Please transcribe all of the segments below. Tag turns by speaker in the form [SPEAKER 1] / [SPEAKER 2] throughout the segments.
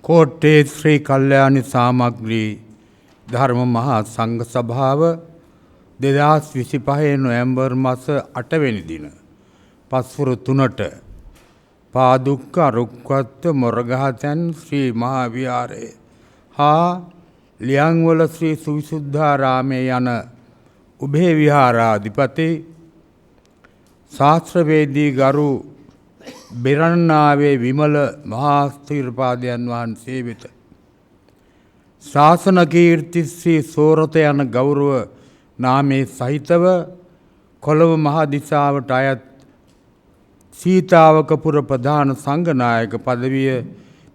[SPEAKER 1] කෝට්ටේ ශ්‍රී කල්යාණි සාමග්‍රී ධර්ම මහා සංඝ සභාව 2025 නොවැම්බර් මාස 8 වෙනි දින පස්වරු 3ට පාදුක්ක රුක්වත්ත මොරගහතැන් ශ්‍රී මහා විහාරයේ හා ලියංවල ශ්‍රී සුවිසුද්ධාරාමයේ යන උභය විහාරාධිපති ශාස්ත්‍රවේදී ගරු බෙරණ්ණාවේ විමල මහා ස්ථීරපාදයන් වහන්සේ වෙත ශාසන කීර්ති ශ්‍රී සෝරත යන ගෞරව නාමයේ සහිතව කොළඹ මහ දිසාවට අයත් සීතාවකපුර ප්‍රධාන සංඝනායක පදවිය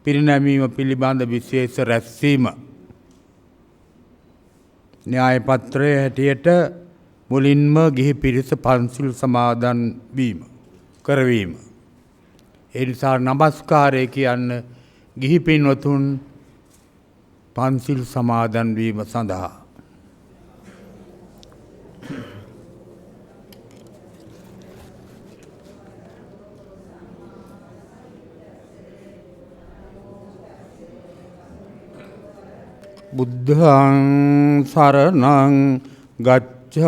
[SPEAKER 1] පිරිනැමීම පිළිබඳ විශේෂ රැස්වීම න්‍යාය පත්‍රයේ හැටියට මුලින්ම ගිහි පිරිස පන්සිල් සමාදන් වීම කරවීම. ඒ නිසා නමස්කාරය කියන්න ගිහි පින්වතුන් පන්සිල් සමාදන් වීම සඳහා බුද්ධං සරණං ගච්ඡාමි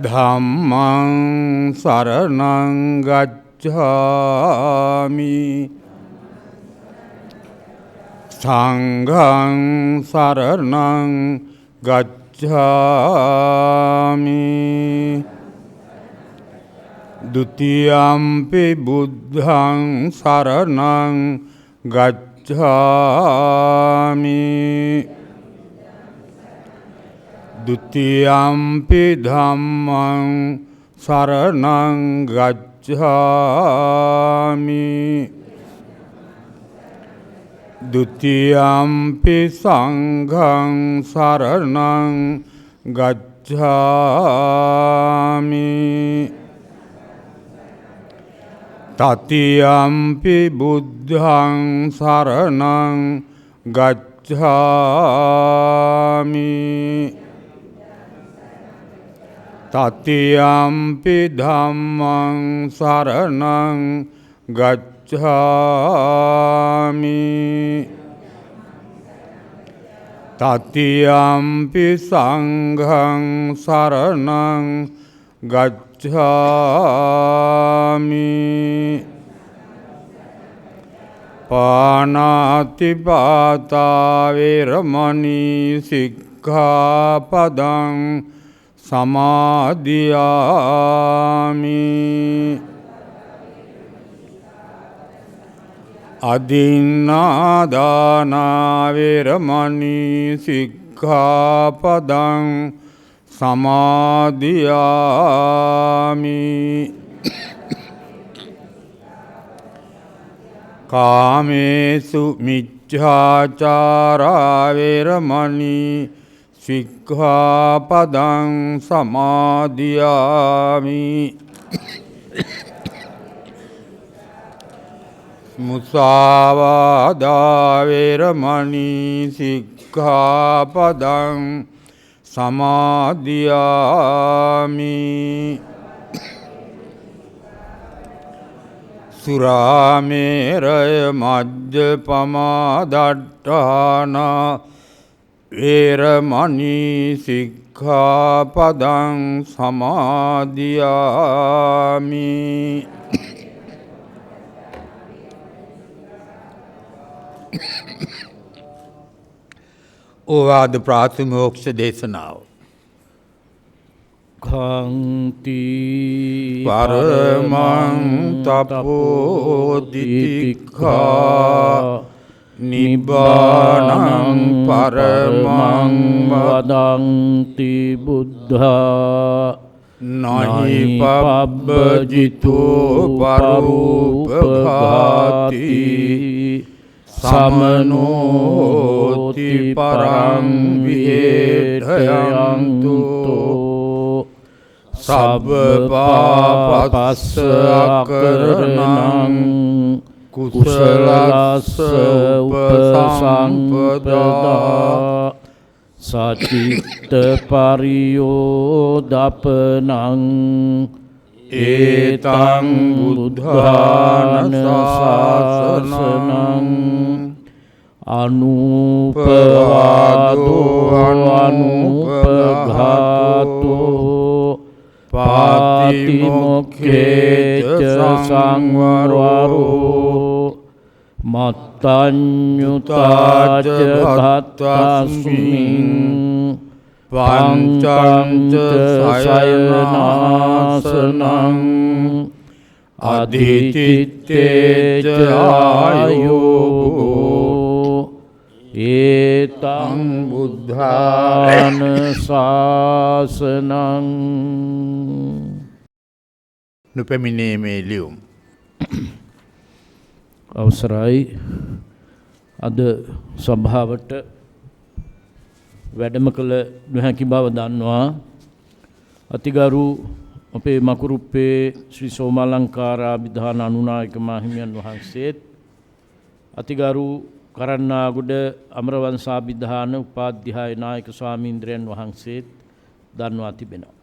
[SPEAKER 1] ධම්මං සරණං ගච්ඡාමි සංඝං සරණං ගච්ඡාමි ဒုတိယံ පි බුද්ධං සරණං ගච්ඡාමි ဒုတိယံ පි ධම්මං සරණං ගච්ඡාමි ဒုတိယံ පි සංඝං සරණං ගච්ඡාමි තතියම්පි බුද්ධං සරණං ගච්ඡාමි තතියම්පි ධම්මං සරණං ගච්ඡාමි තතියම්පි සංඝං සරණං ගච්ඡාමි පාණාතිපාතා වේරමණී සික්ඛාපදං සමාදියාමි අදින්නාදානා වේරමණී සික්ඛාපදං සමාදියාමි කාමේසු මිච්ඡාචාරා වේරමණී සික්ඛාපදං සමාදියාමි මුසාවාදා වේරමණී සික්ඛාපදං සමාදියාමි සුරාමේරය මජ්ජපමා දට්ඨානා වේරමණී සික්ඛාපදං සමාදියාමි ඕවාද ප්‍රාතිමෝක්ෂ දේශනාව
[SPEAKER 2] khānti
[SPEAKER 1] paramang tapodikha nibbanang paramang
[SPEAKER 2] vadanti buddha
[SPEAKER 1] nahi pabbajito parupagati samanoti parang vihedhayantu sabba akaranang kusalassa upasampada
[SPEAKER 2] Sacitta pariyodapanang
[SPEAKER 1] ඒතං බුද්ධාන ශාසනං
[SPEAKER 2] අනුපවාදෝ අනුපඝාතෝ පාතිමොක්ඛේච සංවරෝ මත්තඤ්ඤුතාච භත්තස්මින් පංචංච සයනාසනං අධිචිත්තේච ආයෝගෝ ඒතං බුද්ධාන ශාසනං.
[SPEAKER 1] නොපැමිණීමේ ලියුම්.
[SPEAKER 2] අවසරයි අද සභාවට වැඩම කළ නොහැකි බව දන්නවා. අතිගරු අපේ මකුරුප්පේ ශ්‍රී සෝමාලංකාරාභිධාන අනුනායක මාහිමියන් වහන්සේත් අතිගරු කරන්නාගොඩ අමරවංශාභිධාන උපාධ්‍යාය නායක ස්වාමීන්ද්‍රයන් වහන්සේත් දන්වා තිබෙනවා.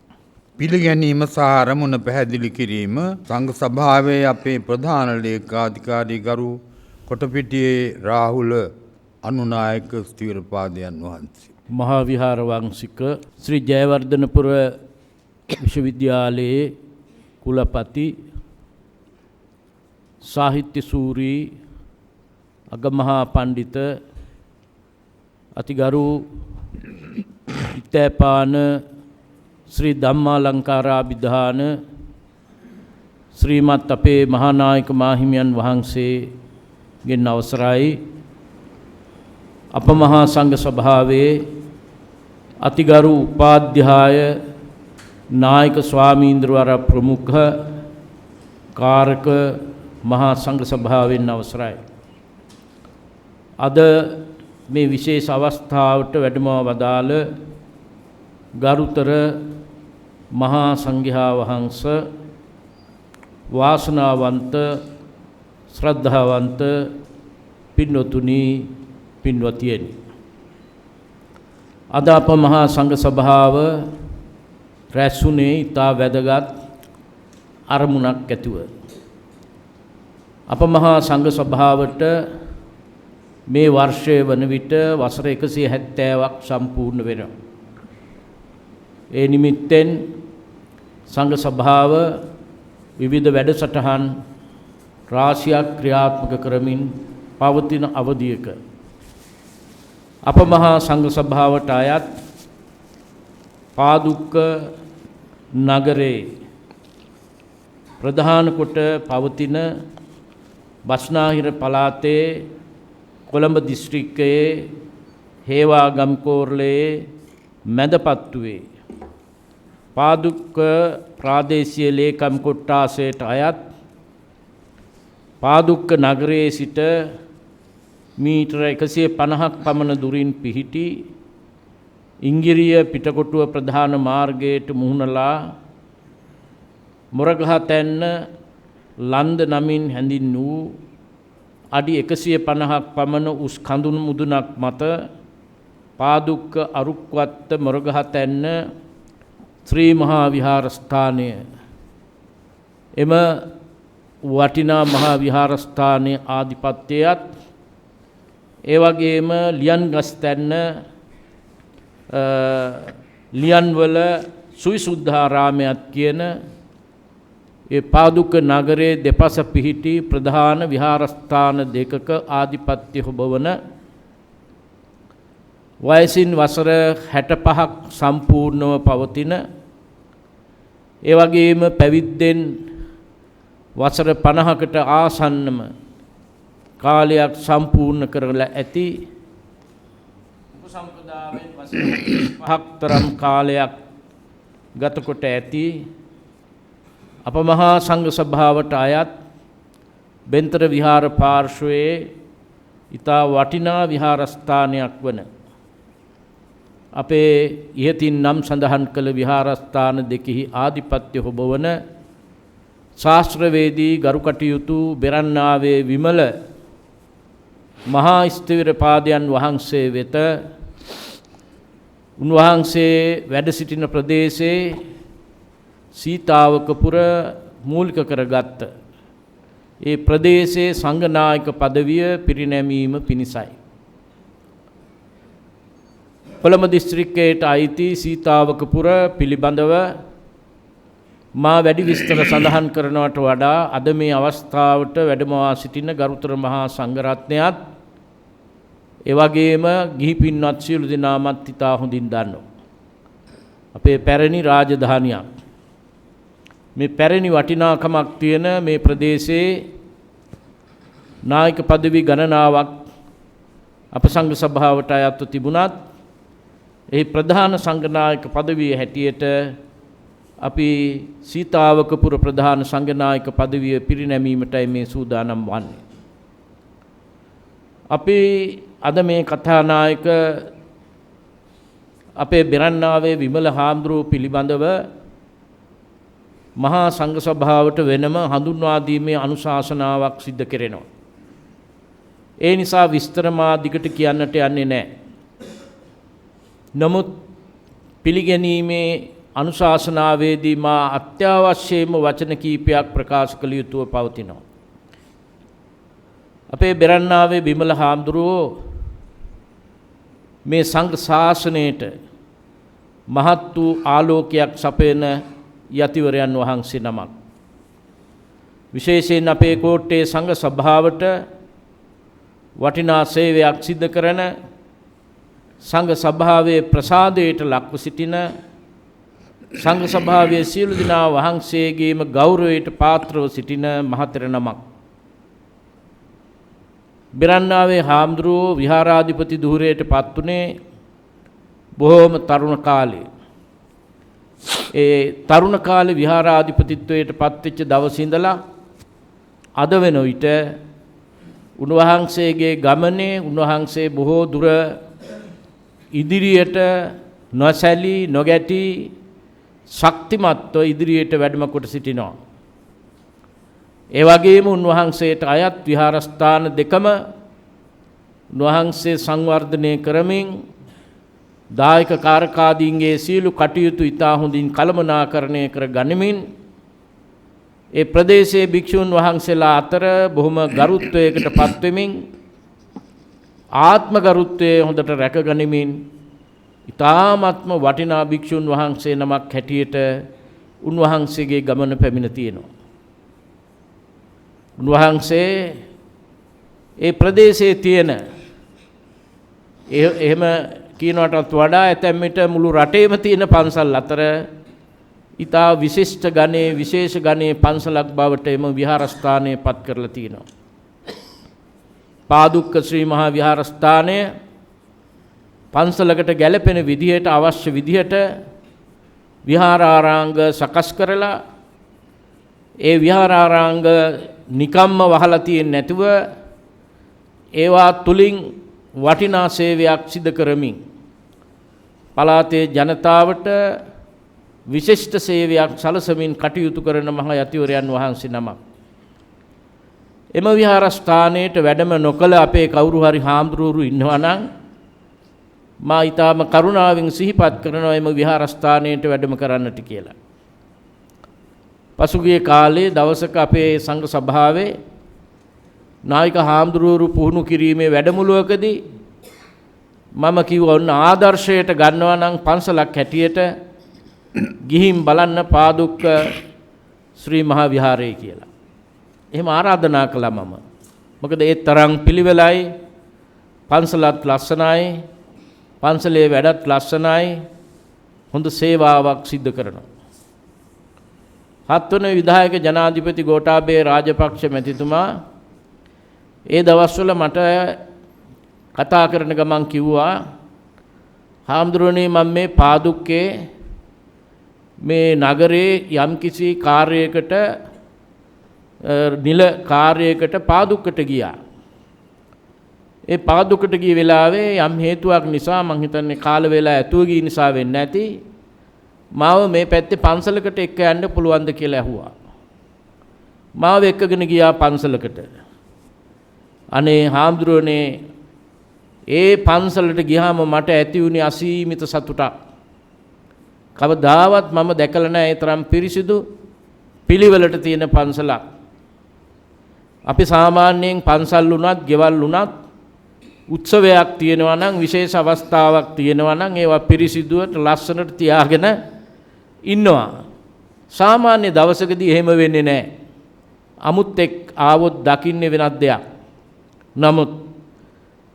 [SPEAKER 1] පිළිගැනීම සහ අරමුණ පැහැදිලි කිරීම සංඝ සභාවේ අපේ ප්‍රධාන ලේකාධිකාරී ගරු කොටපිටියේ රාහුල අනුනායක ස්ථීරපාදයන් වහන්සේ.
[SPEAKER 2] මහා විහාර වංශික ශ්‍රී ජයවර්ධනපුර විශ්වවිද්‍යාලයේ කුලපති සාහිත්‍ය සූරී අගමහා පණ්ඩිත අතිගරු ඉත්තෑපාන ශ්‍රී ධම්මාලංකාරාභිධාන ශ්‍රීමත් අපේ මහානායක මාහිමියන් වහන්සේගෙන් අවසරයි අප මහා සංඝ සභාවේ අතිගරු උපාධ්‍යාය නායක ස්වාමීන්ද්‍රවර ප්‍රමුඛ කාරක මහා සංඝ සභාවෙන් අවසරයි. අද මේ විශේෂ අවස්ථාවට වැඩම වදාළ ගරුතර මහා සංඝයා වහන්සේ වාසනාවන්ත ශ්‍රද්ධාවන්ත පින්වතුනි පින්වතියනි, අද අප මහා සංඝ සභාව රැස්ුනේ ඉතා වැදගත් අරමුණක් ඇතිව. අප මහා සංඝ සභාවට මේ වර්ෂය වන විට වසර 170ක් සම්පූර්ණ වෙනවා. ඒ නිමිත්තෙන් සංඝ සභාව විවිධ වැඩසටහන් රාශියක් ක්‍රියාත්මක කරමින් පවතින අවධියක අප මහා සංඝ සභාවට අයත් පාදුක්ක නගරේ ප්‍රධාන කොට පවතින බස්නාහිර පළාතේ කොළඹ දිස්ත්‍රික්කයේ හේවාගම් කෝරළයේ මැදපත්තුවේ පාදුක්ක ප්‍රාදේශීය ලේකම් කොට්ටාසයට අයත් පාදුක්ක නගරයේ සිට මීටර 150ක් පමණ දුරින් පිහිටි ඉංගිරිය පිටකොටුව ප්‍රධාන මාර්ගයට මුහුණලා මොරගහතැන්න ලන්ද නමින් හැඳින් වූ අඩි 150ක් පමණ උස් කඳුණු මුදුනක් මත පාදුක්ක අරුක්වත්ත මොරගහතැන්න ශ්‍රී මහා විහාරස්ථානය, එම වටිනා මහා විහාරස්ථානයේ ආධිපත්‍යයත් ඒ වගේම ලියන්ගස්තැන්න ලියන්වල සුවිසුද්ධාරාමයක් කියන ඒ පාදුක්ක නගරයේ දෙපස පිහිටි ප්‍රධාන විහාරස්ථාන දෙකක ආධිපත්‍ය හොබවන වයසින් වසර 65ක් සම්පූර්ණව පවතින, ඒ වගේම පැවිද්දෙන් වසර 50කට ආසන්නම කාලයක් සම්පූර්ණ කරලා ඇති උපසම්පදාවෙන් වසර 5ක් තරම් කාලයක් ගත කොට ඇති අප මහා සංඝ සභාවට අයත් බෙන්තර විහාර පාර්ශ්වයේ ඉතා වටිනා විහාරස්ථානයක් වන අපේ ඉහතින් නම් සඳහන් කළ විහාරස්ථාන දෙකෙහි ආධිපත්‍ය හොබවන ශාස්ත්‍රවේදී ගරු කටයුතු බෙරන්නාවේ විමල මහා ස්ථවිරපාදයන් වහන්සේ වෙත උන්වහන්සේ වැඩ සිටින ප්‍රදේශයේ සීතාවකපුර මූලික කරගත්ත ඒ ප්‍රදේශයේ සංඝනායක පදවිය පිරිනැමීම පිණිසයි. කොළඹ දිස්ත්‍රික්කයට අයිති සීතාවකපුර පිළිබඳව මා වැඩි විස්තර සඳහන් කරනවට වඩා අද මේ අවස්ථාවට වැඩමවා සිටින ගරුතර මහා සංඝරත්නයත් එවැගේම ගිහි පින්වත් සියලු දෙනාමත් ඉතා හොඳින් දන්නවා. අපේ පැරණි රාජධානියක්. මේ පැරණි වටිනාකමක් තියෙන මේ ප්‍රදේශයේ නායක පදවි ගණනාවක් අප සංඝ සභාවට අයත්ව තිබුණත් එහි ප්‍රධාන සංඝනායක පදවිය හැටියට අපි සීතාවකපුර ප්‍රධාන සංඝනායක පදවිය පිරිනැමීමටයි මේ සූදානම් වන්නේ. අපි අද මේ කථානායක අපේ බෙරන්නාවේ විමල හාමුදුරුවෝ පිළිබඳව මහා සංඝ සභාවට වෙනම හඳුන්වා දීමේ අනුශාසනාවක් සිද්ධ කෙරෙනවා. ඒ නිසා විස්තර මා දිගට කියන්නට යන්නේ නැහැ. නමුත් පිළිගැනීමේ අනුශාසනාවේදී මා අත්‍යවශ්‍යම වචන කීපයක් ප්‍රකාශ කළ යුතුව පවතිනවා. අපේ බෙරන්නාවේ විමල හාමුදුරුවෝ මේ සංඝ ශාසනයට මහත් වූ ආලෝකයක් සපයන යතිවරයන් වහන්සේ නමක්. විශේෂයෙන් අපේ කෝට්ටේ සංඝ සභාවට වටිනා සේවයක් සිදු කරන සංඝ සභාවේ ප්‍රසාදයට ලක්ව සිටින සංඝ සභාවේ සියලු දෙනා වහන්සේගේම ගෞරවයට පාත්‍රව සිටින මහතෙර නමක්. බෙරන්නාවේ හාමුදුරුවෝ විහාරාධිපති ධූරයට පත් වුණේ බොහෝම තරුණ කාලේ. ඒ තරුණ කාලේ විහාරාධිපතිත්වයට පත්වෙච්ච දවසේ ඉඳලා අද වෙන විට උන්වහන්සේගේ ගමනේ උන්වහන්සේ බොහෝ දුර ඉදිරියට නොසැලී නොගැටි ශක්තිමත්ව ඉදිරියට වැඩම කොට සිටිනවා. ඒ වගේම උන්වහන්සේට අයත් විහාරස්ථාන දෙකම උන්වහන්සේ සංවර්ධනය කරමින් දායක කාරකාදීන්ගේ සියලු කටයුතු ඉතා හොඳින් කළමනාකරණය කර ගනිමින් ඒ ප්‍රදේශයේ භික්ෂුන් වහන්සේලා අතර බොහොම ගරුත්වයකට පත්වෙමින් ආත්ම ගරුත්වය හොඳට රැක ගනිමින් ඉතාමත්ම වටිනා භික්ෂුන් වහන්සේ නමක් හැටියට උන්වහන්සේගේ ගමන පැමිණ තියෙනවා. උන්වහන්සේ ඒ ප්‍රදේශයේ තියෙන එහෙම කියනවටත් වඩා ඇතැම් විට මුළු රටේම තියෙන පන්සල් අතර ඉතා විශිෂ්ට ගණයේ විශේෂ ගණයේ පන්සලක් බවට එම විහාරස්ථානය පත් කරලා තියෙනවා. පාදුක්ක ශ්‍රී මහා විහාරස්ථානය පන්සලකට ගැලපෙන විදිහට අවශ්‍ය විදිහට විහාරාරාංග සකස් කරලා ඒ විහාරාරාංග නිකම්ම වහලා තියෙන්නේ නැතුව ඒවා තුලින් වටිනා සේවයක් සිදු කරමින් පළාතේ ජනතාවට විශිෂ්ට සේවයක් සලසමින් කටයුතු කරන මහ යතිවරයන් වහන්සේ නමක්. එම විහාරස්ථානයට වැඩම නොකළ අපේ කවුරු හරි හාමුදුරුවරු ඉන්නවා නම් මා ඊටාම කරුණාවෙන් සිහිපත් කරනවා එම විහාරස්ථානයට වැඩම කරන්නට කියලා. පසුගිය කාලේ දවසක අපේ සංඝ සභාවේ නායක හාමුදුරුවරු පුහුණු කිරීමේ වැඩමුළුවකදී මම කිව්වා ඔන්න ආදර්ශයට ගන්නවා නම් පන්සලක් හැටියට ගිහින් බලන්න පාදුක්ක ශ්‍රී මහා විහාරය කියලා. එහෙම ආරාධනා කළා මම. මොකද ඒ තරම් පිළිවෙලයි පන්සලත් ලස්සනයි පන්සලේ වැඩත් ලස්සනයි හොඳ සේවාවක් සිදු කරනවා. 7 වන විධායක ජනාධිපති ගෝඨාභය රාජපක්ෂ මැතිතුමා ඒ දවස්වල මට කතා කරන ගමන් කිව්වා හාමුදුරනේ මම මේ පාදුක්කේ මේ නගරේ යම්කිසි කාර්යයකට නිල කාර්යයකට පාදුක්කට ගියා. ඒ පාදුක්කට ගිය වෙලාවේ යම් හේතුවක් නිසා මං හිතන්නේ කාල වේලා ඇතුව ගිය නිසා වෙන්නේ නැති මාව මේ පැත්තේ පන්සලකට එක්ක යන්න පුළුවන්ද කියලා ඇහුවා. මාව එක්කගෙන ගියා පන්සලකට. අනේ හාමුදුරනේ ඒ පන්සලට ගියාම මට ඇති වුණේ අසීමිත සතුටක්. කවදාවත් මම දැකලා නැහැ ඒ තරම් පිරිසිදු පිළිවෙලට තියෙන පන්සලක්. අපි සාමාන්‍යයෙන් පන්සල් වුණත්, ගෙවල් වුණත් උත්සවයක් තියෙනවා නම්, විශේෂ අවස්ථාවක් තියෙනවා නම් ඒවා පිරිසිදුවට ලස්සනට තියාගෙන ඉන්නවා. සාමාන්‍ය දවසකදී එහෙම වෙන්නේ නැහැ. අමුත් එක් ආවොත් දකින්නේ වෙනත් දෙයක්. නමුත්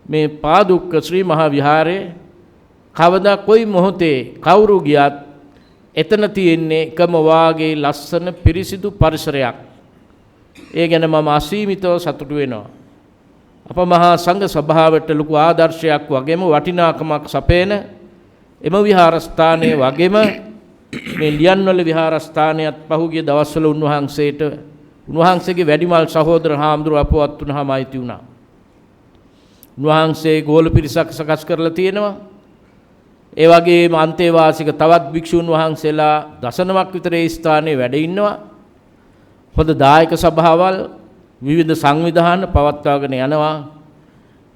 [SPEAKER 2] මේ පාදුක්ක ශ්‍රී මහා විහාරයේ කවදා කොයි මොහොතේ කවුරු ගියත් එතන තියෙන්නේ එකම වාගේ ලස්සන පිරිසිදු පරිසරයක්. ඒ ගැන මම අසීමිතව සතුටු වෙනවා. අප මහා සංඝ සභාවට ලොකු ආදර්ශයක් වගේම වටිනාකමක් සපයන එම විහාරස්ථානයේ වගේම මේ ලියන්වල විහාරස්ථානයත් පහුගිය දවස්වල උන්වහන්සේගේ වැඩිමල් සහෝදර හාමුදුරුව අපවත් වුණාම අයිති වුණා. උන්වහන්සේ ගෝල පිරිසක් සකස් කරලා තියෙනවා. ඒ වගේම අන්තේවාසික තවත් භික්ෂුන් වහන්සේලා දසනමක් විතර ඒ ස්ථානයේ වැඩ ඉන්නවා. හොඳ දායක සභාවල් විවිධ සංවිධාන පවත්වාගෙන යනවා.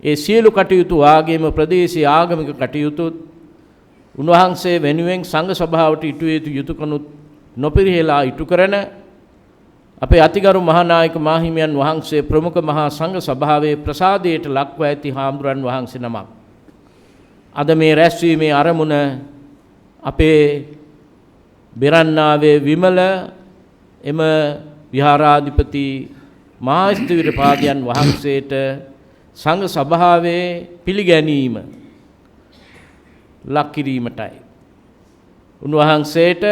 [SPEAKER 2] ඒ සියලු කටයුතු වාගේම ප්‍රදේශීය ආගමික කටයුතු උන්වහන්සේ වෙනුවෙන් සංඝ සභාවට ඉටු යුතු යුතුයකනුත් නොපිරිහෙලා ඉටු කරන අපේ අතිගරු මහානායක මාහිමියන් වහන්සේ ප්‍රමුඛ මහා සංඝ සභාවේ ප්‍රසාදයට ලක්ව ඇති හාමුදුරන් වහන්සේ නමක්. අද මේ රැස්වීමේ අරමුණ අපේ බෙරන්නාවේ විමල එම විහාරාධිපති මහා ස්ථවිරපාදයන් වහන්සේට සංඝ සභාවේ පිළිගැනීම ලක් කිරීමටයි. උන්වහන්සේට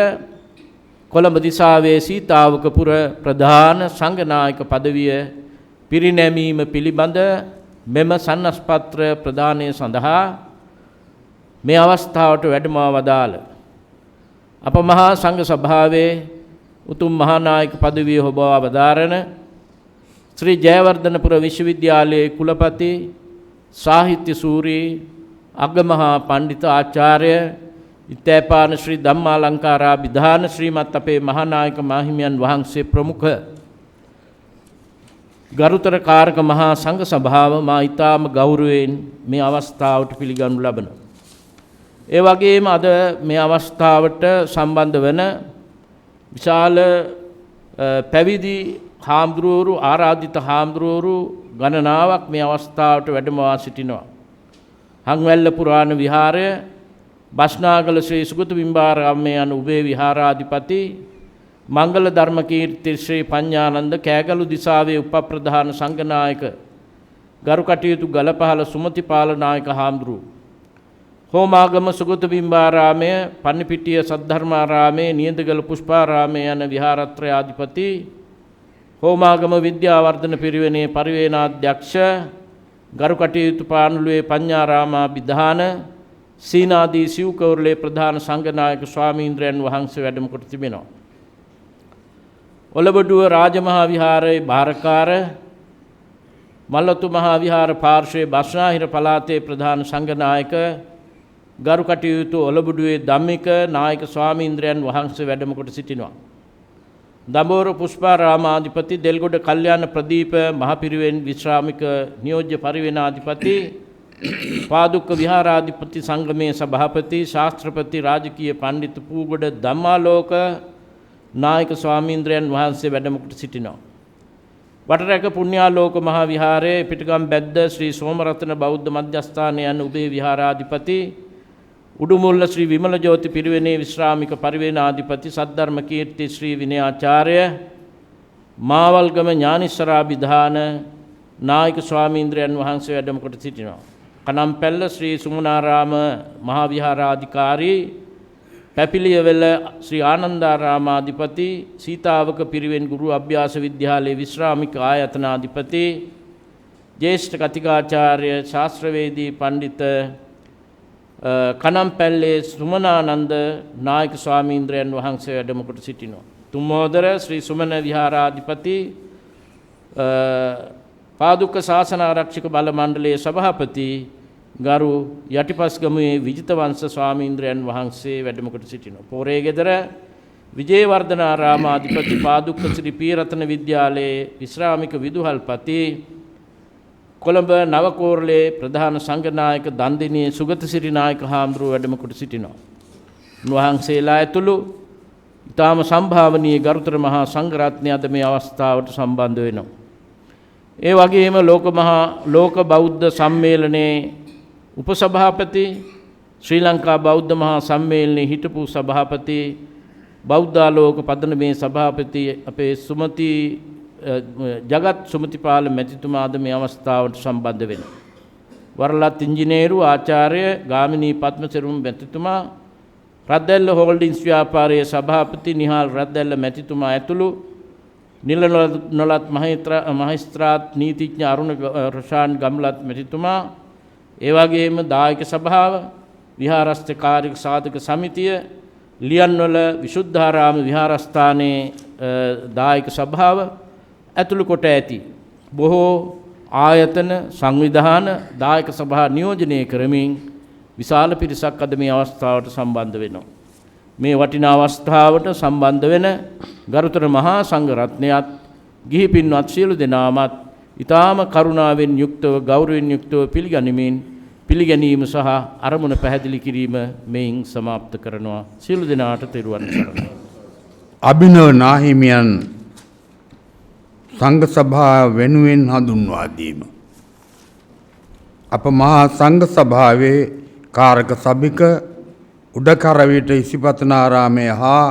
[SPEAKER 2] කොළඹ දිසාවේ සීතාවකපුර ප්‍රධාන සංඝනායක පදවිය පිරිනැමීම පිළිබඳ මෙම සන්නස්පත්‍ර ප්‍රදානය සඳහා මේ අවස්ථාවට වැඩම වදාළ අප මහා සංඝ සභාවේ උතුම් මහානායක පදවිය හොබවා වදාරන ශ්‍රී ජයවර්ධනපුර විශ්වවිද්‍යාලයේ කුලපති සාහිත්‍ය සූරී අග්ගමහා පණ්ඩිත ආචාර්ය ඉත්තේපාන ශ්‍රී ධම්මාලංකාරාභිධාන ශ්‍රීමත් අපේ මහානායක මාහිමියන් වහන්සේ ප්‍රමුඛ ගරුතර කාරක මහා සංඝ සභාව මා ඊටාම ගෞරවයෙන් මේ අවස්ථාවට පිළිගනු ලබන. ඒ වගේම අද මේ අවස්ථාවට සම්බන්ධ වන විශාල පැවිදි හාමුදුරුවරු ආරාධිත හාමුදුරුවරු ගණනාවක් මේ අවස්ථාවට වැඩමවා සිටිනවා. හංවැල්ල පුරාණ විහාරය, බස්නාගල ශ්‍රී සුගත බිම්බාරාමයේ යන උභය විහාරාධිපති මංගල ධර්මකීර්ති ශ්‍රී පඤ්ඤානන්ද කෑගලු දිසාවේ උපප්‍රධාන සංඝනායක ගරු කටයුතු ගලපහළ සුමතිපාල නායක හාමුදුරුවෝ, හෝමාගම සුගත බිම්බාරාමයේ, පන්නිපිටිය සද්ධර්මාරාමයේ, නියදගල පුෂ්පාරාමයේ යන විහාරත්‍රයාධිපති, හෝමාගම විද්‍යාවර්ධන පිරිවෙනේ පරිවේනාධ්‍යක්ෂ ගරු කටයුතු පානුළුවේ පඤ්ඤාරාමාභිධාන සීනාදී සිව්කවරුලේ ප්‍රධාන සංඝනායක ස්වාමීන්ද්‍රයන් වහන්සේ වැඩම කොට තිබෙනවා. ඔලබඩුව රාජමහා විහාරයේ භාරකාර මල්ලතු මහා විහාර පාර්ශ්වයේ බස්නාහිර පළාතේ ප්‍රධාන සංඝනායක ගරු කටයුතු ඔලබඩුවේ ධම්මික නායක ස්වාමීන්ද්‍රයන් වහන්සේ වැඩම කොට සිටිනවා. දඹෝර පුෂ්පාරාමාධිපති දෙල්ගොඩ කල්යාණ ප්‍රදීප මහපිරිවෙන් විශ්‍රාමික නියෝජ්‍ය පරිවේනාධිපති පාදුක්ක විහාරාධිපති සංගමේ සභාපති ශාස්ත්‍රපති රාජකීය පඬිතු පූගොඩ ධම්මාලෝක නායක ස්වාමීන්ද්‍රයන් වහන්සේ වැඩම කොට සිටිනවා. වටරැක පුණ්‍යාලෝක මහා විහාරයේ පිටගම් බැද්ද ශ්‍රී සෝමරතන බෞද්ධ මධ්‍යස්ථානය යන උභය විහාරාධිපති උඩුමුල්ල ශ්‍රී විමල ජෝති පිරිවෙනේ විශ්‍රාමික පරිවේනාධිපති සද්ධර්ම කීර්ති ශ්‍රී විනයාචාර්ය මාවල්ගම ඥානිස්සරාභිධාන නායක ස්වාමීන්ද්‍රයන් වහන්සේ වැඩම කොට සිටිනවා. කනම්පැල්ල ශ්‍රී සුමනාරාම මහා විහාරාධිකාරී පැපිලියවෙල ශ්‍රී ආනන්දාරාමාධිපති සීතාවක පිරිවෙන් ගුරු අභ්‍යාස විද්‍යාලයේ විශ්‍රාමික ආයතනාධිපති ජ්‍යෙෂ්ඨ කතිකාචාර්ය ශාස්ත්‍රවේදී පඬිත කනම්පැල්ලේ සුමනානන්ද නායක ස්වාමීන්ද්‍රයන් වහන්සේ වැඩම කොට සිටිනවා. තුම්මෝදර ශ්‍රී සුමන විහාරාධිපති පාදුක්ක ශාසන ආරක්ෂක බල මණ්ඩලයේ සභාපති ගරු යටිපස්ගමුවේ විජිතවංශ ස්වාමීන්ද්‍රයන් වහන්සේ වැඩම කොට සිටිනවා. පෝරේගෙදර විජේවර්ධනාරාමාධිපති පාදුක්ක ශ්‍රී පීරතන විද්‍යාලයේ විශ්‍රාමික විදුහල්පති කොළඹ නවකෝරළේ, ප්‍රධාන සංඝනායක දන්දිනියේ සුගත සිරි නායක හාමුදුරුවෝ වැඩම කොට සිටිනවා.
[SPEAKER 3] 2019 2020 2021
[SPEAKER 2] වහන්සේලා ඇතුළු ඊටාම සම්භාවනීය ගරුතර මහා සංඝරත්නය අද මේ අවස්ථාවට සම්බන්ධ වෙනවා. ඒ වගේම ලෝක බෞද්ධ සම්මේලනයේ උපසභාපති ශ්‍රී ලංකා බෞද්ධ මහා සම්මේලනයේ හිටපු සභාපති බෞද්ධාලෝක පදනමේ සභාපති අපේ සුමති ජගත් සුමතිපාල මැතිතුමා අද මේ අවස්ථාවට සම්බන්ධ වෙනවා. වරලත් ඉංජිනේරු ආචාර්ය ගාමිණී පද්මසිරුම් මැතිතුමා රද්දැල්ල හෝල්ඩින්ස් ව්‍යාපාරයේ සභාපති නිහාල් රද්දැල්ල මැතිතුමා ඇතුළු නිල නොලත් මහේස්ත්‍රාත් නීතිඥ අරුණ රොෂාන් ගම්ලත් මැතිතුමා ඒ වගේම දායක සභාව විහාරස්ථ කාර්යක සාධක සමිතිය ලියන්වල විසුද්ධාරාම විහාරස්ථානයේ දායක සභාව ඇතුළු කොට ඇති බොහෝ ආයතන සංවිධාන දායක සභා නියෝජනය කරමින් විශාල පිරිසක් අද මේ අවස්ථාවට සම්බන්ධ වෙනවා. මේ වටිනා අවස්ථාවට සම්බන්ධ වෙන ගරුතර මහා සංඝ රත්නයත් ගිහි පින්වත් සියලු දෙනාමත් ඊටාම කරුණාවෙන් යුක්තව ගෞරවයෙන් යුක්තව පිළිගැනීම සහ අරමුණ පැහැදිලි කිරීම මෙයින් සමාප්ත කරනවා. සියලු දෙනාට තෙරුවන් සරණයි.
[SPEAKER 1] අභිනව නාහිමියන් සංඝ සභාව වෙනුවෙන් හඳුන්වා දීම. අප මහා සංඝ සභාවේ කාරක සභික උඩකරවිට ඉසිපතනාරාමය හා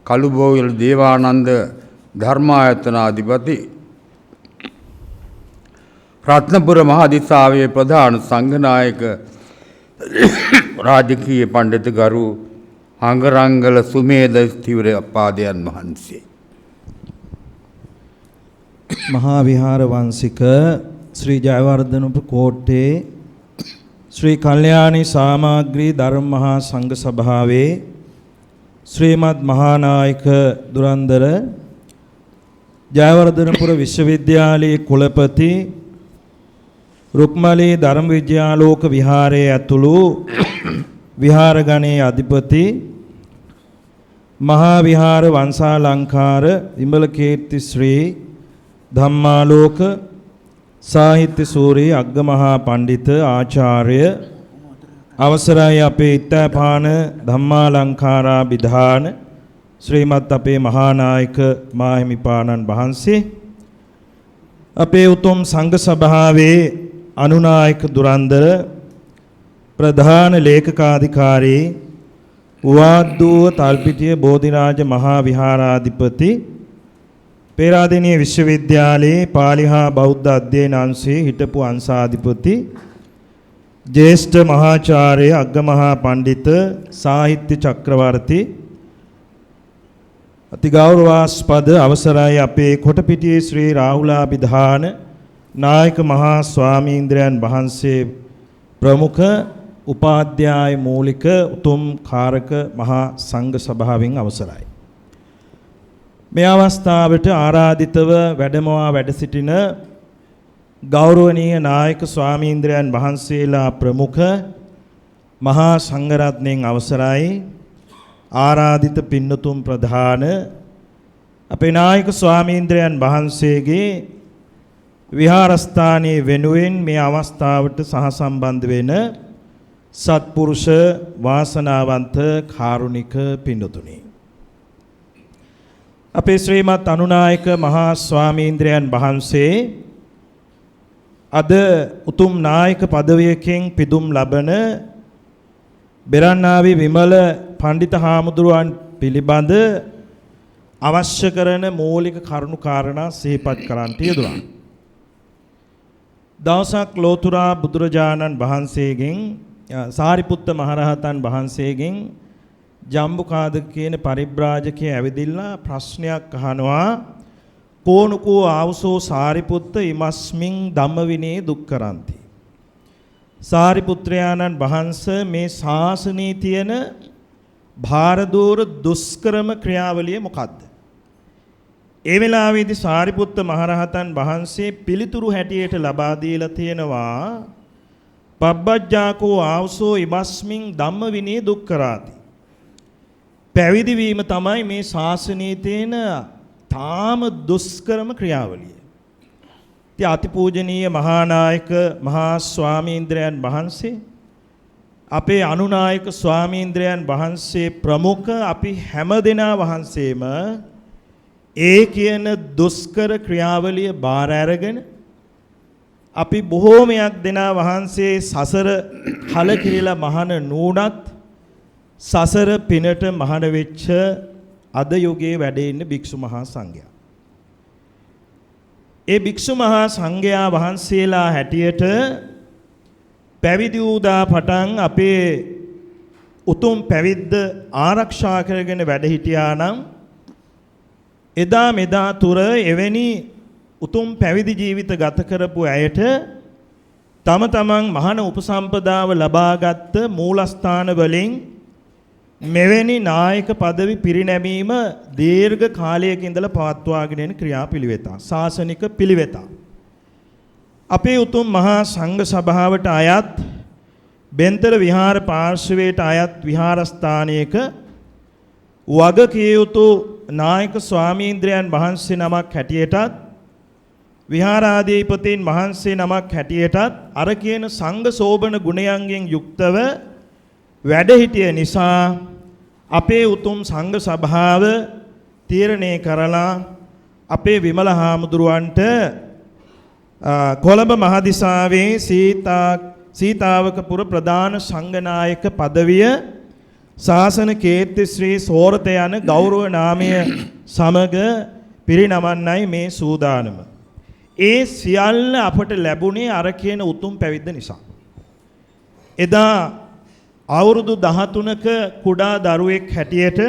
[SPEAKER 1] කළුබෝවිල දේවානන්ද ධර්මායතනාධිපති රත්නපුර මහදිසාවේ ප්‍රධාන සංඝනායක රාජකීය පණ්ඩිත ගරු හංගරංගල සුමේද ස්ථිවර පාදයන් වහන්සේ
[SPEAKER 3] මහා විහාර වංශික ශ්‍රී ජයවර්ධනපුර කෝට්ටේ ශ්‍රී කල්යාණී සාමග්‍රී ධර්ම මහා සංඝ සභාවේ ශ්‍රීමත් මහානායක දුරන්දර ජයවර්ධනපුර විශ්වවිද්‍යාලයේ කුලපති රුක්මලී ධර්ම විද්‍යාලෝක විහාරයේ ඇතුළු විහාරගණයේ අධිපති මහා විහාර වංශාලංකාර විමල කීර්ති ශ්‍රී ධම්මාලෝක සාහිත්‍ය සූරී අග්ගමහා පණ්ඩිත ආචාර්ය අවසරයි අපේ ඉත්තපාන ධම්මාලංකාරාභිධාන ශ්‍රීමත් අපේ මහානායක මාහිමිපාණන් වහන්සේ අපේ උතුම් සංඝ සභාවේ අනුනායක දුරන්දර ප්‍රධාන ලේකකාධිකාරී උවාද්දුව තල්පිටිය බෝධිරාජ මහා විහාරාධිපති පේරාදෙණිය විශ්වවිද්‍යාලයේ පාලි හා බෞද්ධ අධ්‍යයන අංශයේ හිටපු අංශාධිපති ජ්‍යෙෂ්ඨ මහාචාර්ය අග්ගමහා පණ්ඩිත සාහිත්‍ය චක්‍රවර්ති අතිගෞරවාස්පද අවසරයි අපේ කොටපිටියේ ශ්‍රී රාහුලාභිධාන නායක මහා ස්වාමීන්ද්‍රයන් වහන්සේ ප්‍රමුඛ උපාධ්‍යාය මූලික උතුම් කාරක මහා සංඝ සභාවෙන් අවසරයි. මේ අවස්ථාවට ආරාධිතව වැඩමවා වැඩ සිටින ගෞරවනීය නායක ස්වාමීන්ද්‍රයන් වහන්සේලා ප්‍රමුඛ මහා සංඝරත්නයන් අවසරයි. ආරාධිත පින්නතුන් ප්‍රධාන අපේ නායක ස්වාමීන්ද්‍රයන් වහන්සේගේ විහාරස්ථානයේ වෙනුවෙන් මේ අවස්ථාවට සහසම්බන්ධ වෙන සත්පුරුෂ වාසනාවන්ත කාරුණික පින්නතුනි, අපේ ශ්‍රීමත් අනුනායක මහා ස්වාමීන්ද්‍රයන් වහන්සේ අද උතුම් නායක පදවියකින් පිදුම් ලබන බෙරන්නාවි විමල පණ්ඩිත හාමුදුරුවන් පිළිබඳ අවශ්‍ය කරන මූලික කරුණු කාරණා සිහිපත් කරන්නට යෙදුණා. දවසක් ලෝතුරා බුදුරජාණන් වහන්සේගෙන් සාරිපුත්ත මහරහතන් වහන්සේගෙන් ජම්බුකාදක කියන පරිබ්‍රාජකයා ඇවිදිලා ප්‍රශ්නයක් අහනවා. කෝනුකෝ ආවසෝ සාරිපුත්ත ඉමස්මින් ධම්මවිනේ දුක්කරන්ති. සාරිපුත්‍රයාණන් වහන්සේ මේ ශාසනයේ තියෙන භාරදූර දුෂ්කරම ක්‍රියාවලිය මොකද්ද? ඒ වෙලාවේදී සාරිපුත්ත මහරහතන් වහන්සේ පිළිතුරු හැටියට ලබා දීලා තියෙනවා පබ්බජ්ජාකෝ ආවසෝ ඉමස්මින් ධම්මවිනේ දුක්කරාති. පැවිදි වීම තමයි මේ ශාසනයේ තියෙන තාම දුෂ්කරම ක්‍රියාවලිය. ඉතින් අතිපූජනීය මහානායක මහා ස්වාමීන්ද්‍රයන් වහන්සේ අපේ අනුනායක ස්වාමීන්ද්‍රයන් වහන්සේ ප්‍රමුඛ අපි හැමදෙනා වහන්සේම ඒ කියන දුෂ්කර ක්‍රියාවලිය බාර අරගෙන අපි බොහෝමයක් දෙනා වහන්සේ සසර කලකිරිලා මහාන නුණත් සසර පිනට මහාන වෙච්ච අද යුගයේ වැඩ ඉන්න භික්ෂු මහා සංඝයා. ඒ භික්ෂු මහා සංඝයා වහන්සේලා හැටියට පැවිදි වූදා පටන් අපේ උතුම් පැවිද්ද ආරක්ෂා කරගෙන වැඩ හිටියා නම් එදා මෙදා තුර එවැනි උතුම් පැවිදි ජීවිත ගත කරපු අයට තම තමන් මහාන උපසම්පදාව ලබාගත් මූලස්ථාන වලින් මෙවැනි නායක পদවි පිරිනැමීම දීර්ඝ කාලයක ඉඳලා පවත්වාගෙන යන ක්‍රියාපිළිවෙත ශාසනික පිළිවෙත. අපේ උතුම් මහා සංඝ සභාවට අයත් බෙන්තර විහාර පාර්ශවයට අයත් විහාරස්ථානයක වගකිය යුතු නායක ස්වාමීන්ද්‍රයන් වහන්සේ නමක් හැටියටත් විහාරාධිපතීන් වහන්සේ නමක් හැටියටත් අර කියන සංඝ සෝබන ගුණයන්ගෙන් යුක්තව වැඩ හිටිය නිසා අපේ උතුම් සංඝ සභාව තීරණය කරලා අපේ විමල හාමුදුරුවන්ට කොළඹ මහදිසාවේ සීතාවකපුර ප්‍රධාන සංඝනායක পদවිය ශාසන කීර්ති ශ්‍රී සෝරත යන ගෞරව නාමය සමග පිරිනමන්නයි මේ සූදානම. ඒ සියල්ල අපට ලැබුණේ අර කියන උතුම් පැවිද්ද නිසා. එදා අවුරුදු 13ක කුඩා දරුවෙක් හැටියට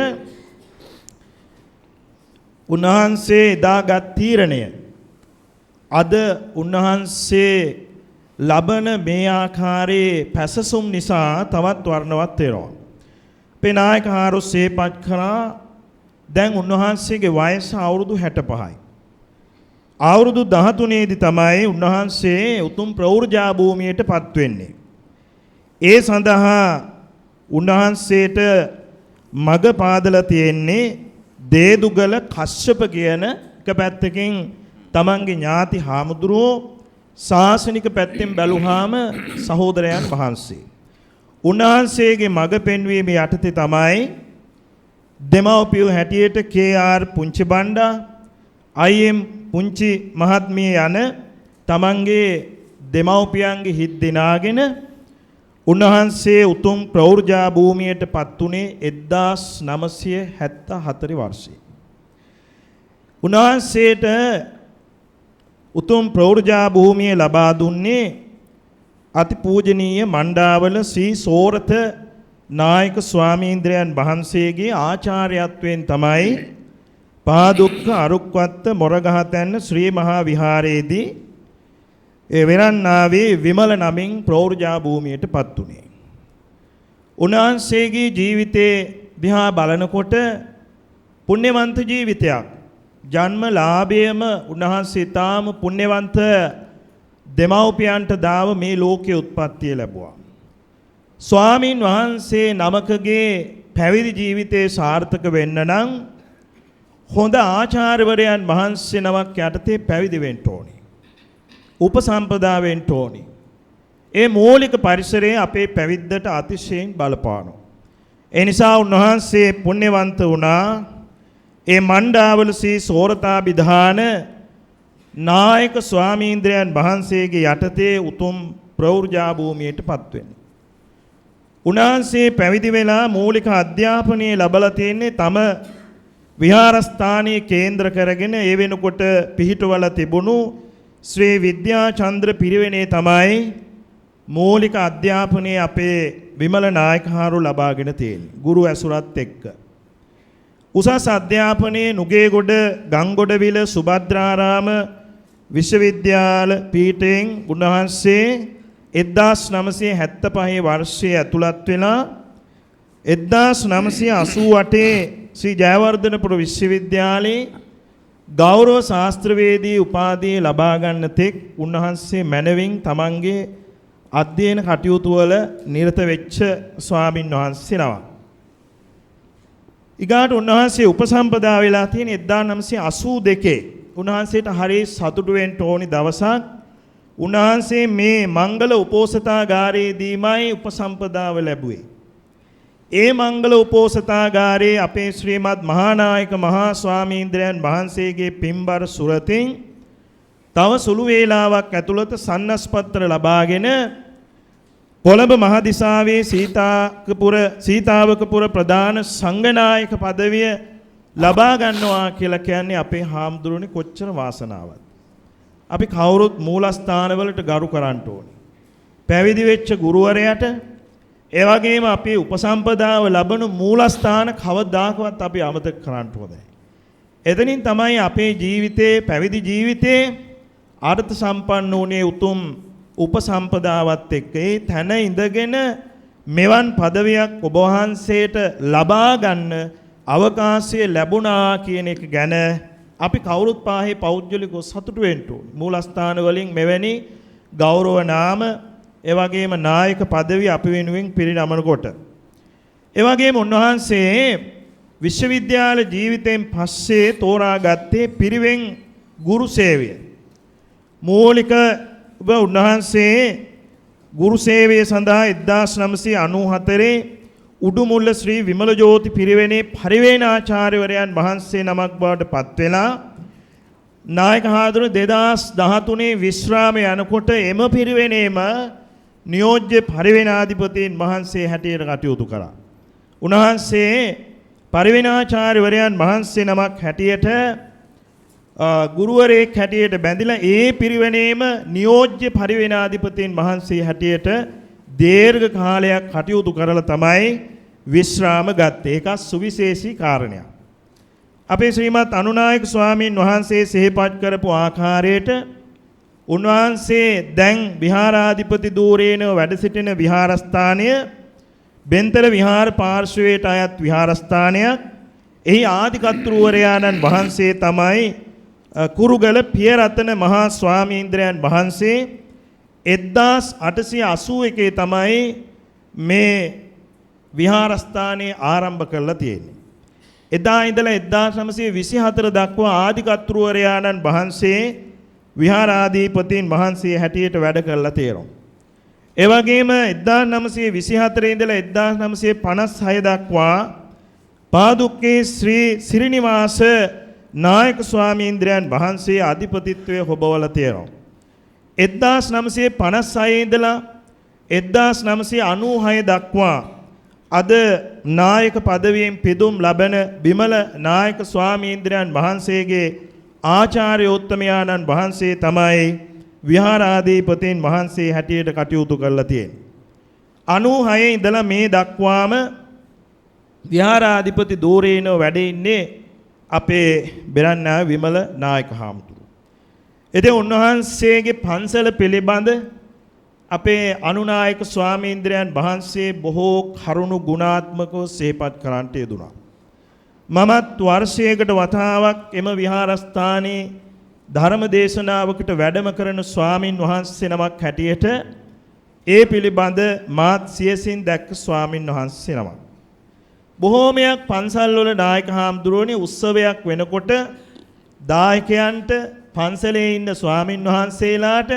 [SPEAKER 3] උන්වහන්සේ එදාගත් තීරණය අද උන්වහන්සේ ලබන මේ ආකාරයේ පැසසුම් නිසා තවත් වර්ණවත් වෙනවා. පෙනායක හාරුස්සේ පත් කරා දැන් උන්වහන්සේගේ වයස අවුරුදු 65යි. අවුරුදු 13 දී තමයි උන්වහන්සේ උතුම් ප්‍රෞර්ජා භූමියටපත් වෙන්නේ. ඒ සඳහා උන්වහන්සේට මග පාදලා තියෙන්නේ දේදුගල කශ්‍යප කියන එක පැත්තකින් තමන්ගේ ඥාති හාමුදුරුවෝ ශාසනික පැත්තෙන් බැලුවාම සහෝදරයන් වහන්සේ. උන්වහන්සේගේ මග පෙන්වීම යටතේ තමයි දෙමව්පියෝ හැටියට කේ.ආර්. පුංචි බණ්ඩා අයි.එම්. පුංචි මහත්මිය යන තමන්ගේ දෙමව්පියන්ගේ හිත් දිනාගෙන උන්වහන්සේ උතුම් ප්‍රෞර්ජා භූමියටපත් උනේ 1974 වර්ෂයේ. උන්වහන්සේට උතුම් ප්‍රෞර්ජා භූමිය ලබා දුන්නේ අතිපූජනීය මණ්ඩාවල ශ්‍රී සෝරත නායක ස්වාමීන්ද්‍රයන් වහන්සේගේ ආචාර්යත්වයෙන් තමයි පාදුක්ක අරුක්වත්ත මොරගහතැන්න ශ්‍රී මහා විහාරයේදී වෙරන්නාවේ විමල නමින් ප්‍රෞර්ජා භූමියටපත් උනේ. උන්වහන්සේගේ ජීවිතේ දිහා බලනකොට පුණ්‍යවන්ත ජීවිතයක්. ජන්ම ලාභයම උන්වහන්සේ තාම පුණ්‍යවන්ත දෙමව්පියන්ට දාව මේ ලෝකයේ උත්පත්තිය ලැබුවා. ස්වාමින් වහන්සේ නමකගේ පැවිදි ජීවිතේ සාර්ථක වෙන්න නම් හොඳ ආචාර්යවරයන් වහන්සේ නමක් යටතේ පැවිදි වෙන්න ඕනේ. උපසම්පදා වෙන්න ඕනේ. ඒ මූලික පරිසරය අපේ පැවිද්දට අතිශයින් බලපානවා. ඒ නිසා උන්වහන්සේ පුණ්‍යවන්ත වුණා. ඒ මණ්ඩාවල ශ්‍රී සෝරතාභිධාන නායක ස්වාමීන්ද්‍රයන් වහන්සේගේ යටතේ උතුම් ප්‍රෞර්ජා භූමියටපත් වෙන්නේ. උන්වහන්සේ පැවිදි වෙලා මූලික අධ්‍යාපනය ලැබලා තියෙන්නේ තම විහාරස්ථානීය කේන්ද්‍ර කරගෙන ඒ වෙනකොට පිහිටවල තිබුණු ශ්‍රී විද්‍යාචන්ද්‍ර පිරිවෙනේ තමයි මූලික අධ්‍යාපනය අපේ විමල නායකහරු ලබාගෙන තියෙන්නේ. ගුරු ඇසුරත් එක්ක. උසස් අධ්‍යාපනයේ නුගේගොඩ ගංගොඩවිල සුභද්‍රාරාම විශ්වවිද්‍යාල පීඨයෙන් උන්වහන්සේ 1975 වර්ෂයේ ඇතුළත් වෙලා 1988 ශ්‍රී ජයවර්ධනපුර විශ්වවිද්‍යාලයේ ගෞරව ශාස්ත්‍රවේදී උපාධිය ලබා ගන්න තෙක් උන්වහන්සේ මැනවින් තමන්ගේ අධ්‍යයන කටයුතු වල නිරත වෙච්ච ස්වාමින් වහන්සේ නමක්. ඊගාට උන්වහන්සේ උපසම්පදා වෙලා තියෙන 1982 උන්වහන්සේට හරිය සතුටු වෙන්න ඕනි දවසක් උන්වහන්සේ මේ මංගල උපෝසථාගාරයේදීමයි උපසම්පදාව ලැබුවේ. ඒ මංගල උපෝසථාගාරයේ අපේ ශ්‍රීමත් මහානායක මහා ස්වාමීන්ද්‍රයන් වහන්සේගේ පින්බර සුරතින් තව සුළු වේලාවක් ඇතුළත සන්නස්පත්‍ර ලබාගෙන කොළඹ මහදිසාවේ සීතාවකපුර ප්‍රධාන සංඝනායක පදවිය ලබා ගන්නවා කියලා කියන්නේ අපේ හාමුදුරනේ කොච්චර වාසනාවක්ද. අපි කවුරුත් මූලස්ථානවලට ගරු කරන්න ඕනේ. පැවිදි වෙච්ච ගුරුවරයාට ඒ වගේම අපේ උපසම්පදාව ලබන මූලස්ථාන කවදාකවත් අපි අමතක කරන්න ඕනේ. එතනින් තමයි අපේ ජීවිතේ පැවිදි ජීවිතේ අර්ථ සම්පන්න වුණේ උතුම් උපසම්පදාවත් එක්ක. ඒ තැන ඉඳගෙන මෙවන් පදවියක් ඔබ වහන්සේට ලබා ගන්න අවකාශය ලැබුණා කියන එක ගැන අපි කවුරුත් පාහේ පෞද්ගලිකව සතුටු වෙන්න ඕනේ. මූලස්ථාන වලින් මෙවැනි ගෞරව නාම ඒ වගේම නායක පදවි අපි වෙනුවෙන් පිරිනමනකොට ඒ වගේම උන්වහන්සේ විශ්වවිද්‍යාල ජීවිතයෙන් පස්සේ තෝරාගත්තේ පිරිවෙන් ගුරු සේවය. මූලිකව උන්වහන්සේ ගුරු සේවය සඳහා 1994 උඩුමුල්ල ශ්‍රී විමල ජෝති පිරිවෙනේ පරිවේනාචාර්යවරයන් වහන්සේ නමක් බවට පත් වෙලා නායක හාමුදුරුවෝ 2013 විශ්‍රාම යනකොට එම පිරිවෙනේම නියෝජ්‍ය පරිවේනාධිපතීන් වහන්සේ හැටියට කටයුතු කළා. උන්වහන්සේ පරිවේනාචාර්යවරයන් වහන්සේ නමක් හැටියට ගුරුවරයෙක් හැටියට බැඳිලා ඒ පිරිවෙනේම නියෝජ්‍ය පරිවේනාධිපතීන් වහන්සේ හැටියට දීර්ඝ කාලයක් කටයුතු කරලා තමයි විශ්‍රාම ගත්තේ. ඒක සුවිශේෂී කාරණයක්. අපේ ශ්‍රීමත් අනුනායක ස්වාමීන් වහන්සේ සිහිපත් කරපු ආකාරයට උන්වහන්සේ දැන් විහාරාධිපති ධූරේන වැඩ සිටින විහාරස්ථානය බෙන්තර විහාර පාර්ශ්වයට අයත් විහාරස්ථානයක්. එහි ආදිකර්තෘවරයාණන් වහන්සේ තමයි කුරුගල පියරතන මහා ස්වාමීන්ද්‍රයන් වහන්සේ 1881 තමයි මේ විහාරස්ථානයේ ආරම්භ කරලා තියෙන්නේ. එදා ඉඳලා 1924 දක්වා ආදිකර්තෘවරයාණන් වහන්සේ විහාරාධිපතීන් වහන්සේ හැටියට වැඩ කරලා තියෙනවා. ඒ වගේම 1924 ඉඳලා 1956 දක්වා පාදුක්කේ ශ්‍රී සිරිනිවාස නායක ස්වාමීන්ද්‍රයන් වහන්සේ අධිපතිත්වයේ හොබවලා තියෙනවා. 1956 ඉඳලා 1996 දක්වා අද නායක පදවියෙන් පිදුම් ලබන බිමල නායක ස්වාමීන්ද්‍රයන් වහන්සේගේ ආචාර්යෝත්තමයාණන් වහන්සේ තමයි විහාරාධිපතීන් වහන්සේ හැටියට කටයුතු කරලා තියෙන්නේ. 96 ඉඳලා මේ දක්වාම විහාරාධිපති ධූරේන වැඩ ඉන්නේ අපේ බෙරන්නාව විමල නායක හාමුදුරුවෝ. ඉතින් උන්වහන්සේගේ පන්සල පිළිබඳ අපේ අනුනායක ස්වාමීන්ද්‍රයන් වහන්සේ බොහෝ කරුණු ගුණාත්මකව සිහිපත් කරන්නට යෙදුණා. මමත් වර්ෂයකට වතාවක් එම විහාරස්ථානයේ ධර්ම දේශනාවකට වැඩම කරන ස්වාමින් වහන්සේ නමක් හැටියට ඒ පිළිබඳ මාත් සියසින් දැක්ක ස්වාමින් වහන්සේ නමක්. බොහෝමයක් පන්සල් වල නායක හාමුදුරුවනේ උත්සවයක් වෙනකොට දායකයන්ට පන්සලේ ඉන්න ස්වාමින් වහන්සේලාට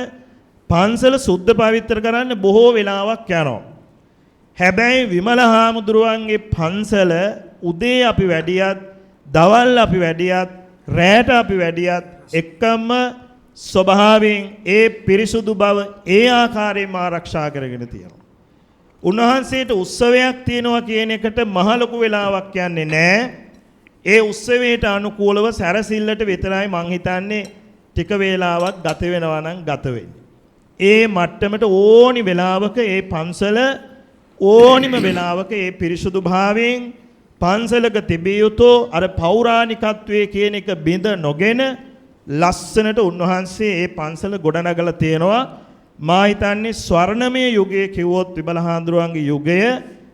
[SPEAKER 3] පන්සල සුද්ධ පවිත්‍ර කරන්න බොහෝ වෙලාවක් යනවා. හැබැයි විමල හාමුදුරුවන්ගේ පන්සල උදේ අපි වැඩියත්, දවල් අපි වැඩියත්, රැට අපි වැඩියත් එක්කම ස්වභාවයෙන් ඒ පිරිසුදු බව ඒ ආකාරයෙන්ම ආරක්ෂා කරගෙන තියෙනවා. උන්වහන්සේට උත්සවයක් තියෙනවා කියන එකට මහ ලොකු වෙලාවක් යන්නේ නැහැ. ඒ උත්සවයට අනුකූලව සැරසිල්ලට විතරයි මං හිතන්නේ ටික වේලාවක් ගත වෙනවා නම් ගත වෙන්නේ. ඒ මට්ටමට ඕනි වෙලාවක ඒ පන්සල ඕනිම වෙලාවක ඒ පිරිසුදු භාවයෙන් පන්සලක තිබිය යුතු අර පෞරාණිකත්වයේ කියන එක බිඳ නොගෙන ලස්සනට උන්වහන්සේ ඒ පන්සල ගොඩනගලා තියෙනවා. මා හිතන්නේ ස්වර්ණමය යුගයේ කිව්වොත් විමල හාමුදුරුවන්ගේ යුගය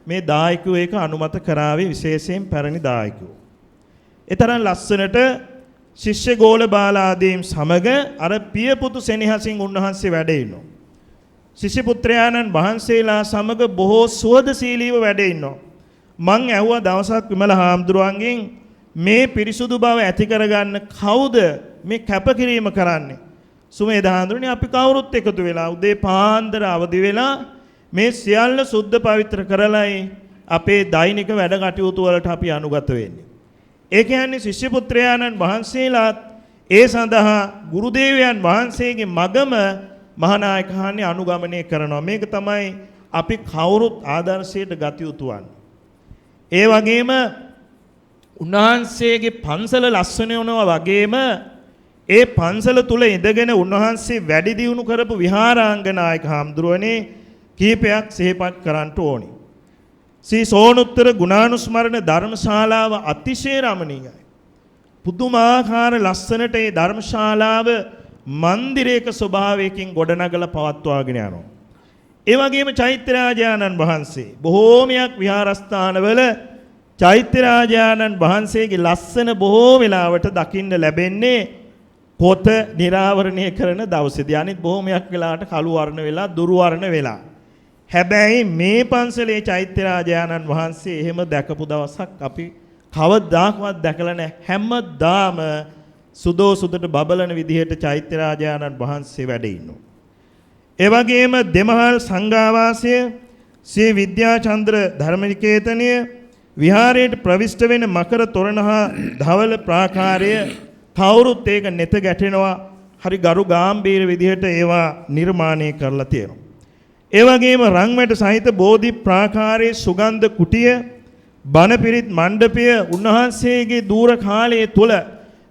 [SPEAKER 3] මේ දායකයෝ ඒක අනුමත කරාවේ විශේෂයෙන් පැරණි දායකයෝ. ඒ තරම් ලස්සනට ශිෂ්‍ය ගෝල බාලාදීන් සමග අර පියපුතු සෙනෙහසින් උන්වහන්සේ වැඩ ඉන්නවා. ශිෂ්‍ය පුත්‍රයාණන් වහන්සේලා සමග බොහෝ සුවදශීලීව වැඩ ඉන්නවා. මං ඇහුවා දවසක් විමල හාමුදුරුවන්ගෙන් මේ පිරිසුදු බව ඇති කරගන්න කවුද මේ කැපකිරීම කරන්නේ? සුමේධ හාමුදුරනේ අපි කවුරුත් එකතු වෙලා උදේ පාන්දර අවදි වෙලා මේ සියල්ල සුද්ධ පවිත්‍ර කරලායි අපේ දෛනික වැඩ කටයුතු වලට අපි අනුගත වෙන්නේ. ඒ කියන්නේ ශිෂ්‍ය පුත්‍රයාණන් වහන්සේලාත් ඒ සඳහා ගුරු දේවයන් වහන්සේගේ මගම මහානායක හාන්නේ අනුගමනය කරනවා. මේක තමයි අපි කවුරුත් ආදර්ශයට ගත යුතු වන්නේ. ඒ වගේම උන්වහන්සේගේ පන්සල ලස්සන වෙනවා වගේම ඒ පන්සල තුල ඉඳගෙන උන්වහන්සේ වැඩි දියුණු කරපු විහාරාංගනායක හාමුදුරුවනේ කීපයක් සිහිපත් කරන්න ඕනි. ශ්‍රී සෝනුත්තර ගුණානුස්මරණ ධර්මශාලාව අතිශය රමණීයයි. පුදුමාකාර ලස්සනට ඒ ධර්මශාලාව මන්දිරයක ස්වභාවයකින් ගොඩනගලා පවත්වාගෙන යනවා. ඒ වගේම චෛත්‍යරාජානන් වහන්සේ බොහෝමයක් විහාරස්ථානවල චෛත්‍යරාජානන් වහන්සේගේ ලස්සන බොහෝ වෙලාවට දකින්න ලැබෙන්නේ පොත නිරාවරණය කරන දවසේදී. අනිත් බොහෝමයක් වෙලාවට කළු වර්ණ වෙලා දුරු වර්ණ වෙලා. හැබැයි මේ පන්සලේ චෛත්‍යරාජානන් වහන්සේ එහෙම දැකපු දවසක් අපි කවදාකවත් දැකලා නැහැ. හැමදාම සුදෝ සුදට බබලන විදිහට චෛත්‍යරාජානන් වහන්සේ වැඩ ඉන්නවා. ඒ වගේම දෙමහල් සංඝාවාසය ශ්‍රී විද්‍යාචන්ද්‍ර ධර්මනිකේතනය විහාරයට ප්‍රවිෂ්ඨ වෙන මකර තොරණ හා ධවල ප්‍රාකාරය කවුරුත් ඒක නෙත ගැටෙනවා. හරි ගරු ගාම්භීර විදිහට ඒවා නිර්මාණය කරලා තියෙනවා. ඒ වගේම රන්වැට සහිත බෝධි ප්‍රාකාරයේ සුගන්ධ කුටිය බණපිරිත් මණ්ඩපය උන්වහන්සේගේ දූර කාලයේ තුල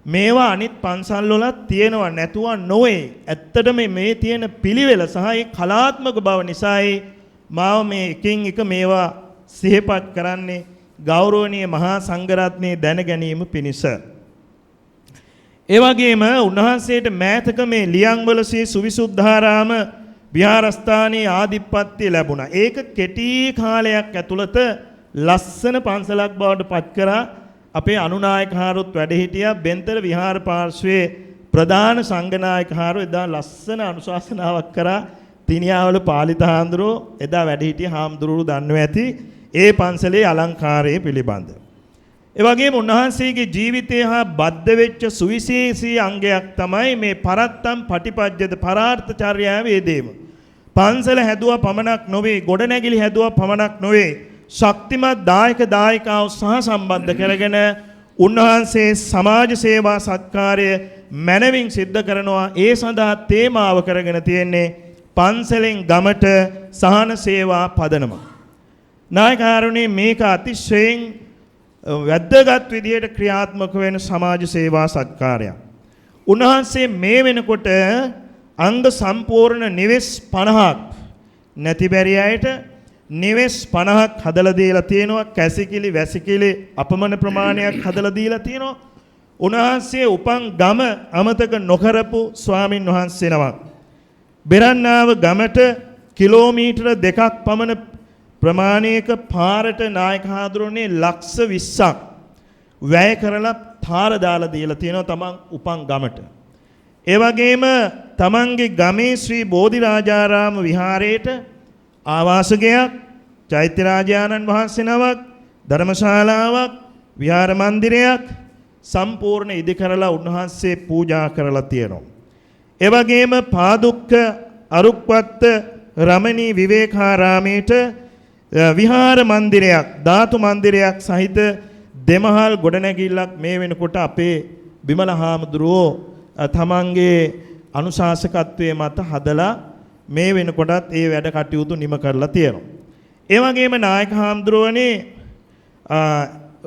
[SPEAKER 3] මේවා අනිත් පන්සල් වලත් තියෙනවා නැතුව නොවේ. ඇත්තටම මේ තියෙන පිළිවෙල සහ ඒ කලාත්මක බව නිසායි මාව මේ එකින් එක මේවා සිහිපත් කරන්නේ ගෞරවනීය මහා සංඝරත්නයේ දැන ගැනීම පිණිස. ඒ වගේම උන්වහන්සේට මෑතක මේ ලියන්වල ශ්‍රී සුවිසුද්ධාරාම විහාරස්ථානයේ ආධිපත්‍ය ලැබුණා. ඒක කෙටි කාලයක් ඇතුළත ලස්සන පන්සලක් බවට පත් කරා. අපේ අනුනායක හාරුත් වැඩ හිටියා. බෙන්තර විහාර පාර්ශ්වයේ ප්‍රධාන සංඝනායක හාරු එදා ලස්සන අනුශාසනාවක් කරා. තිනියාවල පාලිත හාමුදුරුවෝ එදා වැඩ හිටිය හාමුදුරුවෝ දන්නවා ඇති ඒ පන්සලේ අලංකාරය පිළිබඳ. ඒ වගේම උන්වහන්සේගේ ජීවිතය හා බද්ධ වෙච්ච සුවිශේෂී අංගයක් තමයි මේ පරත්තම් පටිපජ්ජද පරාර්ථචර්යාවේ දේම. පන්සල හැදුවා පමණක් නොවේ, ගොඩනැගිලි හැදුවා පමණක් නොවේ, ශක්තිමත් දායක දායිකාව සහ සම්බන්ධ කරගෙන උන්වහන්සේ සමාජ සේවා සත්කාරය මනවින් සිද්ධ කරනවා. ඒ සඳහා තේමාව කරගෙන තියෙන්නේ පන්සලෙන් ගමට සහන සේවා පදනම. නායකහරුනි, මේක අතිශයින් වැදගත් විදියට ක්‍රියාත්මක වෙන සමාජ සේවා සත්කාරයක්. උන්වහන්සේ මේ වෙනකොට අංග සම්පූර්ණ නිවෙස් 50ක් නැති බැරි අයට නිවෙස් 50ක් හදලා දීලා තියෙනවා. කැසිකිලි වැසිකිලි අපමණ ප්‍රමාණයක් හදලා දීලා තියෙනවා. උන්වහන්සේ උපන් ගම අමතක නොකරපු ස්වාමින් වහන්සේ නමක්. බෙරන්නාව ගමට කිලෝමීටර 2ක් පමණ ප්‍රමාණයක පාරට නායක හාමුදුරනේ ලක්ෂ 20ක් වැය කරලා තාර දාලා දීලා තියෙනවා තමන් උපන් ගමට. ඒ වගේම තමන්ගේ ගමේ ශ්‍රී බෝධිරාජාරාම විහාරයේට ආවාසගයක්, චෛත්‍යරාජානන් වහන්සේ නමක්, ධර්මශාලාවක්, විහාර මන්දිරයක් සම්පූර්ණ ඉදි කරලා උන්වහන්සේ පූජා කරලා තියෙනවා. ඒ වගේම පාදුක්ක අරුක්පත්ත රමණී විවේකාරාමේට විහාර මන්දිරයක්, ධාතු මන්දිරයක් සහිත දෙමහල් ගොඩනැගිල්ලක් මේ වෙනකොට අපේ බිමල හාමුදුරුවෝ තමන්ගේ අනුශාසකත්වයේ මත හදලා මේ වෙනකොටත් ඒ වැඩ කටයුතු නිම කරලා තියෙනවා. ඒ වගේම නායක හාමුදුරුවනේ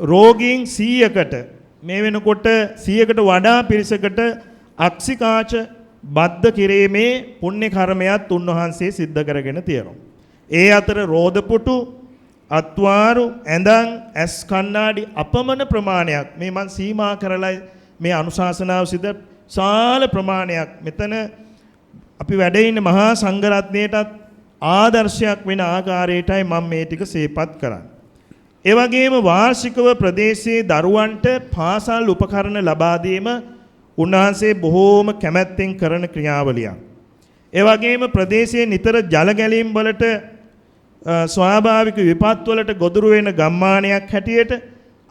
[SPEAKER 3] රෝගීන් 100කට මේ වෙනකොට 100කට වඩා පිරිසකට අක්සිකාච බද්ධ කිරීමේ පුණ්‍ය කර්මයක් උන්වහන්සේ සිද්ධ කරගෙන තියෙනවා. ඒ අතර රෝදපුටු, අත්වාරු, ඇඳන්, ඇස් කණ්ණාඩි අපමණ ප්‍රමාණයක් මේ මන් සීමා කරලා මේ අනුශාසනාව සිද්ධ සාල ප්‍රමාණයක් මෙතන අපි වැඩ ඉන්න මහා සංඝරත්නයටත් ආදර්ශයක් වෙන ආකාරයටයි මම මේ ටික සිහිපත් කරන්නේ. ඒ වගේම වාර්ෂිකව ප්‍රදේශයේ දරුවන්ට පාසල් උපකරණ ලබා දීම උන්වහන්සේ බොහෝම කැමැත්තෙන් කරන ක්‍රියාවලියක්. ඒ වගේම ප්‍රදේශයේ නිතර ජල ගැලීම් වලට ස්වාභාවික විපත් වලට ගොදුරු වෙන ගම්මානයක් හැටියට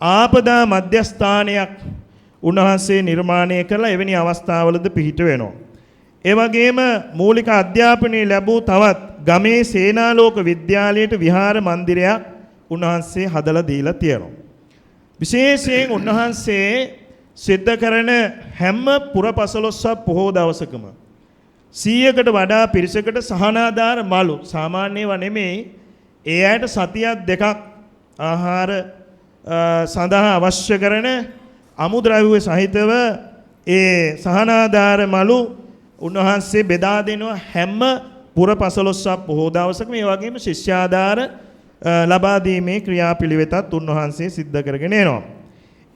[SPEAKER 3] ආපදා මධ්‍යස්ථානයක් උන්වහන්සේ නිර්මාණය කරලා එවැනි අවස්ථාවලද පිහිට වෙනවා. ඒ වගේම මූලික අධ්‍යාපනය ලැබූ තවත් ගමේ සේනාලෝක විද්‍යාලයට විහාර මන්දිරයක් උන්වහන්සේ හදලා දීලා තියෙනවා. විශේෂයෙන් උන්වහන්සේ සිද්ධ කරන හැම පුරපසළොස්වක පොහෝ දවසකම 100කට වඩා පිරිසකට සහනාධාර මලු සාමාන්‍යව නෙමෙයි ඒ ඇයට සතියක් දෙකක් ආහාර සඳහා අවශ්‍ය කරන අමුද්‍රව්‍ය සහිතව ඒ සහනාධාර මලු උන්වහන්සේ බෙදා දෙනවා හැම පුරපසළොස්වක පොහෝ දවසකම. ඒ වගේම ශිෂ්‍යාධාර ලබා දීමේ ක්‍රියාපිළිවෙතත් උන්වහන්සේ සිද්ධ කරගෙන එනවා.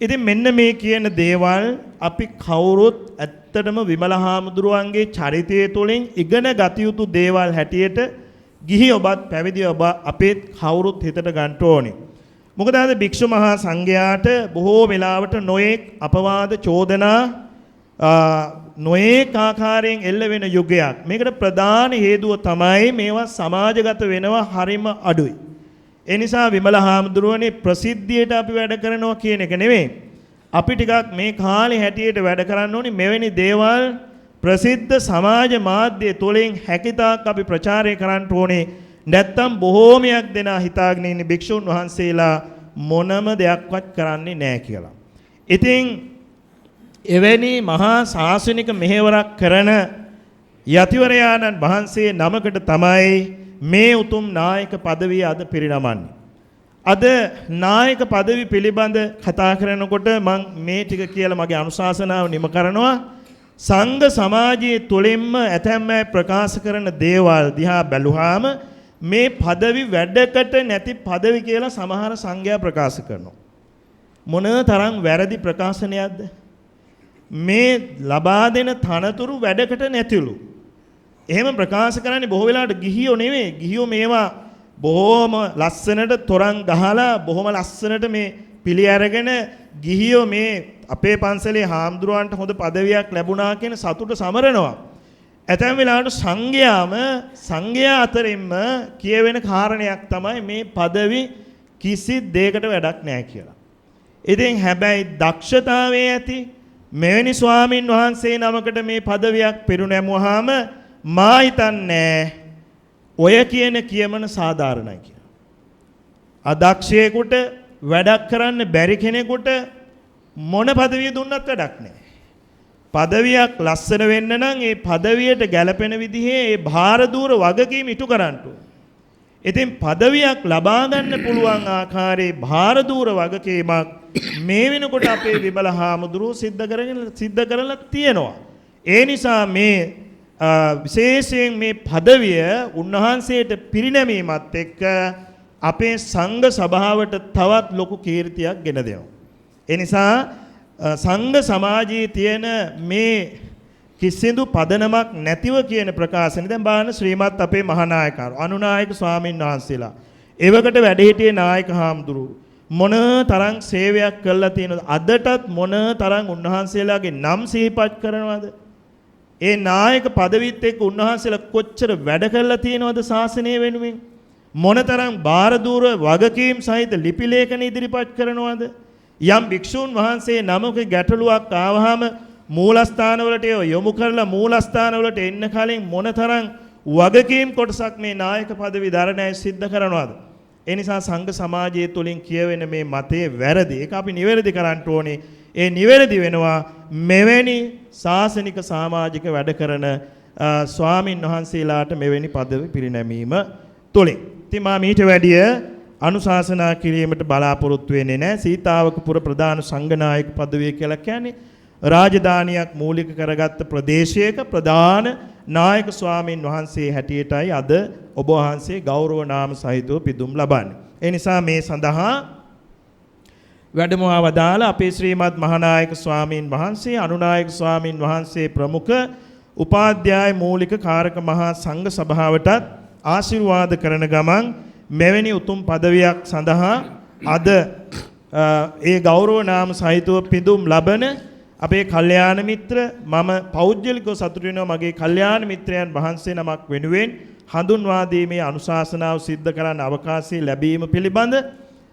[SPEAKER 3] ඉතින් මෙන්න මේ කියන දේවල් අපි කවුරුත් ඇත්තටම විමල හාමුදුරුවන්ගේ චරිතය තුළින් ඉගෙන ගත යුතු දේවල් හැටියට ගිහි ඔබත් පැවිදි ඔබ අපේ කවුරුත් හිතට ගන්න ඕනේ. මොකද අද භික්ෂු මහා සංඝයාට බොහෝ වෙලාවට නොඑක් අපවාද චෝදනා නොඑක ආකාරයෙන් එල්ල වෙන යුගයක්. මේකට ප්‍රධාන හේතුව තමයි මේවා සමාජගත වෙනවා හරිම අඩුයි. ඒ නිසා විමල හාමුදුරුවනේ ප්‍රසිද්ධියට අපි වැඩ කරනවා කියන එක නෙවෙයි. අපි ටිකක් මේ කාලේ හැටියට වැඩ කරන්න ඕනේ මෙවැනි දේවල් ප්‍රසිද්ධ සමාජ මාධ්‍ය තුළින් හැකිතාක් අපි ප්‍රචාරය කරන්න ඕනේ. නැත්තම් බොහෝමයක් දෙනා හිතාගෙන ඉන්නේ භික්ෂුන් වහන්සේලා මොනම දෙයක්වත් කරන්නේ නැහැ කියලා. ඉතින් එවැනි මහා ශාසනික මෙහෙවරක් කරන යතිවරයාණන් වහන්සේ නමකට තමයි මේ උතුම් නායක පදවිය අද පිරිනමන්නේ. අද නායක පදවි පිළිබඳ කතා කරනකොට මම මේ ටික කියලා මගේ අනුශාසනාව නිම කරනවා. සංඝ සමාජයේ තුලින්ම ඇතැම් අය ප්‍රකාශ කරන දේවල් දිහා බැලුවාම මේ පදවි වැඩකට නැති පදවි කියලා සමහර සංඝයා ප්‍රකාශ කරනවා. මොන තරම් වැරදි ප්‍රකාශනයක්ද? මේ ලබා දෙන තනතුරු වැඩකට නැතිලු. එහෙම ප්‍රකාශ කරන්නේ බොහෝ වෙලාවට ගිහියෝ නෙවෙයි. ගිහියෝ මේවා බොහොම ලස්සනට තොරන් ගහලා බොහොම ලස්සනට මේ පිළි අරගෙන ගිහියෝ මේ අපේ පන්සලේ හාමුදුරුවන්ට හොඳ පදවියක් ලැබුණා කියන සතුට සමරනවා. ඇතැම් වෙලාවට සංඝයා අතරින්ම කියවෙන කාරණයක් තමයි මේ පදවි කිසි දෙයකට වැඩක් නැහැ කියලා. ඉතින් හැබැයි දක්ෂතාවයේ ඇති මෙවැනි ස්වාමින් වහන්සේ නමකට මේ පදවියක් පිරුණැමුවාම මා හිතන්නේ ඔය කියන කියමන සාධාරණයි කියලා. අදක්ෂයෙකුට වැඩක් කරන්න බැරි කෙනෙකුට මොන පදවිය දුන්නත් වැඩක් නැහැ. පදවියක් ලස්සන වෙන්න නම් ඒ පදවියට ගැළපෙන විදිහේ ඒ භාර දූර වගකීම් ඉටු කරන්න ඕනේ. ඉතින් පදවියක් ලබා ගන්න පුළුවන් ආකාරයේ භාර දූර වගකීමක් මේ වෙනකොට අපේ විමල හාමුදුරුවෝ සිද්ධ කරලා තියෙනවා. ඒ නිසා මේ විශේෂයෙන් මේ පදවිය උන්වහන්සේට පිරිනැමීමත් එක්ක අපේ සංඝ සභාවට තවත් ලොකු කීර්තියක් ගෙන දෙනවා. ඒ නිසා සංඝ සමාජයේ තියෙන මේ කිසිදු පදනමක් නැතිව කියන ප්‍රකාශන දැන් බලන්න ශ්‍රීමත් අපේ මහානායකරු අනුනායක ස්වාමීන් වහන්සේලා එවකට වැඩ සිටියේ නායක හාමුදුරුවෝ මොන තරම් සේවයක් කළා තියෙනවද? අදටත් මොන තරම් උන්වහන්සේලාගේ නම් සිහිපත් කරනවද? ඒ නායක පදවිත් එක්ක උන්වහන්සේලා කොච්චර වැඩ කළා තියෙනවද ශාසනය වෙනුවෙන්? මොනතරම් බාරදූර වගකීම් සහිත ලිපි ලේඛන ඉදිරිපත් කරනවද? යම් භික්ෂූන් වහන්සේ නමක ගැටලුවක් ආවහම මූලස්ථානවලට යොමු කරලා මූලස්ථානවලට එන්න කලින් මොනතරම් වගකීම් කොටසක් මේ නායක පදවි දරණය සිද්ධ කරනවද? ඒ නිසා සංඝ සමාජය තුළින් කියවෙන මේ මතයේ වැරදි. ඒක අපි නිවැරදි කරන්න ඕනේ. ඒ නිවැරදි වෙනවා මෙවැනි ශාසනික සමාජික වැඩ කරන ස්වාමින් වහන්සේලාට මෙවැනි පදවි පිරිනැමීම තුළින්. ඉතින් මා මීට වැඩිය අනුශාසනා කිරීමට බලාපොරොත්තු වෙන්නේ නැහැ. සීතාවකපුර ප්‍රධාන සංඝනායක පදවිය කියලා කියන්නේ රාජධානියක් මූලික කරගත්ත ප්‍රදේශයක ප්‍රධාන නායක ස්වාමින් වහන්සේ හැටියටයි අද ඔබ වහන්සේ ගෞරව නාම සහිතව පිදුම් ලබන්නේ. ඒ නිසා මේ සඳහා වැඩමවා වදාළ අපේ ශ්‍රීමත් මහානායක ස්වාමින් වහන්සේ අනුනායක ස්වාමින් වහන්සේ ප්‍රමුඛ උපාධ්‍යාය මූලික කාරක මහා සංඝ සභාවටත් ආශිර්වාද කරන ගමන් මෙවැනි උතුම් පදවියක් සඳහා අද ඒ ගෞරව නාම සහිතව පිදුම් ලබන අපේ කල්යාණ මිත්‍ර මම පෞද්ගලිකව සතුටු වෙනවා මගේ කල්යාණ මිත්‍රයන් වහන්සේ නමක් වෙනුවෙන් හඳුන්වා දීමේ අනුශාසනාව සිද්ධ කරන්න අවකාශය ලැබීම පිළිබඳ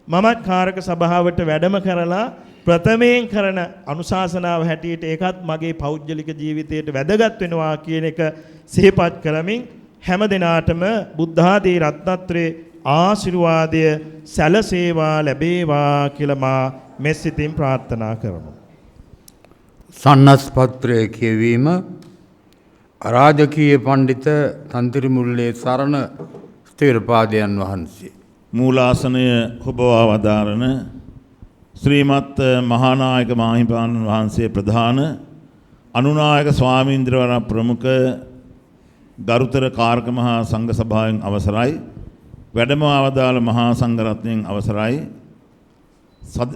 [SPEAKER 3] මමත් කාරක සභාවට වැඩම කරලා ප්‍රථමයෙන් කරන අනුශාසනාව හැටියට ඒකත් මගේ පෞද්ගලික ජීවිතයට වැදගත් වෙනවා කියන එක සිහිපත් කරමින් හැම දිනාටම බුද්ධ ආදී රත්නත්‍රයේ ආශිර්වාදය සැලසේවා ලැබේවා කියලා මා මෙසිතින් ප්‍රාර්ථනා කරමු.
[SPEAKER 1] සන්නස්පත්‍රය කියවීම අරාජකීය පණ්ඩිත තන්තිරි මුල්ලේ සරණ ස්ථිරපාදයන් වහන්සේ.
[SPEAKER 4] මූලාසනය ඔබවා වදාරන ශ්‍රීමත් මහානායක මාහිමිපාණන් වහන්සේ ප්‍රධාන අනුනායක ස්වාමීන්ද්‍රවර ප්‍රමුඛ ගරුතර කාර්ක මහා සංඝ සභාවෙන් අවසරයි, වැඩම අවදාළ මහා සංඝරත්නයෙන් අවසරයි,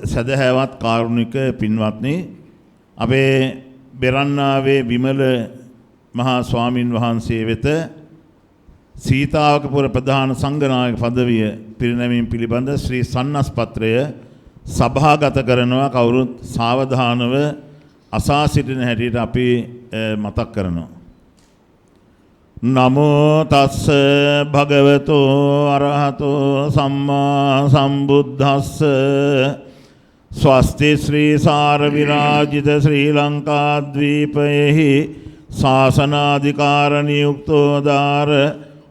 [SPEAKER 4] සදහැවත් කාරුණික පින්වත්නි, අපේ බෙරන්නාවේ විමල මහා ස්වාමින් වහන්සේ වෙත සීතාවකපුර ප්‍රධාන සංඝනායක පදවිය පිරිනැමීම පිළිබඳ ශ්‍රී සන්නස්පත්‍රය සභාගත කරනවා. කවුරුත් සාවධානව අසා සිටින හැටියට අපි මතක් කරනවා. නමෝ තස්ස භගවතෝ අරහතෝ සම්මා සම්බුද්දස්ස ස්වස්ති ශ්‍රී සාර විරාජිත ශ්‍රී ලංකාද්වීපයෙහි ශාසනාධිකාර නියුක්තෝ දාර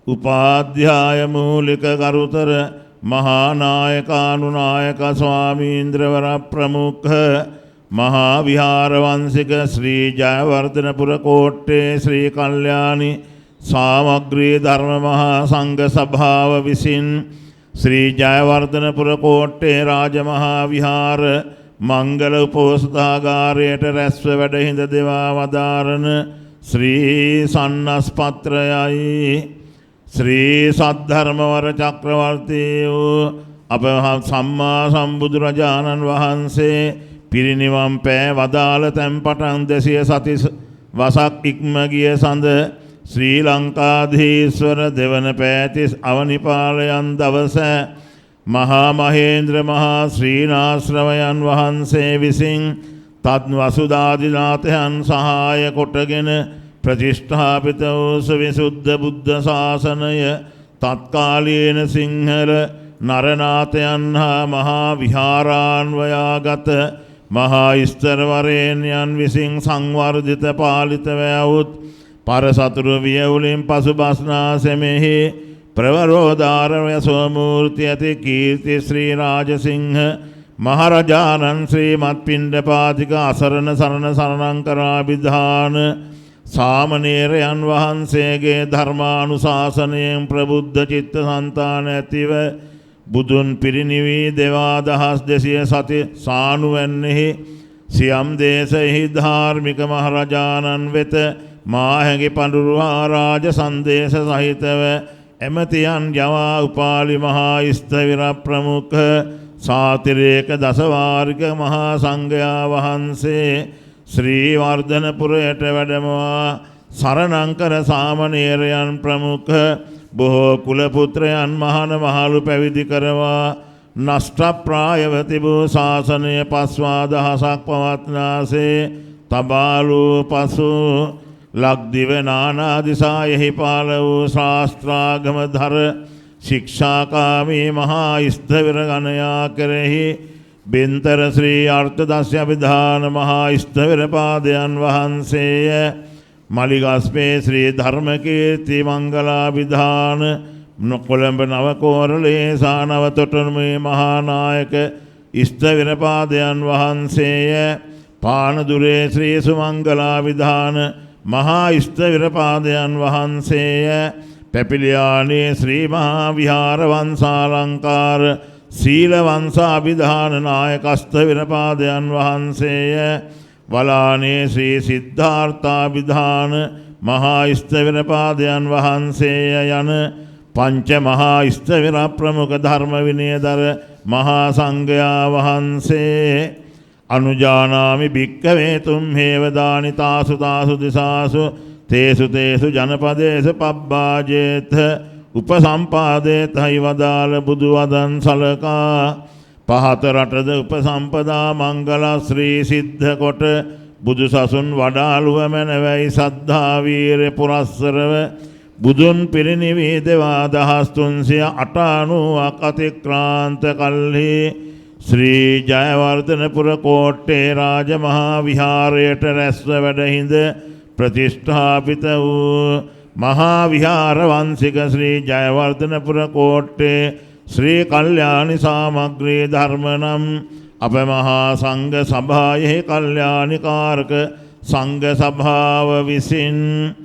[SPEAKER 4] උපාධ්‍යාය මූලික ගරුතර මහානායකානුනායක ස්වාමීන්ද්‍රවර ප්‍රමුඛ මහා විහාර වංශික ශ්‍රී ජයවර්ධනපුර කෝට්ටේ ශ්‍රී කල්යාණි සාමග්‍රී ධර්ම මහා සංඝ සභාව විසින් ශ්‍රී ජයවර්ධනපුර කෝට්ටේ රාජමහා විහාර මංගල උපෝසථාගාරයට රැස්ව වැඩහිඳ දෙවා වදාරන ශ්‍රී සන්නස්පත්‍රයයි ශ්‍රී සද්ධර්මවර චක්‍රවර්ති වූ අප සම්මා සම්බුදුරජාණන් වහන්සේ පිරිනිවන් පෑ වදාළ තැන් පටන් 230 වසක් ඉක්ම ගිය සඳ ශ්‍රී ලංකාධීශ්වර දෙවන පෑතිස් අවනිපාලයන් දවස මහා මහේන්ද්‍ර මහා ශ්‍රීනාශ්‍රවයන් වහන්සේ විසින් තත් වසුදාදිනාථයන් සහාය කොටගෙන ප්‍රතිෂ්ඨාපිත වූ සවිසුද්ධ බුද්ධ ශාසනය තත්කාලීන සිංහල නරනාථයන් හා මහා විහාරාන්වයාගත මහා ස්තරවරේණයන් විසින් සංවර්ධිත පාලිත වෑවුත් පරසතුරු වියවුලින් පසු බස්නා සෙමෙහි ප්‍රවරෝදාරවය සෝමූර්ති ඇති කීර්ති ශ්‍රී රාජසිංහ මහරජාණන් ශ්‍රීමත් පිණ්ඩපාතික අසරණ සරණ සරණංකරාභිධාන සාමණේරයන් වහන්සේගේ ධර්මානුශාසනයෙන් ප්‍රබුද්ධ චිත්ත සන්තාන ඇතිව බුදුන් පිරිනිවී 2200 සති සානුවැන්නෙහි සියම් දේශෙහි ධාර්මික මහරජාණන් වෙත මාහැඟි පඬුරුවා රාජ සංදේශ සහිතව එමෙතියන් යවා උපාලි මහා ස්ථවිර ප්‍රමුඛ සාතිරේක දසවාරික මහා සංඝයා වහන්සේ ශ්‍රී වර්ධනපුරයට වැඩමවා සරණංකර සාමණේරයන් ප්‍රමුඛ බොහෝ කුල පුත්‍රයන් මහාන මහලු පැවිදි කරවා නෂ්ටප්‍රායව තිබූ ශාසනය 5000ක් පවත්නාසේ තබාලු පසු ලක්දිව නානා දිසායෙහි පාල වූ ශාස්ත්‍රාගම ධර ශික්ෂාකාමී මහා ස්ථවිර ගණයා කෙරෙහි බින්තර ශ්‍රී අර්ථදස්ය අභිධාන මහා ස්ථවිර පාදයන් වහන්සේය මලිගස්පේ ශ්‍රී ධර්මකීර්ති මංගලාභිධාන කොළඹ නවකෝරළේ සානව තොටුනුමේ මහානායක ස්ථවිර පාදයන් වහන්සේය පානදුරේ ශ්‍රී සුමංගලාභිධාන මහා ස්ථවිර පාදයන් වහන්සේය පැපිලියානේ ශ්‍රී මහා විහාර වංශාලංකාර සීල වංශාභිධාන නායක ස්ථවිර පාදයන් වහන්සේය වලානේ ශ්‍රී සිද්ධාර්ථාභිධාන මහා ස්ථවිර පාදයන් වහන්සේය යන පංච මහා ස්ථවිර ප්‍රමුඛ ධර්ම විනයදර මහා සංඝයා වහන්සේ අනුජානාමි භික්ඛවේ තුම්හෙව දානි තාසු තාසු දිසාසු තේසු තේසු ජනපදේසු පබ්බාජේත උපසම්පාදේත හිවදාල බුදු වදන් සලකා පහත රටද උපසම්පදා මංගල ශ්‍රී සිද්ධ කොට බුදු සසුන් වඩාලුව මැනවයි සද්ධා වීර පුරස්සරව බුදුන් පිරිනිවී 2398 අතික්‍රාන්ත කල්හි ශ්‍රී ජයවර්ධනපුර කෝට්ටේ රාජමහා විහාරයට රැස්ව වැඩහිඳ ප්‍රතිෂ්ඨාපිත වූ මහා විහාර වංශික ශ්‍රී ජයවර්ධනපුර කෝට්ටේ ශ්‍රී කල්යාණි සාමග්‍රී ධර්ම නම් අප මහා සංඝ සභායෙහි කල්යාණිකාරක සංඝ සභාව විසින්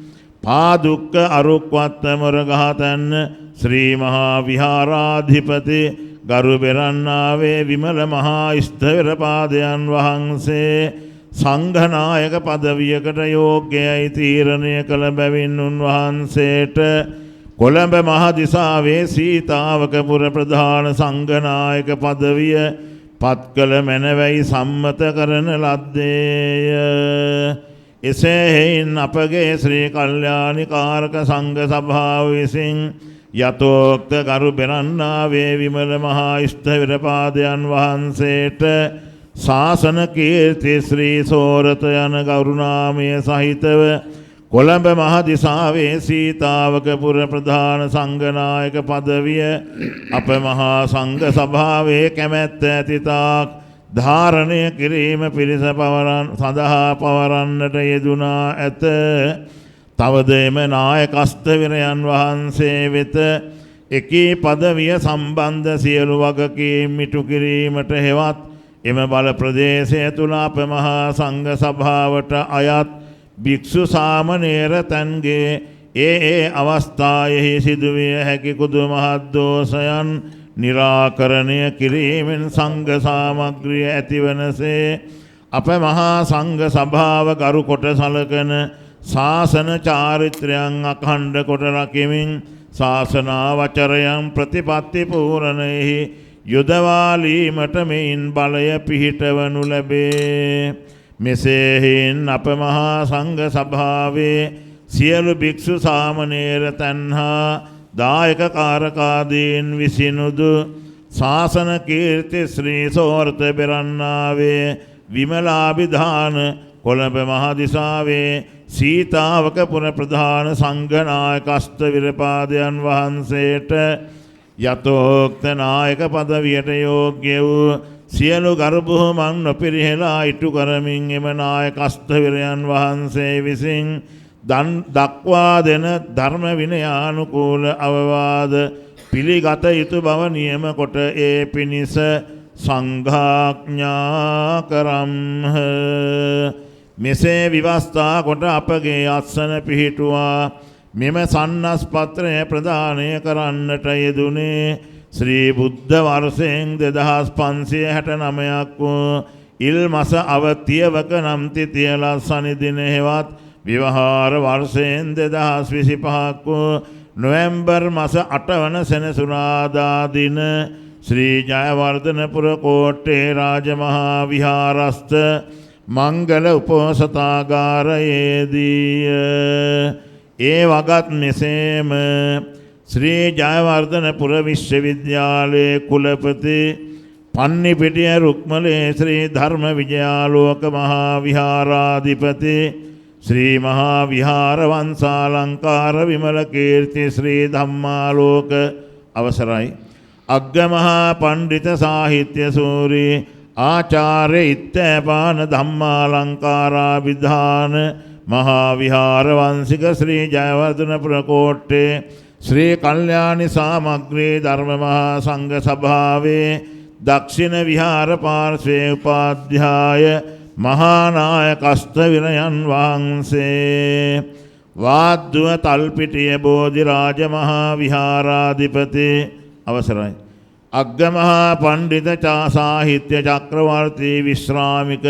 [SPEAKER 4] පාදුක්ක අරුක්වත්ත මොරගහතන්න ශ්‍රී මහා විහාරාධිපති ගරු බෙරන්නාවේ විමල මහා ස්ථවිර පාදයන් වහන්සේ සංඝනායක පදවියකට යෝග්‍යයි තීරණය කළ බැවින් උන්වහන්සේට කොළඹ මහදිසාවේ සීතාවකපුර ප්‍රධාන සංඝනායක පදවිය පත් කළ මැනවැයි සම්මත කරන ලද්දේය. එසේ හේයින් අපගේ ශ්‍රී කල්යාණිකාරක සංඝ සභාව විසින් යතෝක්ත ගරු බෙරන්නාවේ විමල මහා ස්ථවිර පාදයන් වහන්සේට ශාසන කීර්ති ශ්‍රී සෝරත යන ගෞරවනාමය සහිතව කොළඹ මහදිසාවේ සීතාවකපුර ප්‍රධාන සංඝනායක පදවිය අප මහා සංඝ සභාවේ කැමැත්ත ඇතිතාක් ධාරණය කිරීම පිණිස සඳහා පවරන්නට යෙදුනා ඇත. තවද එම නායකස්ථවිරයන් වහන්සේ වෙත එකී පදවිය සම්බන්ධ සියලු වගකීම් ඉටු කිරීමට හෙවත් එම බල ප්‍රදේශය තුළ අප මහා සංඝ සභාවට අයත් භික්ෂු සාමණේර තන්ගේ ඒ අවස්ථායෙහි සිදුවිය හැකි කුදු මහත් දෝෂයන් නිරාකරණය කිරීමෙන් සංඝ සාමග්‍රිය ඇතිවනසේ අප මහා සංඝ සභාව ගරු කොට සලකන ශාසන චාරිත්‍රයන් අඛණ්ඩ කොට රකිමින් ශාසනාවචරයන් ප්‍රතිපත්ති පූර්ණයෙහි යොදවාලීමට මෙයින් බලය පිහිටවනු ලැබේ. මෙසේහින් අප මහා සංඝ සභාවේ සියලු භික්ෂු සාමණේර තන්හා දායක කාරකාදීන් විසිනුදු ශාසන කීර්ති ශ්‍රී සෝර්ත බෙරන්නාවේ විමලාභිධාන කොළඹ මහදිසාවේ සීතාවකපුර ප්‍රධාන සංඝනායක අෂ්ටවිරපාදයන් වහන්සේට යතෝක්ත නායක පදවියට යෝග්‍ය වූ සියලු ගරුබුහුමන් නොපිරිහෙලා ඉටු කරමින් එම නායක අෂ්ටවිරයන් වහන්සේ විසින් දක්වා දෙන ධර්ම විනයානුකූල අවවාද පිළිගත යුතු බව නියම කොට ඒ පිණිස සංඝාඥා කරම්හ. මෙසේ විවස්ථා කොට අපගේ අත්සන පිහිටුවා මෙම සන්නස්පත්‍රය ප්‍රදානය කරන්නට යෙදුනේ ශ්‍රී බුද්ධ වර්ෂයෙන් 2569ක් වූ ඉල් මස අවතියවක නම් තිතියලස් සනිදින හෙවත් විවහාර වර්ෂයෙන් 2025ක් වූ නොවැම්බර් මස 8 වන සෙනසුරාදා දින ශ්‍රී ජයවර්ධනපුර කෝට්ටේ රාජමහා විහාරස්ත මංගල උපෝසථාගාරයේදී ඒ වගත් මෙසේම ශ්‍රී ජයවර්ධනපුර විශ්වවිද්‍යාලයේ කුලපති පන්නිපිටිය රුක්මලේ ශ්‍රී ධර්ම විජයාලෝක මහා විහාරාධිපති ශ්‍රී මහා විහාර වංශාලංකාර විමල කීර්ති ශ්‍රී ධම්මාලෝක අවසරයි අග්ගමහා පණ්ඩිත සාහිත්‍ය සූරී ආචාර්ය ඉත්තපාන ධම්මාලංකාරාභිධාන මහා විහාර වංශික ශ්‍රී ජයවර්ධනපුර කෝට්ටේ ශ්‍රී කල්යාණි සාමග්‍රී ධර්ම මහා සංඝ සභාවේ දක්ෂිණ විහාර පාර්ශ්වයේ උපාධ්‍යාය මහානායක අෂ්ටවිරයන් වහන්සේ වාද්දුව තල්පිටිය බෝධිරාජ මහා විහාරාධිපති අවසරයි අග්ගමහා පණ්ඩිත සාහිත්‍ය චක්‍රවර්ති විශ්‍රාමික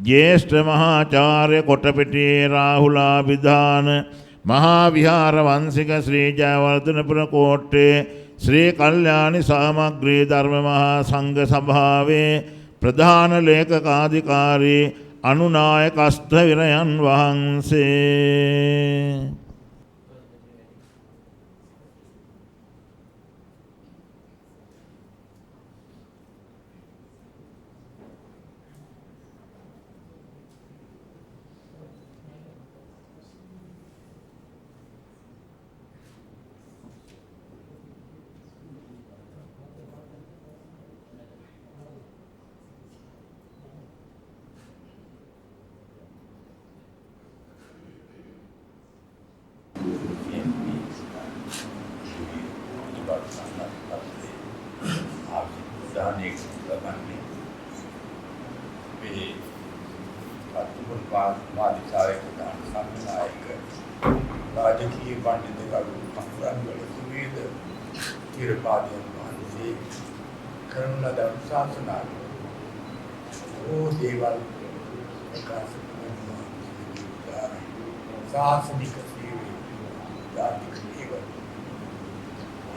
[SPEAKER 4] ජ්‍යෙෂ්ඨ මහාචාර්ය කොටපිටියේ රාහුලාභිධාන මහා විහාර වංශික ශ්‍රී ජයවර්ධනපුර කෝට්ටේ ශ්‍රී කල්යාණි සාමග්‍රී ධර්ම මහා සංඝ සභාවේ ප්‍රධාන ලේකකාධිකාරී අනුනායක අෂ්ටවිරයන් වහන්සේ
[SPEAKER 1] රාජකීය පඬිතුකරු අනුරංගල සුවේද තිරපාදයන් වහන්සේ කරන ලද ශාසනාව ඕ දේවල් ප්‍රකාශ කරනවා ශාසනික සේවය ධාර්මික සේවය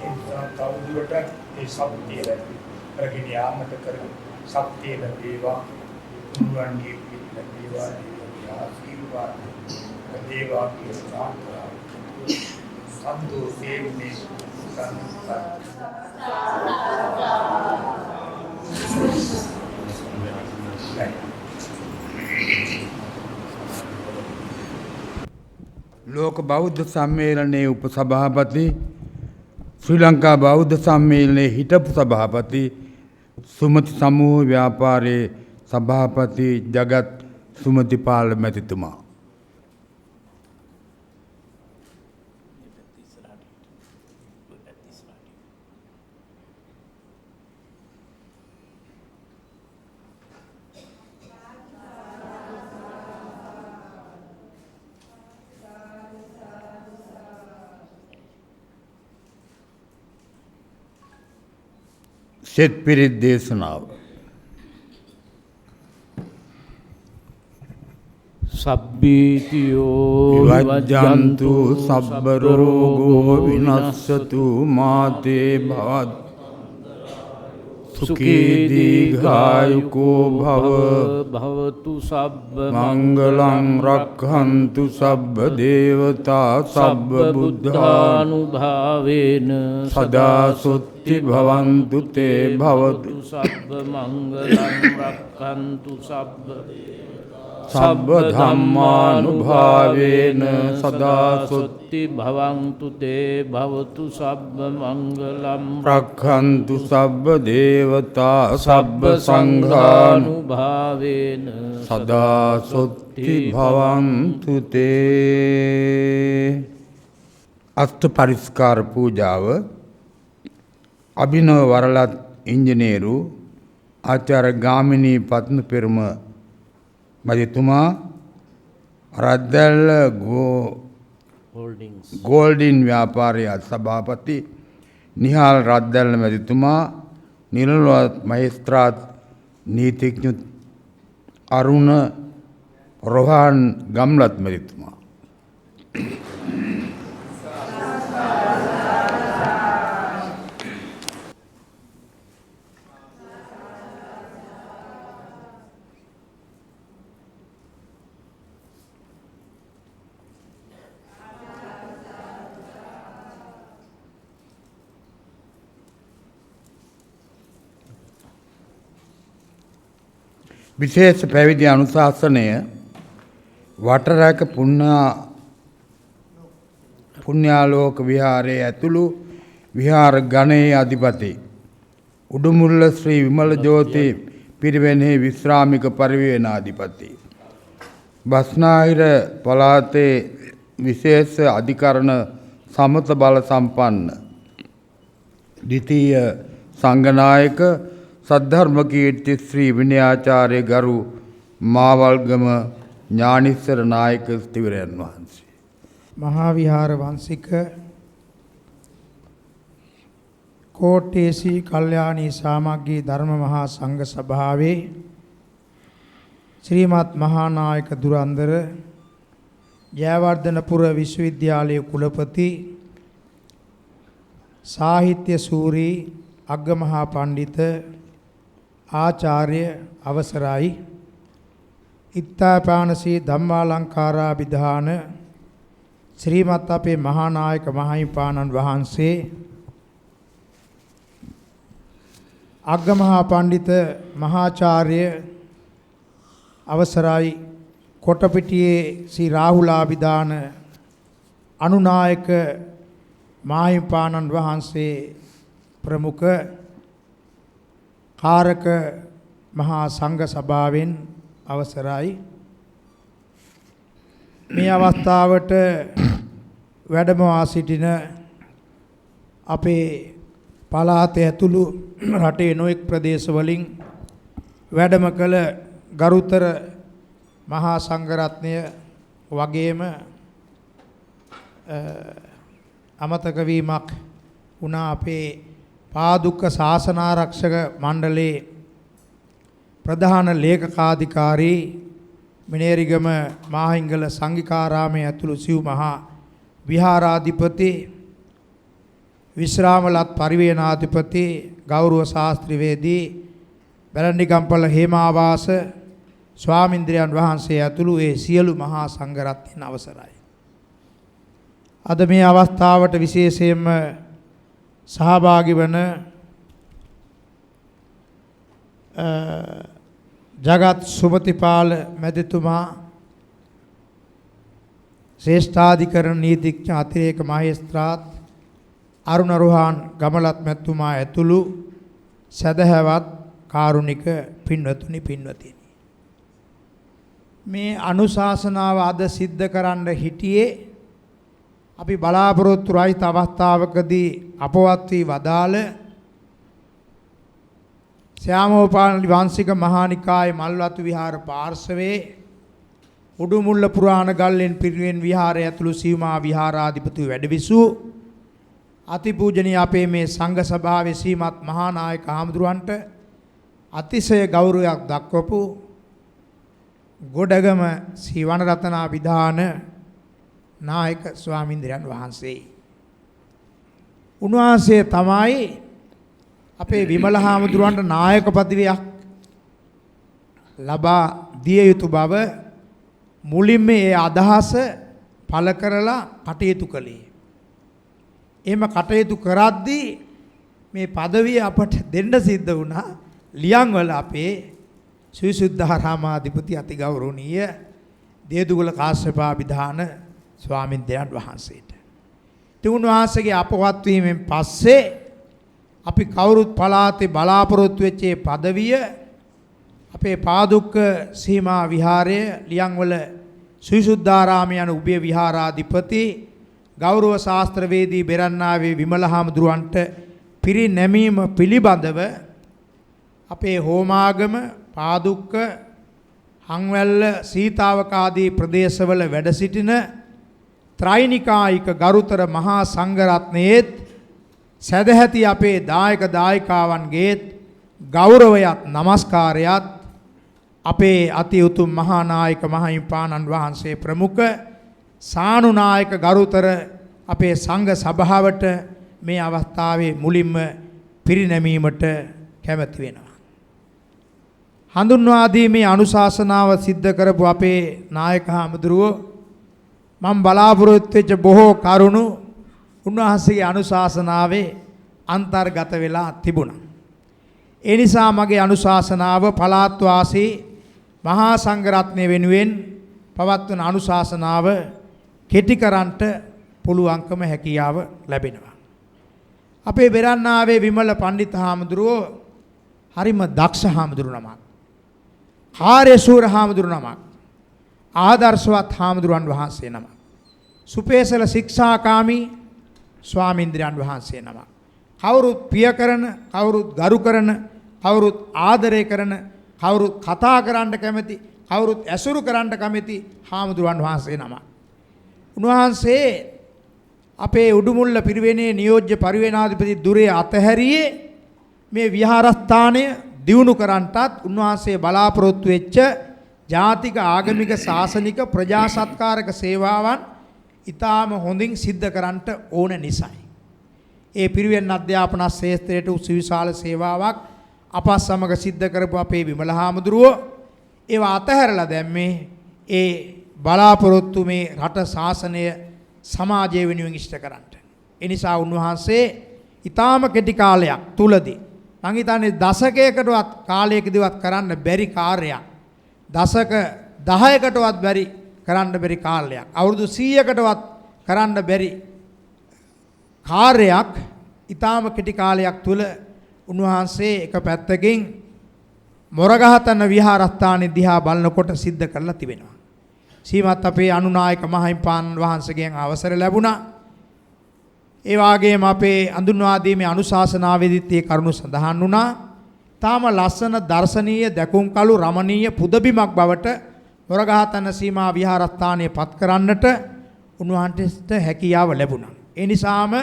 [SPEAKER 1] එනිසා තවදුරටත් ඒ සත්‍යය රැගෙන යාමට කරන සත්‍යය ලැබේවා උන්වන්ගේ පිට ලැබේවා ආශීර්වාද ලැබේවා කියලා සන්තෝෂයෙන් මේ ලෝක බෞද්ධ සම්මේලනයේ උපසභාපති ශ්‍රී ලංකා බෞද්ධ සම්මේලනයේ හිටපු සභාපති සුමති සමූහ ව්‍යාපාරයේ සභාපති ජගත් සුමතිපාල මැතිතුමා සෙත් පිරිත් දේශනාව
[SPEAKER 2] සබ්බීතියෝ
[SPEAKER 1] විවජ්ජන්තු සබ්බ රෝගෝ විනස්සතු මාතේ භවත් සුඛී දීඝායුකෝ භව
[SPEAKER 2] භවතු සබ්බ
[SPEAKER 1] මංගලං රක්ඛන්තු සබ්බ දේවතා සබ්බ
[SPEAKER 2] බුද්ධානුභාවේන
[SPEAKER 1] සදා සුත්ති භවන්තු තේ භවතු
[SPEAKER 2] සබ්බ මංගලං රක්ඛන්තු සබ්බ
[SPEAKER 1] සබ්බ ධම්මානුභාවේන සදා
[SPEAKER 2] සුත්ති භවන්තු තේ භවතු සබ්බ මංගලං
[SPEAKER 1] රක්ඛන්තු සබ්බ දේවතා සබ්බ සංඝානු
[SPEAKER 2] සංඝානුභාවේන
[SPEAKER 1] සදා සුත්ති භවන්තු තේ අෂ්ට පරිස්කාර පූජාව අභිනව වරලත් ඉංජිනේරු ආචාර්ය ගාමිණී පත්න පෙරම මැතිතුමා රද්දැල්ල ගෝල්ඩින් ව්‍යාපාරයේ සභාපති නිහාල් රද්දැල්ල මැතිතුමා නිලුවත් මහේස්ත්‍රාත් නීතිඥ අරුණ රොහාන් ගම්ලත් මැතිතුමා විශේෂ පැවිදි අනුශාසනය වටරැක පුණ්‍යාලෝක විහාරයේ ඇතුළු විහාර ගණයේ අධිපති උඩුමුල්ල ශ්‍රී විමල ජෝති පිරිවෙනෙහි විශ්‍රාමික පරිවේනාධිපති බස්නාහිර පළාතේ විශේෂ අධිකරණ සමත බල සම්පන්න ද්විතීය සංඝනායක සද්ධර්ම කීර්ති ශ්‍රී විනයාචාර්ය ගරු මාවල්ගම ඥානිස්සර නායක ස්තිවරයන් වහන්සේ
[SPEAKER 5] මහා විහාර වංශික කෝට්ටේසී කල්යාණී සාමග්ගී ධර්ම මහා සංඝ සභාවේ ශ්‍රීමත් මහා නායක දුරන්දර ජයවර්ධනපුර විශ්වවිද්‍යාලයේ කුලපති සාහිත්‍ය සූරී අග්ගමහා පණ්ඩිත ආචාර්ය අවසරයි ඉත්තාපානසී ධම්මාලංකාරාභිධාන ශ්‍රීමත් අපේ මහා නායක මහින්පාණන් වහන්සේ අග්ගමහා පණ්ඩිත මහාචාර්ය අවසරයි කොටපිටියේ ශ්‍රී රාහුලාභිධාන අනුනායක මහින්පාණන් වහන්සේ ප්‍රමුඛ කාරක මහා සංඝ සභාවෙන් අවසරයි මේ අවස්ථාවට වැඩම වා සිටින අපේ පළාත ඇතුළු රටේ නොඑක් ප්‍රදේශ වලින් වැඩම කළ ගරුතර මහා සංඝරත්නය වගේම අමතක වීමක් වුණා අපේ පාදුක්ක ශාසනාරක්ෂක මණ්ඩලයේ ප්‍රධාන ලේකකාධිකාරී මිනේරිගම මාහිංගල සංඝිකාරාමයේ ඇතුළු සිව් මහා විහාරාධිපති විශ්‍රාමලත් පරිවේනාධිපති ගෞරව ශාස්ත්‍රවේදී බැලන්ඩිගම්පල හේමාවාස ස්වාමින්ද්‍රයන් වහන්සේ ඇතුළු ඒ සියලු මහා සංඝරත්නයන් අවසරයි. අද මේ අවස්ථාවට විශේෂයෙන්ම සහභාගී වන ජගත් සුමතිපාල මැතිතුමා ශ්‍රේෂ්ඨාධිකරණ නීතිඥ අතිරේක මහේස්ත්‍රාත් අරුණ රෝහන් ගමලත් මැතිතුමා ඇතුළු සදහැවත් කාරුණික පින්වතුනි පින්වතිනි මේ අනුශාසනාව අද සිද්ධ කරන්න හිටියේ අපි බලාපොරොත්තු රහිත අවස්ථාවකදී අපවත් වී වදාළ ශ්‍යාමෝපාලි වංශික මහානිකායේ මල්වතු විහාර පාර්ශවයේ උඩුමුල්ල පුරාණ ගල්ලෙන් පිරිවෙන් විහාරය ඇතුළු සීමා විහාරාධිපති වැඩවිසූ අතිපූජනීය අපේ මේ සංඝ සභාවේ සීමත් මහා නායක හාමුදුරුවන්ට අතිශය ගෞරවයක් දක්වපු ගොඩගම ශ්‍රී වනරතනා විධාන නායක ස්වාමීන්ද්‍රයන් වහන්සේ. උන්වහන්සේ තමයි අපේ විමල හාමුදුරුවන්ට නායක පදවියක් ලබා දිය යුතු බව මුලින්ම ඒ අදහස පළ කරලා කටයුතු කළේ. එහෙම කටයුතු කරද්දී මේ පදවිය අපට දෙන්න සිද්ධ වුණා ලියන්වල අපේ සවිසුද්ධාරාමාධිපති අතිගෞරවනීය දේදුගල කාශ්‍යපාභිධාන ස්වාමීන්ද්‍රයන් වහන්සේට. තුන් වහන්සේගේ අපවත් වීමෙන් පස්සේ අපි කවුරුත් පළාතේ බලාපොරොත්තු වෙච්ච පදවිය අපේ පාදුක්ක සීමා විහාරය ලියන්වල සවිසුද්ධාරාම යන උභය විහාරාධිපති ගෞරව ශාස්ත්‍රවේදී බෙරන්නාවේ විමල හාමුදුරුවන්ට පිරිනැමීම පිළිබඳව අපේ හෝමාගම පාදුක්ක හංවැල්ල සීතාවකාදී ප්‍රදේශවල වැඩ සිටින ත්‍රිනිකායික ගරුතර මහා සංඝරත්නයේත් සදැහැති අපේ දායක දායිකාවන්ගේත් ගෞරවයත් නමස්කාරයත් අපේ අති උතුම් මහා නායක මහින්පාණන් වහන්සේ ප්‍රමුඛ සානුනායක ගරුතර අපේ සංඝ සභාවට මේ අවස්ථාවේ මුලින්ම පිරිනැමීමට කැමැති වෙනවා. හඳුන්වා දීමේ අනුශාසනාව සිද්ධ කරපු අපේ නායක හාමුදුරුවෝ මම බලාපොරොත්තු වෙච්ච බොහෝ කරුණු උන්වහන්සේගේ අනුශාසනාවේ අන්තර්ගත වෙලා තිබුණා. ඒ නිසා මගේ අනුශාසනාව පළාත් වාසී මහා සංඝරත්නය වෙනුවෙන් පවත්වන අනුශාසනාව කෙටි කරන්නට පුළුවන්කම හැකියාව ලැබෙනවා. අපේ බෙරන්නාවේ විමල පණ්ඩිත හාමුදුරුවෝ හරිම දක්ෂ හාමුදුරු නමක්. ආර්යසූර හාමුදුරු නමක්. ආදර්ශවත් හාමුදුරුවන් වහන්සේ නමක්. සුපේසල ශික්ෂාකාමී ස්වාමීන්ද්‍රයන් වහන්සේ නමක්. කවුරුත් පිය කරන, කවුරුත් ගරු කරන, කවුරුත් ආදරය කරන, කවුරුත් කතා කරන්න කැමති, කවුරුත් ඇසුරු කරන්න කැමති හාමුදුරුවන් වහන්සේ නමක්. උන්වහන්සේ අපේ උඩුමුල්ල පිරිවෙනේ නියෝජ්‍ය පරිවේනාධිපති දුරේ අතහැරියේ මේ විහාරස්ථානය දියුණු කරන්නටත් උන්වහන්සේ බලාපොරොත්තු වෙච්ච ජාතික ආගමික ශාසනික ප්‍රජා සත්කාරක සේවාවන් ඊටාම හොඳින් සිද්ධ කරන්නට ඕන නිසායි. ඒ පිරිවෙන් අධ්‍යාපන ශාස්ත්‍රයට උසවිශාල සේවාවක් අප සමග සිද්ධ කරපු අපේ විමල හාමුදුරුවෝ ඒවා අතහැරලා දැම්මේ ඒ බලාපොරොත්තු මේ රට ශාසනය සමාජය වෙනුවෙන් ඉෂ්ට කරන්නට. ඒ නිසා උන්වහන්සේ ඊටාම කෙටි කාලයක් තුලදී මං හිතන්නේ දශකයකටවත් කාලයකදීවත් කරන්න බැරි කාර්යයක්. දශක 10කටවත් බැරි කරන්න බැරි කාලයක්. අවුරුදු 100කටවත් කරන්න බැරි කාර්යයක් ඊටාම කෙටි කාලයක් තුල උන්වහන්සේ එක පැත්තකින් මොරගහතන විහාරස්ථානයේ දිහා බලනකොට සිද්ධ කරලා තිබෙනවා. සීමත් අපේ අනුනායක මහින්පාණන් වහන්සේගෙන් අවසර ලැබුණා. ඒ වගේම අපේ අඳුන්වා දීමේ අනුශාසනාවේදීත් ඒ කරුණු සඳහන් වුණා. තාම ලස්සන දර්ශනීය දැකුම් කළු රමණීය පුදබිමක් බවට මොරගහතන සීමා විහාරස්ථානයේ පත් කරන්නට උන්වහන්සේට හැකියාව ලැබුණා. ඒ නිසාම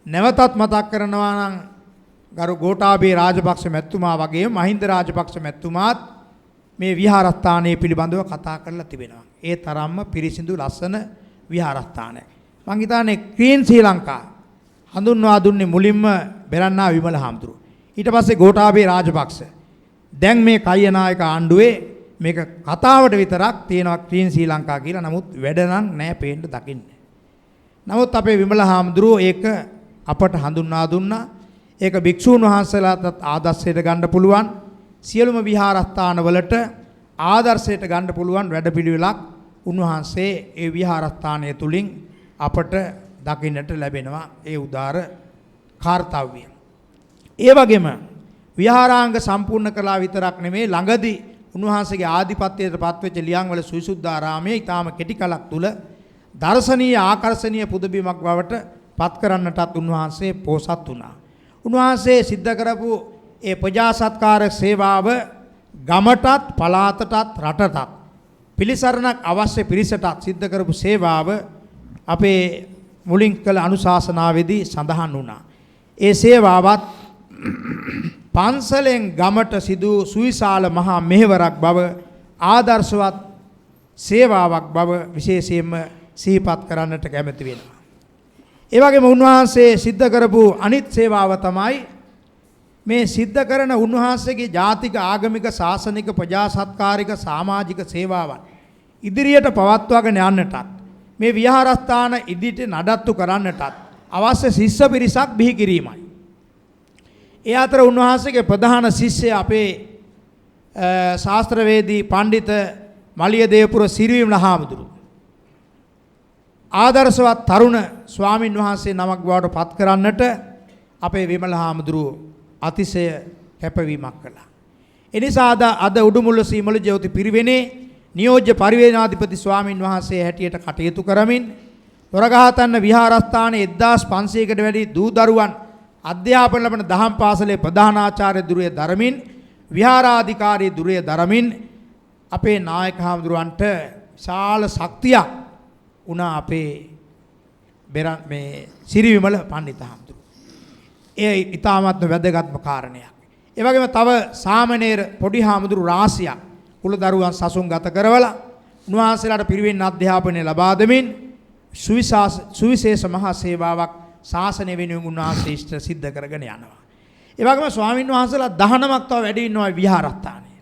[SPEAKER 5] නැවතත් මතක් කරනවා නම් ගරු ගෝඨාභය රාජපක්ෂ මැතිතුමා වගේ මහින්ද රාජපක්ෂ මැතිතුමාත් මේ විහාරස්ථානයේ පිළිබඳව කතා කරලා තිබෙනවා. ඒ තරම්ම පිරිසිදු ලස්සන විහාරස්ථානයක්. මං හිතන්නේ ක්‍රීන් ශ්‍රී ලංකා හඳුන්වා දුන්නේ මුලින්ම බෙරන්නා විමල හාමුදුරුවෝ. ඊට පස්සේ ගෝඨාභය රාජපක්ෂ. දැන් මේ කයනායක ආණ්ඩුවේ මේක කතාවට විතරක් තියෙනවා ක්‍රීන් ශ්‍රී ලංකා කියලා. නමුත් වැඩ නම් නැහැ පේන්න දකින්නේ. නමුත් අපේ විමල හාමුදුරුවෝ ඒක අපට හඳුන්වා දුන්නා. ඒක භික්ෂූන් වහන්සේලාටත් ආදර්ශයට ගන්න පුළුවන්. සියලුම විහාරස්ථාන වලට ආදර්ශයට ගන්න පුළුවන් වැඩපිළිවෙලක් උන්වහන්සේ ඒ විහාරස්ථානය තුලින් අපට දකින්නට ලැබෙනවා. ඒ උදාර කාර්යය. ඒ වගේම විහාරාංග සම්පූර්ණ කළා විතරක් නෙමෙයි ළඟදී උන්වහන්සේගේ ආධිපත්‍යයට පත්වෙච්ච ලියංවල සුවිසුද්ධාරාමයේ ඊටාම කෙටි කලක් තුල දර්ශනීය ආකර්ශනීය පුදබිමක් බවට පත් කරන්නටත් උන්වහන්සේ පෝසත් වුණා. උන්වහන්සේ සිද්ධ කරපු ඒ ප්‍රජාසත්කාර සේවාව ගමටත් පළාතටත් රටටත් පිළිසරණක් අවශ්‍ය පිරිසටත් සිද්ධ කරපු සේවාව අපේ මුලින් කළ අනුශාසනාවේදී සඳහන් වුණා. ඒ සේවාවත් පන්සලෙන් ගමට සිදු සුවිශාල මහා මෙහෙවරක් බව ආදර්ශවත් සේවාවක් බව විශේෂයෙන්ම සිහිපත් කරන්නට කැමැති වෙනවා. ඒ වගේම උන්වහන්සේ සිද්ධ කරපු අනිත් සේවාව තමයි මේ සිද්ධ කරන උන්වහන්සේගේ ජාතික ආගමික ශාසනික ප්‍රජාසත්කාරික සමාජික සේවාවන් ඉදිරියට පවත්වාගෙන යන්නටත් මේ විහාරස්ථාන ඉදිරියට නඩත්තු කරන්නටත් අවශ්‍ය ශිෂ්‍ය පිරිසක් බිහි කිරීමයි. ඒ අතර උන්වහන්සේගේ ප්‍රධාන ශිෂ්‍ය අපේ ශාස්ත්‍රවේදී පඬිත මලියදේවපුර සිරිවිමල හාමුදුරුවෝ ආදර්ශවත් තරුණ ස්වාමින් වහන්සේ නමක් බවට පත් කරන්නට අපේ විමල හාමුදුරුවෝ අතිශය කැපවීමක් කළා. එනිසා අද උඩුමුල්ල සීමල ජ්‍යොති පිරිවෙනේ නියෝජ්‍ය පරිවේනාධිපති ස්වාමින් වහන්සේ හැටියට කටයුතු කරමින් තොරගහතන්න විහාරස්ථානයේ 1500කට වැඩි දූ දරුවන් අධ්‍යාපන ලබන දහම් පාසලේ ප්‍රධානාචාර්ය ධුරය දරමින් විහාරාධිකාරී ධුරය දරමින් අපේ නායක හාමුදුරුවන්ට විශාල ශක්තියක් උනා අපේ මේ සිරිවිමල පඬිත හාමුදුරුවෝ. ඒ ඊටාමත්ම වැදගත්ම කාරණයක්. ඒ වගේම තව සාමණේර පොඩි හාමුදුරු රාශියක් කුල දරුවන් සසුන්ගත කරවලා උන්වහන්සේලාට පිරිවෙන් අධ්‍යාපනය ලබා දෙමින් සුවිශේෂ මහා සේවාවක් ශාසනය වෙනුවෙන් උන්වහන්සේ ඉෂ්ට සිද්ධ කරගෙන යනවා. ඒ වගේම ස්වාමින් වහන්සේලා 19ක් තව වැඩි ඉන්නවා විහාරස්ථානයේ.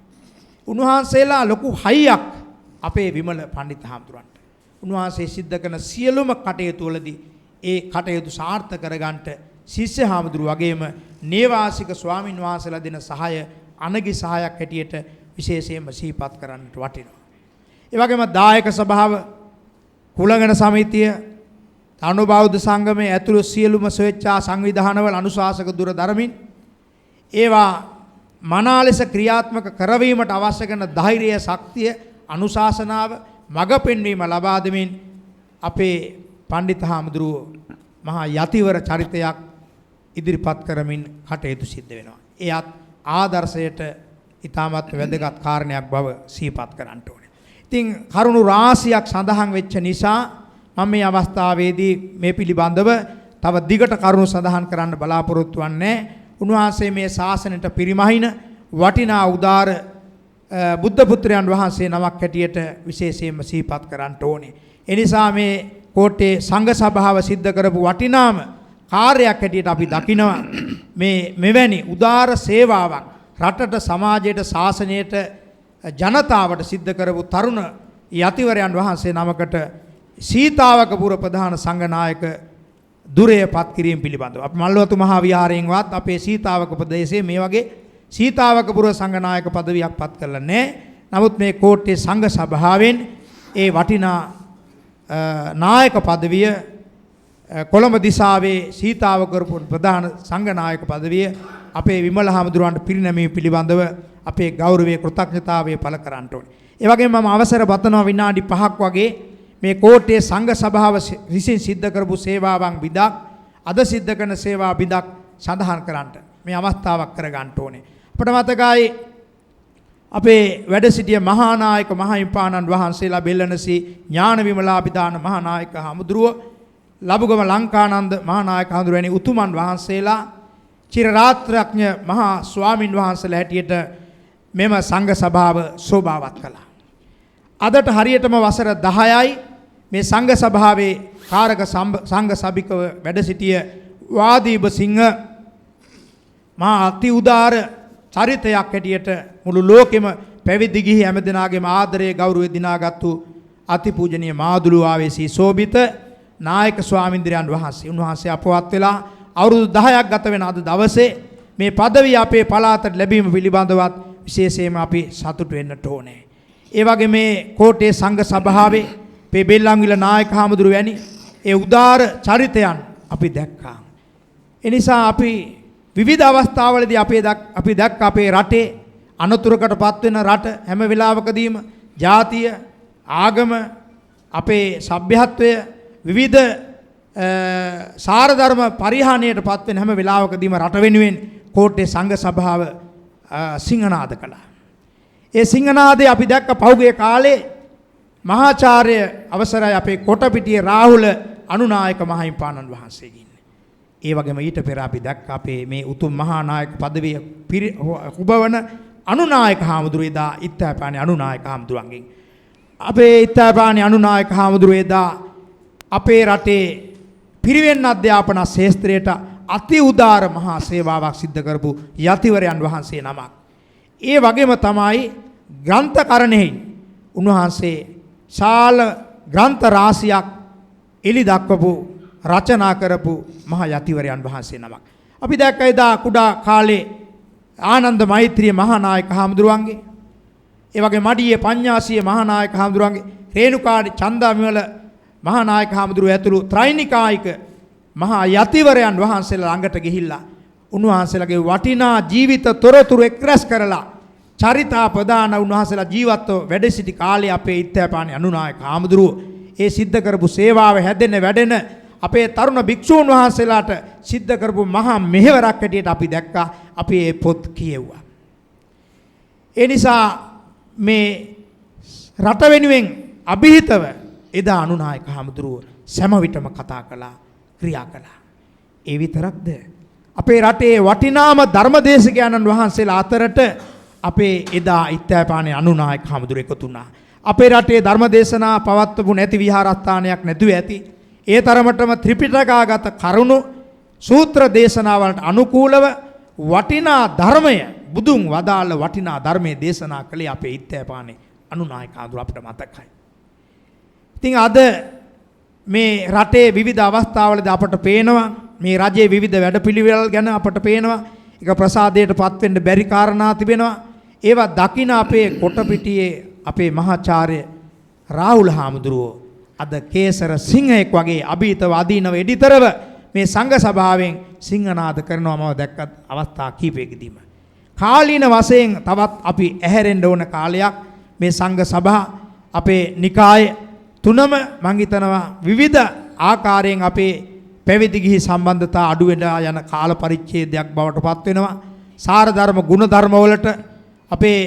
[SPEAKER 5] උන්වහන්සේලා ලොකු හයියක් අපේ විමල පඬිත් හාමුදුරන්ට. උන්වහන්සේ සිද්ධ කරන සියලුම කටයුතු වලදී ඒ කටයුතු සාර්ථක කරගන්නට ශිෂ්‍ය හාමුදුරු වගේම නේවාසික ස්වාමින් වහන්සේලා දෙන සහාය අනගි සහායක් හැටියට විශේෂයෙන්ම සිහිපත් කරන්නට වටිනවා. ඒ වගේම දායක සභාව කුලගණ සමිතිය තනුබෞද්ධ සංගමයේ ඇතුළු සියලුම ස්වේච්ඡා සංවිධානවල අනුශාසක දුර දරමින් ඒවා මනා ලෙස ක්‍රියාත්මක කරවීමට අවශ්‍ය කරන ධෛර්යය ශක්තිය අනුශාසනාව මඟ පෙන්වීම ලබා දෙමින් අපේ පඬිත් හාමුදුරුවෝ මහා යතිවර චරිතයක් ඉදිරිපත් කරමින් කටයුතු සිද්ධ වෙනවා. එයත් ආදර්ශයට ඉතාමත් වැදගත් කාරණයක් බව සිහිපත් කරන්න ඕනේ. ඉතින් කරුණු රාශියක් සඳහන් වෙච්ච නිසා මම මේ අවස්ථාවේදී මේ පිළිබඳව තව දිගට කරුණු සඳහන් කරන්න බලාපොරොත්තු වෙන්නේ. උන්වහන්සේ මේ ශාසනයට පිරිමහින වටිනා උදාර බුද්ධ පුත්‍රයන් වහන්සේ නමක් හැටියට විශේෂයෙන්ම සිහිපත් කරන්න ඕනේ. ඒ නිසා මේ කෝට්ටේ සංඝ සභාව සිද්ධ කරපු වටිනාම කාර්යයක් හැටියට අපි දකිනවා මේ මෙවැනි උදාර සේවාවක් රටට සමාජයට ශාසනයට ජනතාවට සිද්ධ කරපු තරුණ යතිවරයන් වහන්සේ නමකට සීතාවකපුර ප්‍රධාන සංඝනායක දුරේපත් කිරීම පිළිබඳව අපි මල්වතු මහා විහාරයෙන්වත් අපේ සීතාවක ප්‍රදේශයේ මේ වගේ සීතාවකපුර සංඝනායක পদවියක් පත් කරලා නැහැ. නමුත් මේ කෝට්ටේ සංඝ සභාවෙන් ඒ වටිනා නායක পদවිය කොළඹ දිසාවේ සීතාවකපුර ප්‍රධාන සංඝනායක পদවිය අපේ විමල හාමුදුරුවන්ට පිරිනැමීම පිළිබඳව අපේ ගෞරවයේ කෘතඥතාවය පළ කරන්න ඕනේ. ඒ වගේම මම අවසර බතනවා විනාඩි 5ක් වගේ මේ කෝට්ටේ සංඝ සභාව විසින් සිද්ධ කරපු සේවාවන් බිදක් අද සිද්ධ කරන සේවා බිදක් සඳහන් කරන්නට මේ අවස්ථාවක් කර ගන්න ඕනේ. අපිට මතකයි අපේ වැඩ සිටිය මහානායක මහින්පාණන් වහන්සේලා බෙල්ලනසී ඥාන විමලාපිතාන මහානායක හමුදුරුව ලබුගම ලංකානන්ද මහානායක හඳුරැනි උතුමන් වහන්සේලා චිර රාත්‍රඥ මහා ස්වාමින් වහන්සේලා හැටියට මෙම සංඝ සභාව සෝභාවත් කළා. අදට හරියටම වසර 10යි මේ සංඝ සභාවේ කාරක සංඝ සභිකව වැඩ සිටිය වාදීබ සිංහ මහා අති උදාර චරිතයක් හැටියට මුළු ලෝකෙම පැවිදි ගිහි හැමදෙනාගේම ආදරයේ ගෞරවය දිනාගත්තු අතිපූජනීය මාදුළුවාවේ සී සෝභිත නායක ස්වාමීන්ද්‍රයන් වහන්සේ උන්වහන්සේ අපවත් වෙලා අවුරුදු 10ක් ගත වෙන අද දවසේ මේ পদවිය අපේ පළාතට ලැබීම පිළිබඳවත් විශේෂයෙන්ම අපි සතුටු වෙන්නට ඕනේ. ඒ වගේ මේ කෝට්ටේ සංඝ සභාවේ මේ බෙල්ලන්විල නායක හාමුදුරුව වැනි ඒ උදාර චරිතයන් අපි දැක්කා. ඒ නිසා අපි විවිධ අවස්ථාවලදී අපි දැක්ක අපේ රටේ අනතුරකටපත් වෙන රට හැම වෙලාවකදීම ජාතිය ආගම අපේ සભ્યත්වය විවිධ සාරධර්ම පරිහානියටපත් වෙන හැම වෙලාවකදීම රට වෙනුවෙන් කෝට්ටේ සංඝ සභාව සිංහනාද කළා. ඒ සිංහනාදේ අපි දැක්ක පහුගිය කාලේ මහාචාර්ය අවසරයි අපේ කොටපිටියේ රාහුල අනුනායක මහින්පාණන් වහන්සේගෙන්. ඒ වගේම ඊට පෙර අපි දැක්ක අපේ මේ උතුම් මහා නායක পদවිය උබවන අනුනායක හාමුදුරුවෝ එදා ඉත්තෑපානේ අනුනායක හාමුදුරුවන්ගෙන්. අපේ ඉත්තෑපානේ අනුනායක හාමුදුරුවෝ එදා අපේ රටේ පිරිවෙන් අධ්‍යාපන ශාස්ත්‍රයට අති උදාර මහා සේවාවක් සිද්ධ කරපු යතිවරයන් වහන්සේ නමක්. ඒ වගේම තමයි ග්‍රන්ථකරණෙහි උන්වහන්සේ ශාල ග්‍රන්ථ රාශියක් එලි දක්වපු රචනා කරපු මහා යතිවරයන් වහන්සේ නමක්. අපි දැක්ක එදා කුඩා කාලේ ආනන්ද මෛත්‍රී මහානායක හාමුදුරුවන්ගේ ඒ වගේ මඩියේ පඤ්ඤාසිය මහානායක හාමුදුරුවන්ගේ රේණුකාඩි චන්දාමිවල මහානායක හාමුදුරුවෝ ඇතුළු ත්‍රිනිකායික මහා යතිවරයන් වහන්සේලා ළඟට ගිහිල්ලා උන්වහන්සේලාගේ වටිනා ජීවිත තොරතුරු එක්රැස් කරලා චරිතා ප්‍රදාන උන්වහන්සේලා ජීවත්ව වැඩ සිටි කාලේ අපේ ඉත්තෑපානේ අනුනායක හාමුදුරුවෝ ඒ සිද්ධ කරපු සේවාව හැදෙන්න වැඩෙන අපේ තරුණ භික්ෂූන් වහන්සේලාට සිද්ධ කරපු මහා මෙහෙවරක් හැටියට අපි දැක්කා. අපි ඒ පොත් කියෙව්වා. ඒ නිසා මේ රට වෙනුවෙන් අභිහිතව එදා අනුනායක හාමුදුරුවෝ සෑම විටම කතා කළා, ක්‍රියා කළා. ඒ විතරක්ද අපේ රටේ වටිනාම ධර්මදේශකයන්න් වහන්සේලා අතරට අපේ එදා ඉත්තෑපානේ අනුනායක හාමුදුරුවෝ එකතු වුණා. අපේ රටේ ධර්මදේශනා පවත්වපු නැති විහාරස්ථානයක් නැතුව ඇති. ඒ තරමටම ත්‍රිපිටකාගත කරුණු සූත්‍ර දේශනාවලට අනුකූලව වටිනා ධර්මය බුදුන් වදාළ වටිනා ධර්මයේ දේශනා කළේ අපේ ඉත්තෑපානේ අනුනායක හාමුදුරුවෝ අපිට මතකයි. ඉතින් අද මේ රටේ විවිධ අවස්ථාවලදී අපට පේනවා මේ රජයේ විවිධ වැඩපිළිවෙළ ගැන අපට පේනවා. ඒක ප්‍රසාදයටපත් වෙන්න බැරි කාරණා තිබෙනවා. ඒවා දකින අපේ කොටපිටියේ අපේ මහාචාර්ය රාහුල හාමුදුරුවෝ අද කේසර සිංහෙක් වගේ අභීතව අදීනව එඩිතරව මේ සංඝ සභාවෙන් සිංහනාද කරනවා මම දැක්ක අවස්ථා කීපයකදීම. කාලීන වශයෙන් තවත් අපි ඇහැරෙන්න ඕන කාලයක් මේ සංඝ සභා අපේ නිකාය තුනම මං හිතනවා විවිධ ආකාරයෙන් අපේ පැවිදි ගිහි සම්බන්ධතා අඩු වෙලා යන කාල පරිච්ඡේදයක් බවට පත් වෙනවා. සාර ධර්ම ගුණ ධර්ම වලට අපේ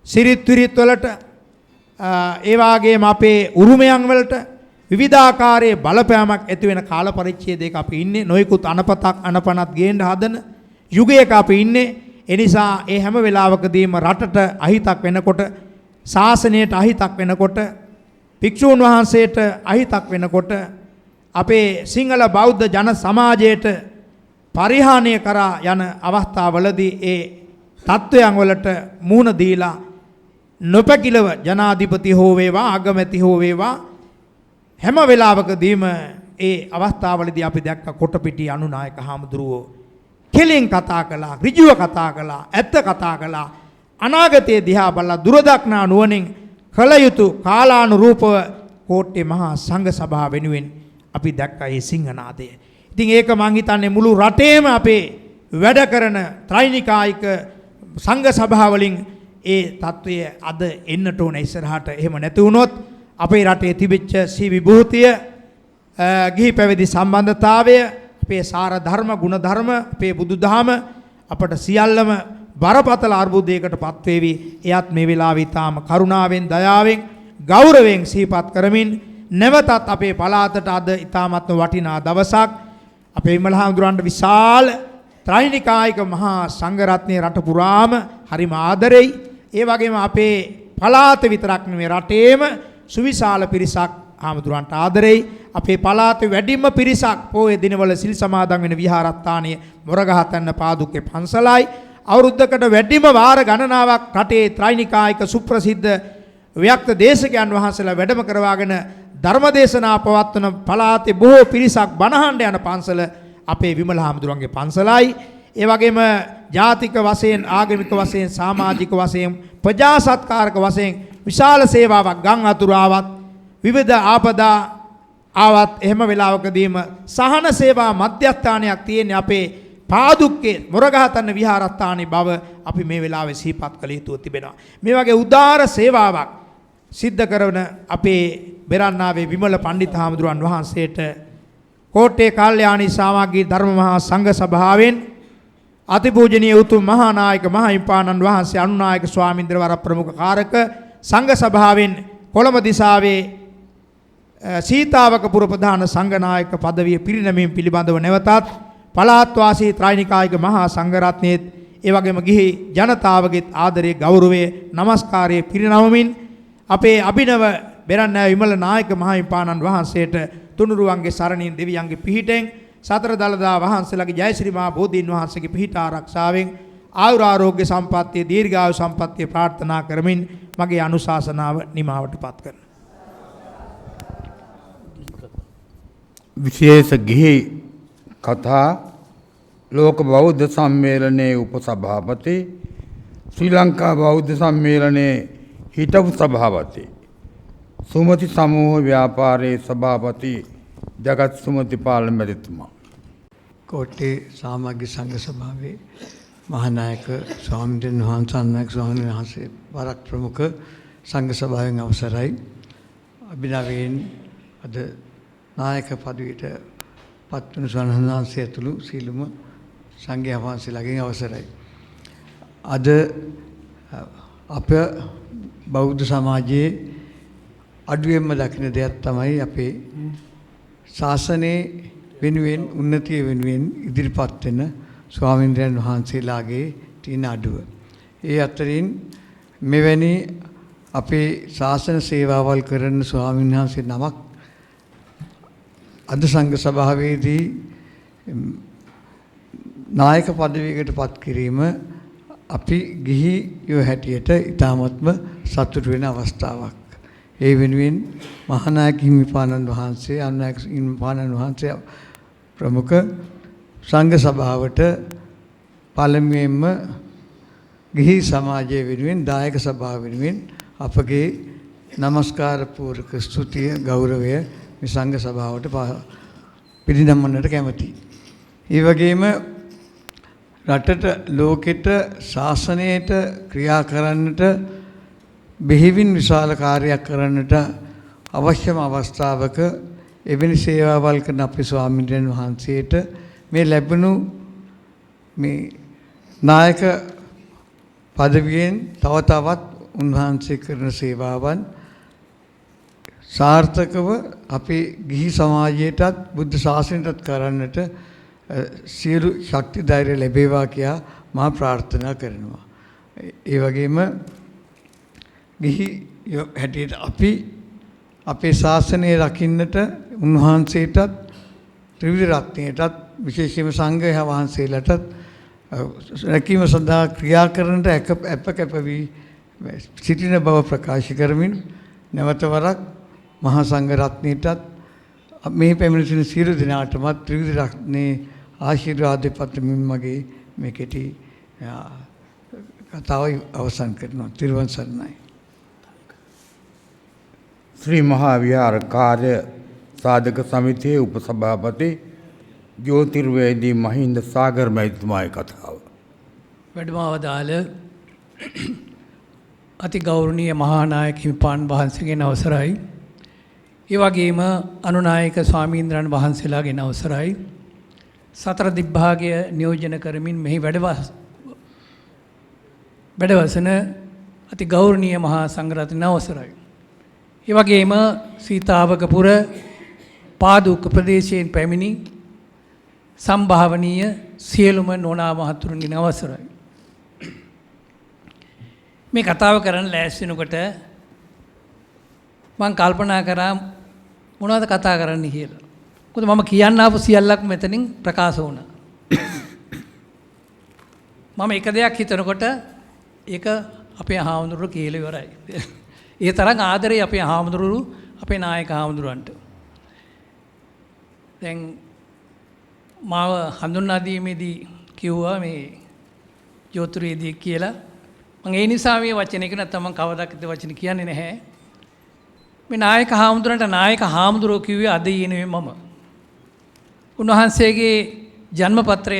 [SPEAKER 5] සිරිත් විරිත් වලට ඒ වගේම අපේ උරුමයන් වලට විවිධාකාරයේ බලපෑමක් ඇති වෙන කාල පරිච්ඡේදයක අපි ඉන්නේ. නොයෙකුත් අනපනත් ගේන්න හදන යුගයක අපි ඉන්නේ. ඒ නිසා ඒ හැම වෙලාවකදීම රටට අහිතක් වෙනකොට, ශාසනයට අහිතක් වෙනකොට, භික්ෂූන් වහන්සේට අහිතක් වෙනකොට, අපේ සිංහල බෞද්ධ ජන සමාජයට පරිහානිය කරා යන අවස්ථාවලදී ඒ තත්වයන් වලට මුහුණ දීලා නොපැකිලව ජනාධිපති හෝ වේවා අගමැති හෝ වේවා හැම වෙලාවකදීම ඒ අවස්ථාවලදී අපි දැක්ක කොටපිටිය අනුනායක හාමුදුරුවෝ කෙලින් කතා කළා, ඍජුව කතා කළා, ඇත්ත කතා කළා. අනාගතයේ දිහා බලලා දුරදක්නා නුවණින් කල යුතු කාලානුරූපව කෝට්ටේ මහා සංඝ සභාව වෙනුවෙන් අපි දැක්කා මේ සිංහනාදය. ඉතින් ඒක මං හිතන්නේ මුළු රටේම අපේ වැඩ කරන ත්‍රිනිකායික සංඝ සභාවලින් ඒ தত্ত্বය අද එන්නට ඕන ඉස්සරහට. එහෙම නැති වුණොත් අපේ රටේ තිබිච්ච සී විභූතිය, ගිහි පැවිදි සම්බන්ධතාවය, අපේ සාර ධර්ම, ගුණ ධර්ම, අපේ බුදුදහම අපට සියල්ලම බරපතල අර්බුදයකට පත්වේවි. එයත් මේ වෙලාවේ ඊටාම කරුණාවෙන් දයාවෙන් ගෞරවයෙන් සිහිපත් කරමින් නැවතත් අපේ පළාතට අද ඊටාමත්ම වටිනා දවසක් අපේ විමල හාමුදුරන්ට විශාල ත්‍රිනිකායික මහා සංඝරත්නයේ රට පුරාම හරිම ආදරෙයි. ඒ වගේම අපේ පළාත විතරක් නෙවෙයි රටේම සුවිශාල පිරිසක් හාමුදුරන්ට ආදරෙයි. අපේ පළාතේ වැඩිම පිරිසක් පොයේ දිනවල සිල් සමාදන් වෙන විහාරස්ථානයේ මොරගහතන්න පාදුක්කේ පන්සලයි. අවුරුද්දකට වැඩිම වාර ගණනාවක් රටේ ත්‍රිනිකායික සුප්‍රසිද්ධ ව්‍යක්ත දේශකයන් වහන්සේලා වැඩම කරවාගෙන ධර්මදේශනා පවත්වන පළාතේ බොහෝ පිරිසක් බණහඬ යන පන්සල අපේ විමල හාමුදුරන්ගේ පන්සලයි. ඒ වගේම ජාතික වශයෙන් ආගමික වශයෙන් සමාජික වශයෙන් ප්‍රජා සත්කාරක වශයෙන් විශාල සේවාවක් ගම් අතුරාවත් විවිධ ආපදා ආවත් එහෙම වෙලාවකදීම සහන සේවා මධ්‍යස්ථානයක් තියෙන අපේ පාදුක්කේ මොරගහතන්න විහාරස්ථානයේ බව අපි මේ වෙලාවේ සිහිපත් කළ යුතුව තිබෙනවා. මේ වගේ උදාර සේවාවක් සිද්ධ කරන අපේ බෙරන්නාවේ විමල පණ්ඩිත හාමුදුරන් වහන්සේට කෝට්ටේ කල්යාණී සමාගී ධර්ම මහා සංඝ සභාවෙන් අතිපූජනීය උතුම් මහා නායක මහින්පාණන් වහන්සේ අනුනායක ස්වාමීන්ද්‍ර වර ප්‍රමුඛ කාරක සංඝ සභාවෙන් කොළඹ දිසාවේ සීතාවකපුර ප්‍රධාන සංඝනායක පදවිය පිරිනැමීම පිළිබඳව නැවතත් පළාත් වාසී ත්‍රිනිකායික මහා සංඝරත්නයේ ඒ වගේම ගිහි ජනතාවගේ ආදරයේ ගෞරවයේ নমස්කාරයේ පිරිනමමින් අපේ අභිනව බෙරන්නෑ විමල නායක මහින්පාණන් වහන්සේට තුනුරුවන්ගේ සරණින් දෙවියන්ගේ පිහිටෙන් සතර දළදා වහන්සේලාගේ ජයශ්‍රී මහා බෝධීන් වහන්සේගේ පිහිට ආරක්ෂාවෙන් ආයුර ආරෝග්‍ය සම්පන්නිය දීර්ඝායු සම්පන්නිය ප්‍රාර්ථනා කරමින් මගේ අනුශාසනාව නිමාවටපත් කරනවා.
[SPEAKER 1] විශේෂ ගිහි කතා ලෝක බෞද්ධ සම්මේලනයේ උපසභාපති ශ්‍රී ලංකා බෞද්ධ සම්මේලනයේ හිටපු සභාපති සුමති සමූහ ව්‍යාපාරයේ සභාපති ජගත් සුමති පාල මැතිතුමා
[SPEAKER 6] කෝට්ටේ සමාගී සංඝ සභාවේ මහානායක ස්වාමීන් වහන්සේ වරක් ප්‍රමුඛ සංඝ සභාවෙන් අවසරයි අභිනවයෙන් අද නායක පදවියට පත්වන ස්වාමීන් වහන්සේ ඇතුළු සීලම සංඝයා වහන්සේලාගෙන් අවසරයි. අද අප බෞද්ධ සමාජයේ අඩුවෙන්ම දකින දෙයක් තමයි අපේ ශාසනයේ වෙනුවෙන් උන්නතිය වෙනුවෙන් ඉදිරිපත් වෙන ස්වාමීන්ද්‍රයන් වහන්සේලාගේ තියෙන අඩුව. ඒ අතරින් මෙවැනි අපේ ශාසන සේවාවල් කරන ස්වාමීන් වහන්සේ නමක් අද සංඝ සභාවේදී නායක පදවියකට පත් කිරීම අපි ගිහියෝ හැටියට ඉතාමත්ම සතුටු වෙන අවස්ථාවක්. ඒ වෙනුවෙන් මහානායක හිමිපාණන් වහන්සේ අනුනායක හිමිපාණන් වහන්සේ ප්‍රමුඛ සංඝ සභාවට පළමුවෙන්ම ගිහි සමාජයේ වෙනුවෙන් දායක සභාව වෙනුවෙන් අපගේ নমස්කාර පූර්වක ස්තුතිය ගෞරවය මේ සංඝ සභාවට පිරිනමන්නට කැමැතියි. ඒ වගේම රටට ලෝකෙට ශාසනයට ක්‍රියා කරන්නට බෙහෙවින් විශාල කාර්යයක් කරන්නට අවශ්‍යම අවස්ථාවක එවැනි සේවාවල් කරන අපේ ස්වාමීන් වහන්සේට මේ ලැබුණු මේ නායක පදවියෙන් තව තවත් උන්වහන්සේ කරන සේවාවන් සාර්ථකව අපේ ගිහි සමාජයටත් බුද්ධ ශාසනයටත් කරන්නට සියලු ශක්ති ධෛර්ය ලැබේවා කියා මා ප්‍රාර්ථනා කරනවා. ඒ වගේම ගිහි හැටියට අපි අපේ ශාසනය රකින්නට උන්වහන්සේටත් ත්‍රිවිධ රත්නයටත් විශේෂයෙන්ම සංඝයා වහන්සේලාටත් රැකීම සඳහා ක්‍රියා කරන්නට අප කැප වී සිටින බව ප්‍රකාශ කරමින් නැවත වරක් මහා සංඝ රත්නයටත් මේ පැමිණ සිටින සියලු දෙනාටමත් ත්‍රිවිධ රත්නයේ ආශිර්වාද පතමින් මගේ මේ කෙටි කතාව අවසන් කරනවා. තිරුවන් සරණයි.
[SPEAKER 1] ශ්‍රී මහා විහාර කාර්ය සාධක සමිතියේ උපසභාපති ජ්‍යෝතිර්වේදී මහින්ද සාගර මැතිතුමාගේ කතාව.
[SPEAKER 7] වැඩමවදාළ අති ගෞරවනීය මහානායක හිමිපාණන් වහන්සේගෙන් අවසරයි. ඒ වගේම අනුනායක ස්වාමීන්ද්‍රයන් වහන්සේලාගෙන් අවසරයි. 4 දිග්භාගය නියෝජන කරමින් මෙහි වැඩවසන අති ගෞරවනීය මහා සංඝරත්නය අවසරයි. ඒ වගේම සීතාවකපුර පාදුක්ක ප්‍රදේශයෙන් පැමිණි සම්භාවනීය සියලුම නෝනා මහතුරුන්ගේ අවසරයි. මේ කතාව කරන්න ලෑස්ති වෙනකොට මම කල්පනා කරා මොනවද කතා කරන්න කියලා. මොකද මම කියන්න ආපු සියල්ලක් මෙතනින් ප්‍රකාශ වුණා. මම එක දෙයක් හිතනකොට ඒක අපේ හාමුදුරුවෝ කියලා ඉවරයි. ඒ තරම් ආදරේ අපේ හාමුදුරුවෝ අපේ නායක හාමුදුරුවන්ට. දැන් මාව හඳුන්වා දීමේදී කිව්වා මේ ජෝතිර්වේදී කියලා. මම ඒ නිසා මේ වචනේ කිව්ව නැත්නම් මම කවදාකද වචන කියන්නේ නැහැ. මේ නායක හාමුදුරන්ට නායක හාමුදුරුවෝ කිව්වේ අද ඊනේ මම. උන්වහන්සේගේ ජන්මපත්‍රය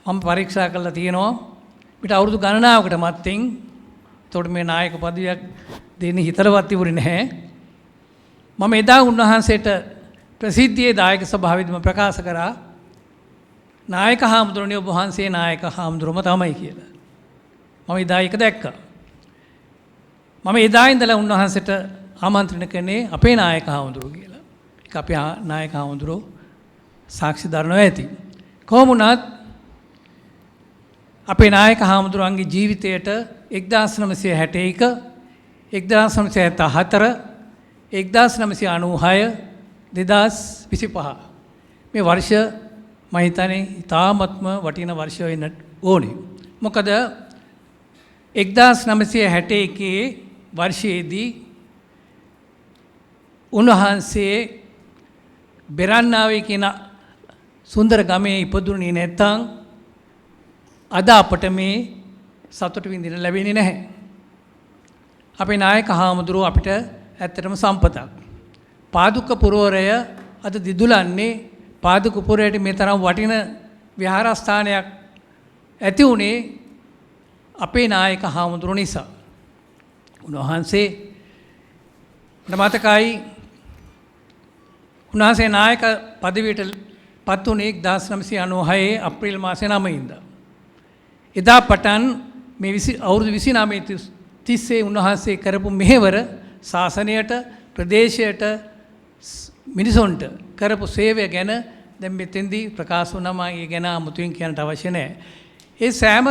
[SPEAKER 7] මම පරීක්ෂා කරලා තියෙනවා. පිට අවුරුදු ගණනාවකට මත්තෙන්. එතකොට මේ නායක පදවියක් දෙන්න හිතලවත් තිබුණේ නැහැ. මම එදා උන්වහන්සේට ප්‍රසිද්ධියේ දායක සභාවේදීම ප්‍රකාශ කරා නායක හාමුදුරනේ ඔබ වහන්සේ නායක හාමුදුරුවම තමයි කියලා. මම එදා ඒක දැක්කා. මම එදා ඉඳලා උන්වහන්සේට ආමන්ත්‍රණය කරන්නේ අපේ නායක හාමුදුරුවෝ කියලා. ඒක අපේ නායක හාමුදුරුවෝ සාක්ෂි දරනවා ඇති. කොහොම වුණත් අපේ නායක හාමුදුරුවන්ගේ ජීවිතයට 1961, 1974, 1996, 2025 මේ වර්ෂ මම හිතන්නේ ඉතාමත්ම වටින වර්ෂ වෙන්න ඕනේ. මොකද 1961 වර්ෂයේදී උන්වහන්සේ බෙරන්නාවේ කියන සුන්දර ගමේ ඉපදුනේ නැත්නම් අද අපට මේ සතුට විඳින්න ලැබෙන්නේ නැහැ. අපේ නායක හාමුදුරුවෝ අපිට ඇත්තටම සම්පතක්. පාදුක්ක පුරවරය අද දිදුලන්නේ පාදුක්ක පුරයට මේ තරම් වටින විහාරස්ථානයක් ඇති උනේ අපේ නායක හාමුදුරුවෝ නිසා. උන්වහන්සේ මතකයි උන්වහන්සේ නායක පදවියට පත් වුණේ 1996 අප්‍රේල් මාසේ 9 ඉඳලා. එදා පටන් මේ අවුරුදු 29 තිස්සේ උන්වහන්සේ කරපු මෙහෙවර ශාසනයට ප්‍රදේශයට මිනිසුන්ට කරපු සේවය ගැන දැන් මෙතෙන්දී ප්‍රකාශ වුණාම ඒ ගැන අමුතුවෙන් කියන්නට අවශ්‍ය නැහැ. ඒ සෑම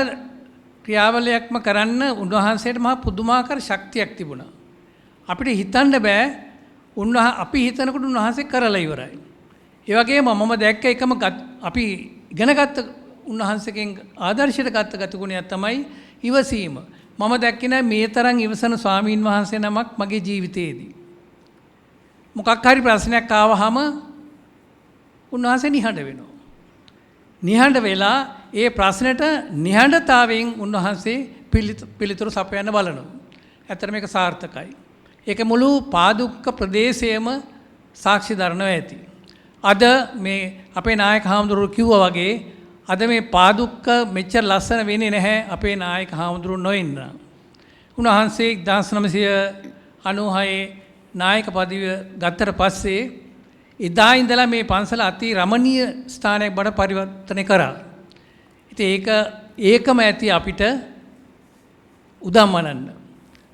[SPEAKER 7] ක්‍රියාවලියක්ම කරන්න උන්වහන්සේට මහා පුදුමාකාර ශක්තියක් තිබුණා. අපිට හිතන්න බෑ අපි හිතනකොට උන්වහන්සේ කරලා ඉවරයි. ඒ වගේම මම දැක්ක එකම අපි ඉගෙනගත්ත උන්වහන්සේගෙන් ආදර්ශයට ගත්ත ගතිගුණයක් තමයි ඉවසීම. මම දැක්කේ නෑ මේ තරම් ඉවසන ස්වාමීන් වහන්සේ නමක් මගේ ජීවිතේදී. මොකක් හරි ප්‍රශ්නයක් ආවහම උන්වහන්සේ නිහඬ වෙනවා. නිහඬ වෙලා ඒ ප්‍රශ්නෙට නිහඬතාවයෙන් උන්වහන්සේ පිළිතුරු සපයන්න බලනවා. ඇත්තට මේක සාර්ථකයි. ඒක මුළු පාදුක්ක ප්‍රදේශයේම සාක්ෂි දරනවා ඇති. අද මේ අපේ නායක හාමුදුරුවෝ කිව්වා වගේ අද මේ පාදුක්ක මෙච්චර ලස්සන වෙන්නේ නැහැ අපේ නායක හාමුදුරුවෝ නොඉන්න. උන්වහන්සේ 1996 නායක පදවිය ගත්තට පස්සේ එදා ඉඳලා මේ පන්සල අති රමණීය ස්ථානයක් බවට පරිවර්තනය කරා. ඉතින් ඒකම ඇති අපිට උදම්මනන්න.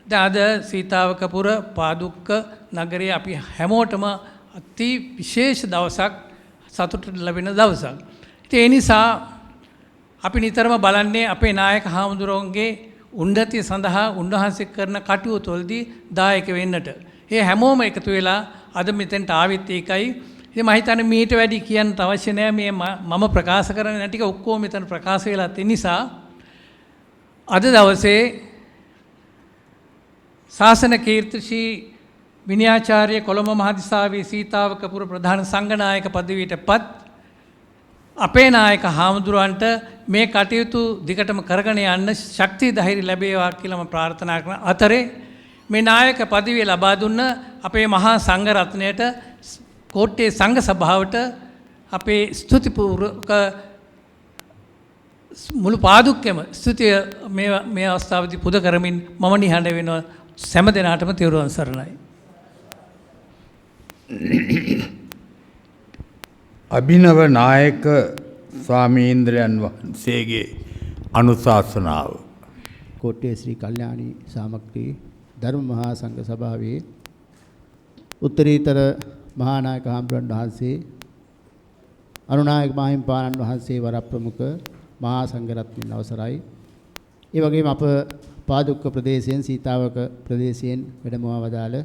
[SPEAKER 7] දැන් අද සීතාවකපුර පාදුක්ක නගරයේ අපි හැමෝටම අති විශේෂ දවසක් සතුට ලැබෙන දවසක්. ඒ නිසා අපි නිතරම බලන්නේ අපේ නායක හාමුදුරුවන්ගේ උන්නතිය සඳහා උන්වහන්සේ කරන කටයුතු වලදී දායක වෙන්නට. ඒ හැමෝම එකතු වෙලා අද මෙතෙන්ට ආවෙත් ඒකයි. ඉතින් මම හිතන්නේ මීට වැඩි කියන්න අවශ්‍ය නැහැ. මේ මම ප්‍රකාශ කරන ටික ඔක්කොම මෙතන ප්‍රකාශ වෙලා තියෙන නිසා අද දවසේ ශාසන කීර්ති ශ්‍රී විනයාචාර්ය කොළඹ මහදිසාවේ සීතාවකපුර ප්‍රධාන සංඝනායක පදවියටපත් අපේ නායක හාමුදුරුවන්ට මේ කටයුතු දිගටම කරගෙන යන්න ශක්තිය ධෛර්ය ලැබේවා කියලා මම ප්‍රාර්ථනා කරන අතරේ මේ නායක පදවිය ලබා දුන්න අපේ මහා සංඝ රත්නයට කෝට්ටේ සංඝ සභාවට අපේ ස්තුතිපූර්වක මුළු පාදුක්කෙම ස්තුතිය මේ අවස්ථාවේදී පුද කරමින් මම නිහඬ වෙනවා. සෑම දිනාටම තෙරුවන් සරණයි.
[SPEAKER 1] අභිනව නායක ස්වාමීන්ද්‍රයන් වහන්සේගේ අනුශාසනාව
[SPEAKER 8] කොට්ටේ ශ්‍රී කල්යාණී සාමග්‍රී ධර්ම මහා සංඝ සභාවේ උත්තරීතර මහා නායක හාමුදුරන් වහන්සේ අනුනායක මාහිම්පාණන් වහන්සේ වරප්‍රමුඛ මහා සංඝරත්නයන් අවසරයි. ඒ වගේම අප පාදුක්ක ප්‍රදේශයෙන් සීතාවක ප්‍රදේශයෙන් වැඩමවා වදාළ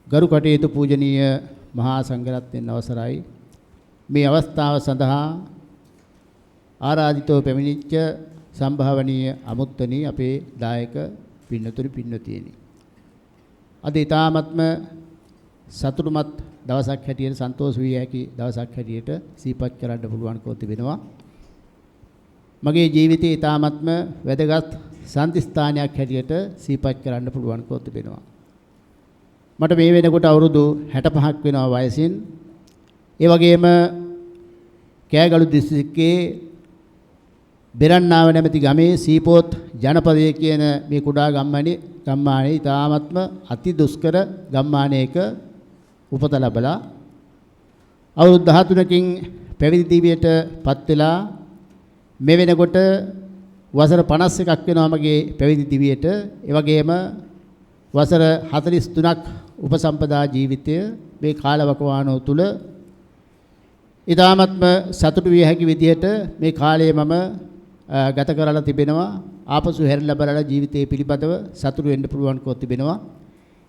[SPEAKER 8] ගරු කටයුතු පූජනීය මහා සංඝරත්නයන් අවසරයි. මේ අවස්ථාව සඳහා ආරාධිතව පැමිණිච්ච සම්භාවනීය අමුත්තනී අපේ දායක පින්නතුනි පින්නතියනි. අද ඊ타ත්ම සතුටුමත් දවසක් හැටියට සන්තෝෂ වී හැකි දවසක් හැටියට සිහිපත් කරන්න පුළුවන්කම තිබෙනවා. මගේ ජීවිතයේ ඊ타ත්ම වැදගත් සම්දිස්ථානයක් හැටියට සිහිපත් කරන්න පුළුවන්කම තිබෙනවා. මට මේ වෙනකොට අවුරුදු 65ක් වෙනවා වයසින්. ඒ වගේම කෑගලු දිස්ත්‍රික්කයේ බෙරන්නාව නැමැති ගමේ සීපෝත් ජනපදයේ කියන මේ කුඩා ගම්මානයේ ඊ타ත්ම අති දුෂ්කර ගම්මානයක උපත ලැබලා අවුරුදු 13කින් පැවිදි දිවියට පත් වෙලා මේ වෙනකොට වසර 51ක් වෙනවා මගේ පැවිදි දිවියට. ඒ වගේම වසර 43ක් උපසම්පදා ජීවිතය මේ කාලවකවානුව තුල ඊ타ත්ම සතුටු විය හැකි විදිහට මේ කාලය මම ගත කරලා තිබෙනවා. ආපසු හැරිලා බලලා ජීවිතයේ පිළිබඳව සතුටු වෙන්න පුළුවන්කම තිබෙනවා.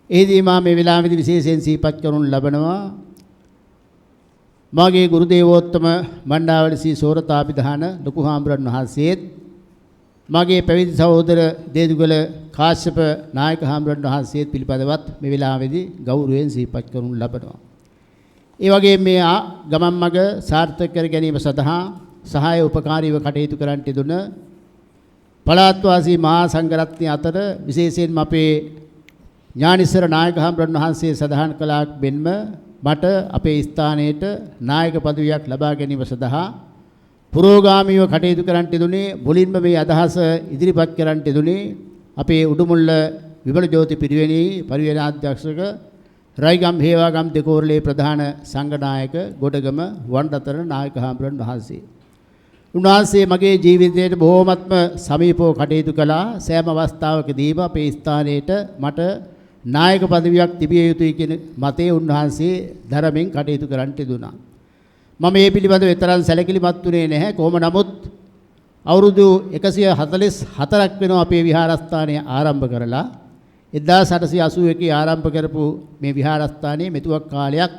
[SPEAKER 8] එහිදී මා මේ වෙලාවේදී විශේෂයෙන් සිහිපත් කරනු ලබනවා මාගේ ගුරු දේවෝත්තම මණ්ඩාවල සී සෝරතාපිධාන ලොකු හාමුදුරන් වහන්සේත් මාගේ පැවිදි සහෝදර දේදුගල කාශ්‍යප නායක හාමුදුරන් වහන්සේත් පිළිපදවත් මේ වෙලාවේදී ගෞරවයෙන් සිහිපත් කරනු ලබනවා. ඒ වගේම මේ ගමන් මඟ සාර්ථක කර ගැනීම සඳහා සහාය උපකාරීව කටයුතු කරන්නට දුන පළාත් වාසී මහා සංඝරත්නය අතර විශේෂයෙන්ම අපේ ඥානිසර නායක හාමුදුරන් වහන්සේ සඳහන් කළාක් මෙන්ම මට අපේ ස්ථානයේට නායක පදවියක් ලබා ගැනීම සඳහා පුරෝගාමීව කටයුතු කරන්නට දුනේ මුලින්ම මේ අදහස ඉදිරිපත් කරන්නට දුනේ අපේ උඩුමුල්ල විමල ජෝති පිරිවෙනේ පරිවේනාධ්‍යක්ෂක රයිගම් හේවාගම් දෙකෝරළේ ප්‍රධාන සංඝනායක ගොඩගම වණ්ඩතර නායක හාමුදුරන් වහන්සේ. උන්වහන්සේ මගේ ජීවිතයට බොහෝමත්ම සමීපව කටයුතු කළා. සෑම අවස්ථාවකදීම අපේ ස්ථානයේට මට නායක පදවියක් තිබිය යුතුයි කියන මතයේ උන්වහන්සේ ධර්මයෙන් කටයුතු කරන්නට දුනා. මම මේ පිළිබඳව තරම් සැලකිලිමත් වුණේ නැහැ. කොහොම නමුත් අවුරුදු 144ක් වෙනවා අපේ විහාරස්ථානය ආරම්භ කරලා 1881 ආරම්භ කරපු මේ විහාරස්ථානයේ මෙතුවක් කාලයක්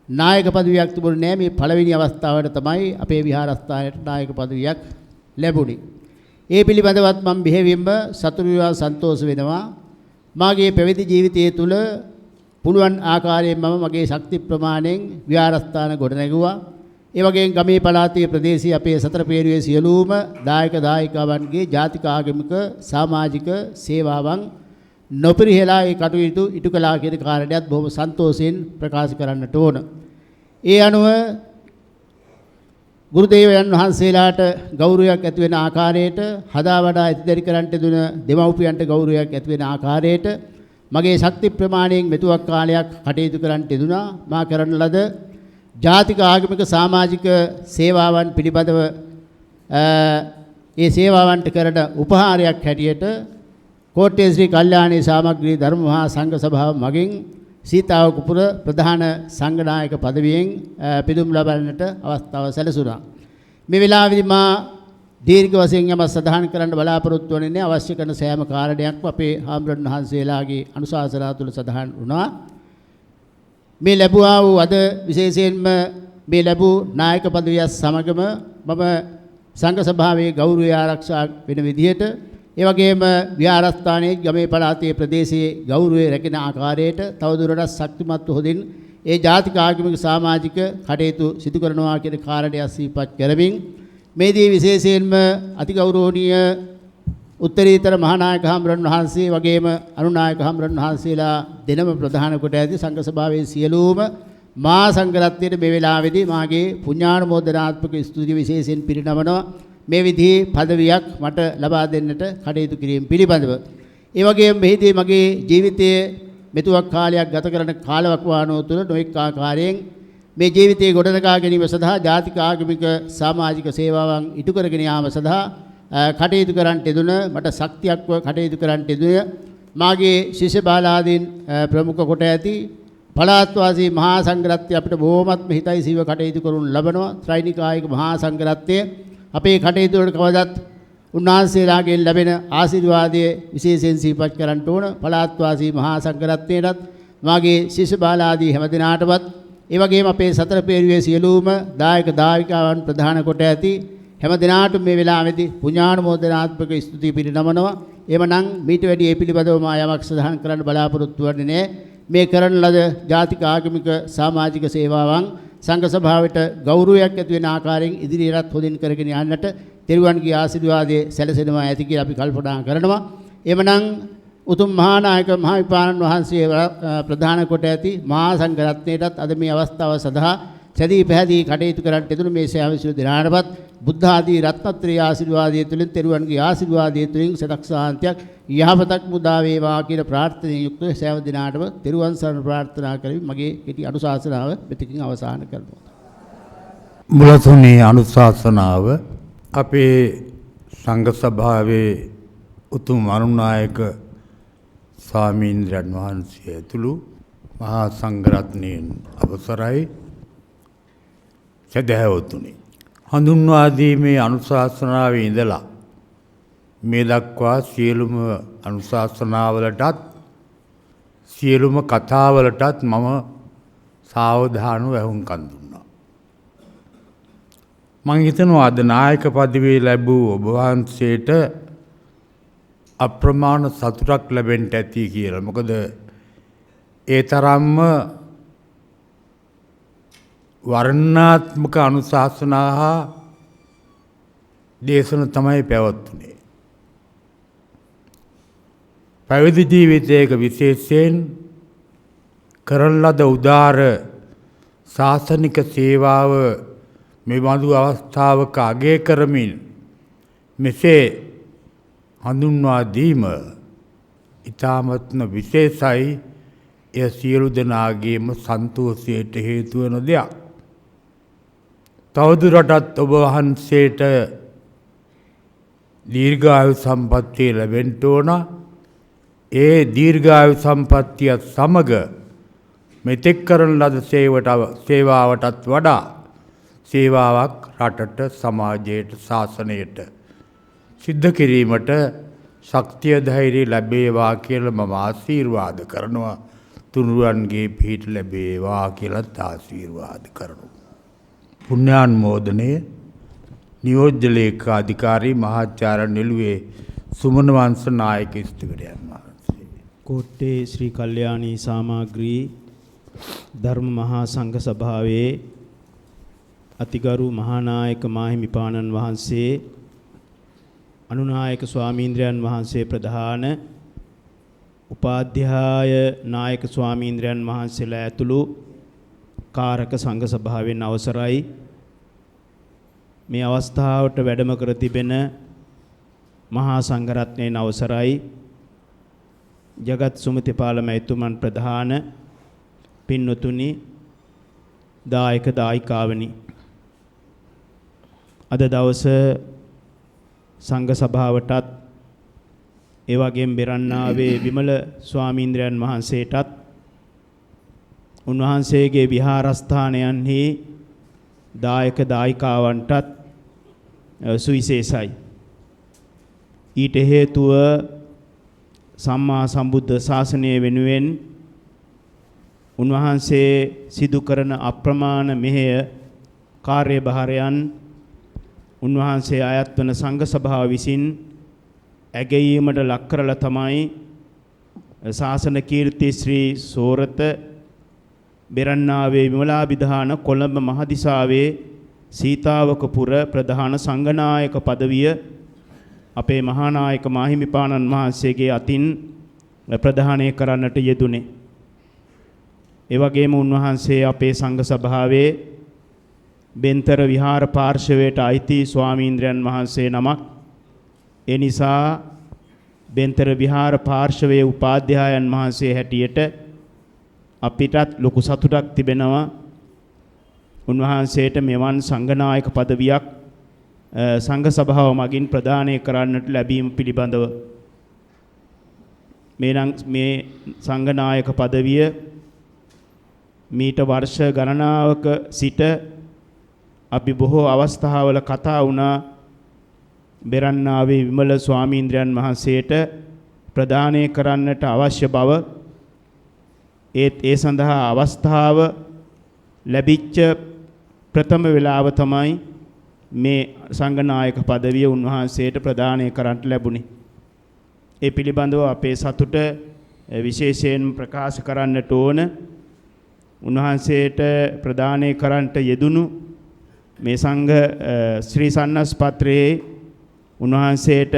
[SPEAKER 8] නායක පදවියක් තිබුණේ නැහැ. මේ පළවෙනි අවස්ථාවට තමයි අපේ විහාරස්ථානයට නායක පදවියක් ලැබුණේ. ඒ පිළිබඳවත් මම බෙහෙවින්ම සතුටු වෙනවා සන්තෝෂ වෙනවා. මාගේ පැවිදි ජීවිතය තුළ පුළුවන් ආකාරයෙන් මම මගේ ශක්ති ප්‍රමාණයෙන් විහාරස්ථාන ගොඩනැගුවා. ඒ වගේම ගමේ පළාතේ ප්‍රදේශයේ අපේ සතර පේරුවේ සියලුම දායක දායිකාවන්ගේ ජාතික ආගමික සමාජික සේවාවන් නොපරිහෙලා ඒ කටයුතු ඉටු කළා කියන කාරණයක් බොහොම සන්තෝෂයෙන් ප්‍රකාශ කරන්නට ඕන. ඒ අනුව ගුරු දේවයන් වහන්සේලාට ගෞරවයක් ඇති වෙන ආකාරයට හදා වඩා ඉදිරි කරන්නට දුන දෙමව්පියන්ට ගෞරවයක් ඇති වෙන ආකාරයට මගේ ශක්ති ප්‍රමාණයෙන් මෙතුවක් කාලයක් කටයුතු කරන්නට දුනා. මා කරන ලද ජාතික ආගමික සමාජික සේවාවන් පිළිබඳව ඒ සේවාවන්ට කරන උපහාරයක් හැටියට කොට්ටේ ශ්‍රී කල්යාණී සාමග්‍රී ධර්ම මහා සංඝ සභාව මගින් සීතාවකපුර ප්‍රධාන සංඝනායක පදවියෙන් පිදුම් ලබන්නට අවස්ථාව සැලසුණා. මේ වෙලාවේදී මා දීර්ඝ වශයෙන් යම සඳහන් කරන්න බලාපොරොත්තු වෙන්නේ අවශ්‍ය කරන සෑම කාරණයක්ම අපේ හාමුදුරන් වහන්සේලාගේ අනුශාසනා තුළ සඳහන් වුණා. මේ ලැබුවා වූ අද විශේෂයෙන්ම මේ ලැබූ නායක පදවිය සමගම මම සංඝ සභාවේ ගෞරවය ආරක්ෂා වෙන විදිහට ඒ වගේම විහාරස්ථානයේ ගමේ පළාතේ ප්‍රදේශයේ ගෞරවය රැකෙන ආකාරයට තවදුරටත් ශක්තිමත් හොදින් ඒ ජාතික ආගමික සමාජික කටයුතු සිදු කරනවා කියන කාරණය සිහිපත් කරමින් මේදී විශේෂයෙන්ම අතිගෞරවනීය උත්තරීතර මහානායක හාමුදුරන් වහන්සේ වගේම අනුනායක හාමුදුරන් වහන්සේලා දෙනම ප්‍රධාන කොට ඇති සංඝ සභාවේ සියලුම මහා සංඝරත්නයට මේ වෙලාවේදී මාගේ පුණ්‍යානුමෝදනාත්මක ස්තුති විශේෂයෙන් පිරිනමනවා. මේ විදිහේ පදවියක් මට ලබා දෙන්නට කටයුතු කිරීම පිළිබඳව. ඒ වගේම මෙහිදී මගේ ජීවිතයේ මෙතුවක් කාලයක් ගත කරන කාලවකවානුව තුළ නොඑක ආකාරයෙන් මේ ජීවිතයේ ගොඩනගා ගැනීම සඳහා ජාතික ආගමික සමාජික සේවාවන් ඉටු කරගෙන යාම සඳහා කටයුතු කරන්නට යෙදුන මට ශක්තියක්ව කටයුතු කරන්නට යෙදුන මාගේ ශිෂ්‍ය බාලාදීන් ප්‍රමුඛ කොට ඇති පළාත් වාසී මහා සංඝරත්නය අපිට බොහොමත්ම හිතයිසීව කටයුතු කරනු ලබනවා. ත්‍රිනිකායික මහා සංඝරත්නය අපේ කටයුතු වලට කවදත් උන්වහන්සේලාගෙන් ලැබෙන ආශිර්වාදයේ විශේෂයෙන් සිහිපත් කරන්නට ඕන. පළාත් වාසී මහා සංඝරත්නයටත් මාගේ ශිෂ්‍ය බාලාදී හැමදිනාටවත් ඒ වගේම අපේ සතර පෙරුවේ සියලුම දායක දායකාවන් ප්‍රධාන කොට ඇති හැම දිනාටම මේ වෙලාවේදී පුණ්‍යානුමෝදනාත්මක ස්තුති පිරිනමනවා. එමනම් මීට වැඩි ඒ පිළිබඳව මා යමක් සඳහන් කරන්න බලාපොරොත්තු වෙන්නේ නැහැ. මේ කරන ලද ජාතික ආගමික සමාජික සේවාවන් සංඝ සභාවට ගෞරවයක් ඇති වෙන ආකාරයෙන් ඉදිරියටත් හොදින් කරගෙන යන්නට තෙරුවන්ගේ ආශිර්වාදයේ සැලසෙනවා ඇති කියලා අපි කල්පනා කරනවා. එමනම් උතුම් මහා නායක මහා විපාණන් වහන්සේ ප්‍රධාන කොට ඇති මහා සංඝරත්නයටත් අද මේ අවස්ථාව සඳහා සැදී පැහැදී කටයුතු කරන්නට යෙදුණු මේ සෑම දිනාටවත් බුද්ධ ආදී රත්නත්‍රයේ ආශිර්වාදයේ තුලින් තෙරුවන්ගේ ආශිර්වාදයේ තුලින් සදක් සාන්තියක් යහපතක් මුදා වේවා කියලා ප්‍රාර්ථනාවෙන් යුක්තව සෑම දිනාටම තෙරුවන් සරණ ප්‍රාර්ථනා කරමි. මගේ කෙටි අනුශාසනාව මෙතකින් අවසන් කරනවා.
[SPEAKER 1] මුලතුනේ අනුශාසනාව අපේ සංඝ සභාවේ උතුම් අනුනායක ස්වාමීන්ද්‍රයන් වහන්සේ ඇතුළු මහා සංඝරත්නයන් අවසරයි සදහැවතුනි. හඳුන්වා දීමේ අනුශාසනාවේ ඉඳලා මේ දක්වා සියලුම අනුශාසනාවලටත් සියලුම කතාවලටත් මම සාවධානව ඇහුම්කන් දුන්නා. මම හිතනවා අද නායක පදවිය ලැබූ ඔබ වහන්සේට අප්‍රමාණ සතුටක් ලැබෙන්න ඇති කියලා. මොකද ඒ තරම්ම වර්ණාත්මක අනුශාසනා හා දේශන තමයි පැවැත්වුනේ. පැවිදි ජීවිතයක විශේෂයෙන් කරන ලද උදාර ශාසනික සේවාව මෙබඳු අවස්ථාවක අගය කරමින් මෙසේ හඳුන්වා දීම ඉතාමත්ම විශේෂයි. එය සියලු දෙනාගේම සන්තෝෂයට හේතු වන දෙයක්. තවදුරටත් ඔබ වහන්සේට දීර්ඝායු සම්පන්නිය ලැබෙන්න ඕන. ඒ දීර්ඝායු සම්පන්නිය සමග මෙතෙක් කරන ලද සේවාවටත් වඩා සේවාවක් රටට, සමාජයට, ශාසනයට සිද්ධ කිරීමට ශක්තිය ධෛර්යය ලැබේවා කියලා මම ආශිර්වාද කරනවා. තුනුරුවන්ගේ පිහිට ලැබේවා කියලාත් ආශිර්වාද කරනවා. පුණ්‍යානුමෝදනය නියෝජ්‍ය ලේකාධිකාරී මහාචාර්ය නිලුවේ සුමන වංශ නායක ස්ථවිරයන් වහන්සේ.
[SPEAKER 9] කෝට්ටේ ශ්‍රී කල්යාණී සාමග්‍රී ධර්ම මහා සංඝ සභාවේ අතිගරු මහානායක මාහිමිපාණන් වහන්සේ, අනුනායක ස්වාමීන්ද්‍රයන් වහන්සේ ප්‍රධාන, උපාධ්‍යාය නායක ස්වාමීන්ද්‍රයන් වහන්සේලා ඇතුළු කාරක සංඝ සභාවෙන් අවසරයි. මේ අවස්ථාවට වැඩම කර තිබෙන මහා සංඝරත්නයන් අවසරයි. ජගත් සුමතිපාල මැතිතුමන් ප්‍රධාන, පින්වතුනි, දායක දායිකාවනි, අද දවස සංඝ සභාවටත් ඒ වගේම බෙරන්නාවේ විමල ස්වාමීන්ද්‍රයන් වහන්සේටත් උන්වහන්සේගේ විහාරස්ථානයන්හි දායක දායිකාවන්ටත් සුවිශේෂයි. ඊට හේතුව සම්මා සම්බුද්ධ ශාසනය වෙනුවෙන් උන්වහන්සේ සිදු කරන අප්‍රමාණ මෙහෙය කාර්යභාරයන් උන්වහන්සේ අයත් වන සංඝ සභාව විසින් ඇගයීමට ලක් කරලා තමයි ශාසන කීර්ති ශ්‍රී සෝරත බෙරන්නාවේ විමලාභිධාන කොළඹ මහදිසාවේ සීතාවකපුර ප්‍රධාන සංඝනායක පදවිය අපේ මහානායක මාහිමිපාණන් වහන්සේගේ අතින් ප්‍රධානය කරන්නට යෙදුනේ. ඒ වගේම උන්වහන්සේ අපේ සංඝ සභාවේ බෙන්තර විහාර පාර්ශවයට අයිති ස්වාමීන්ද්‍රයන් වහන්සේ නමක්. ඒ නිසා බෙන්තර විහාර පාර්ශවයේ උපාධ්‍යායන් වහන්සේ හැටියට අපිටත් ලොකු සතුටක් තිබෙනවා. උන්වහන්සේට මෙවන් සංඝනායක පදවියක් සංඝ සභාව මගින් ප්‍රදානය කරන්නට ලැබීම පිළිබඳව මේ සංඝනායක পদවිය මීට වර්ෂ ගණනාවක සිට අපි බොහෝ අවස්ථාවල කතා වුණා බෙරන්නාවේ විමල ස්වාමීන්ද්‍රයන් වහන්සේට ප්‍රදානය කරන්නට අවශ්‍ය බව ඒ සඳහා අවස්ථාව ලැබිච්ච ප්‍රථම වේලාව තමයි මේ සංඝනායක পদවිය උන්වහන්සේට ප්‍රදානය කරන්නට ලැබුණේ. ඒ පිළිබඳව අපේ සතුට විශේෂයෙන් ප්‍රකාශ කරන්නට ඕන. උන්වහන්සේට ප්‍රදානය කරන්නට යෙදුණු මේ සංඝ ශ්‍රී සන්නස්පත්‍රයේ උන්වහන්සේට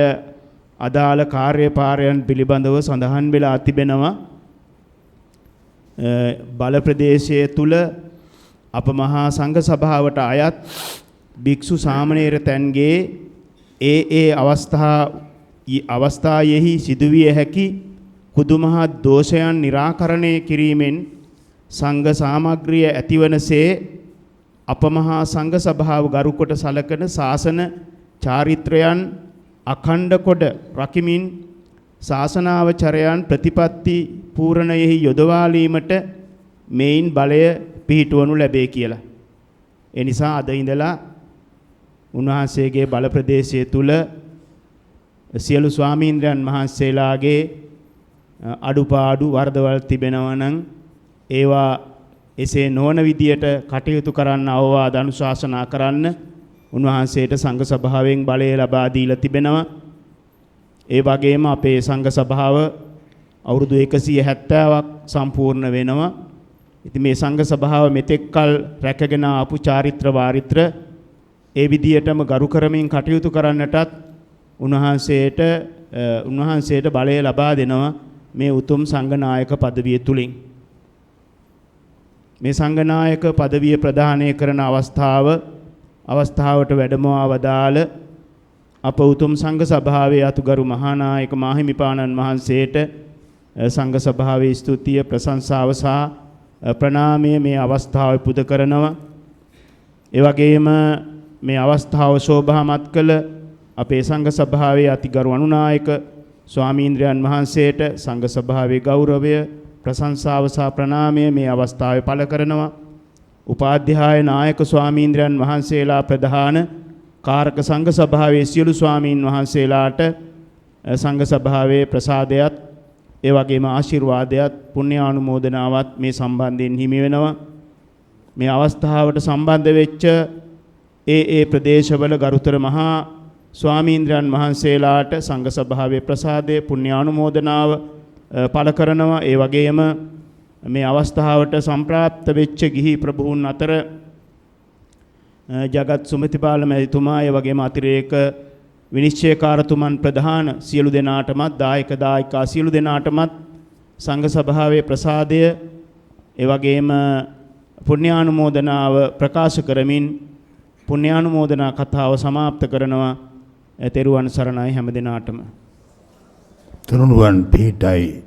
[SPEAKER 9] අදාළ කාර්යපාරයන් පිළිබඳව සඳහන් වෙලා තිබෙනවා. බල ප්‍රදේශයේ තුල අප මහා සංඝ සභාවට අයත් භික්ෂු සාමණේර තැන්ගේ ඒ අවස්ථායෙහි සිදුවිය හැකි කුදුමහත් දෝෂයන් निराකරණය කිරීමෙන් සංඝ සාමග්‍රිය ඇතිවනසේ අප මහා සංඝ සභාව ගරු කොට සලකන ශාසන චාරිත්‍රයන් අඛණ්ඩ කොට රකිමින් ශාසනාවචරයන් ප්‍රතිපත්ති පූර්ණයෙහි යොදවාලීමට මේන් බලය පිහිටවනු ලැබේ කියලා. ඒ නිසා අද ඉඳලා උන්වහන්සේගේ බල ප්‍රදේශය තුල සියලු ස්වාමීන්ද්‍රයන් වහන්සේලාගේ අඩුපාඩු වරදවල් තිබෙනවා නම් ඒවා එසේ නොවන විදියට කටයුතු කරන්න අවවාද අනුශාසනා කරන්න උන්වහන්සේට සංඝ සභාවෙන් බලය ලබා දීලා තිබෙනවා. ඒ වගේම අපේ සංඝ සභාව අවුරුදු 170ක් සම්පූර්ණ වෙනවා. ඉතින් මේ සංඝ සභාව මෙතෙක්කල් රැකගෙන ආපු චාරිත්‍ර වාරිත්‍ර ඒ විදියටම ගරු කරමින් කටයුතු කරන්නටත් උන්වහන්සේට බලය ලබා දෙනවා මේ උතුම් සංඝනායක পদවිය තුලින්. මේ සංඝනායක পদවිය ප්‍රදානය කරන අවස්ථාවට වැඩමවා වදාළ අප උතුම් සංඝ සභාවේ අතුගරු මහානායක මාහිමිපාණන් වහන්සේට සංඝ සභාවේ ස්තුතිය ප්‍රශංසාව සහ ප්‍රණාමය මේ අවස්ථාවේ පුද කරනවා. ඒ වගේම මේ අවස්ථාව ශෝභාමත් කළ අපේ සංඝ සභාවේ අතිගරු අනුනායක ස්වාමීන්ද්‍රයන් වහන්සේට සංඝ සභාවේ ගෞරවය ප්‍රශංසාව සහ ප්‍රණාමය මේ අවස්ථාවේ පළ කරනවා. උපාධ්‍යාය නායක ස්වාමීන්ද්‍රයන් වහන්සේලා ප්‍රධාන කාරක සංඝ සභාවේ සියලු ස්වාමීන් වහන්සේලාට සංඝ සභාවේ ප්‍රසාදයත් ඒ වගේම ආශිර්වාදයත් පුණ්‍යානුමෝදනාවත් මේ සම්බන්ධයෙන් හිමි වෙනවා. මේ අවස්ථාවට සම්බන්ධ වෙච්ච ඒ ප්‍රදේශවල ගරුතර මහා ස්වාමීන්ද්‍රයන් වහන්සේලාට සංඝ සභාවේ ප්‍රසාදයේ පුණ්‍යානුමෝදනාව පළ කරනවා. ඒ වගේම මේ අවස්ථාවට සම්ප්‍රාප්ත වෙච්ච ගිහි ප්‍රභූන් අතර ජගත් සුමතිපාල මැතිතුමා ඒ වගේම අතිරේක විනිශ්චයකාරතුමන් ප්‍රධාන සියලු දෙනාටමත් දායක දායිකා සියලු දෙනාටමත් සංඝ සභාවේ ප්‍රසාදය ඒ වගේම පුණ්‍යානුමෝදනාව ප්‍රකාශ කරමින් පුණ්‍යානුමෝදනා කතාව සමාප්ත කරනවා. තෙරුවන් සරණයි හැම දිනාටම.
[SPEAKER 1] තුනුරුවන් පිහිටයි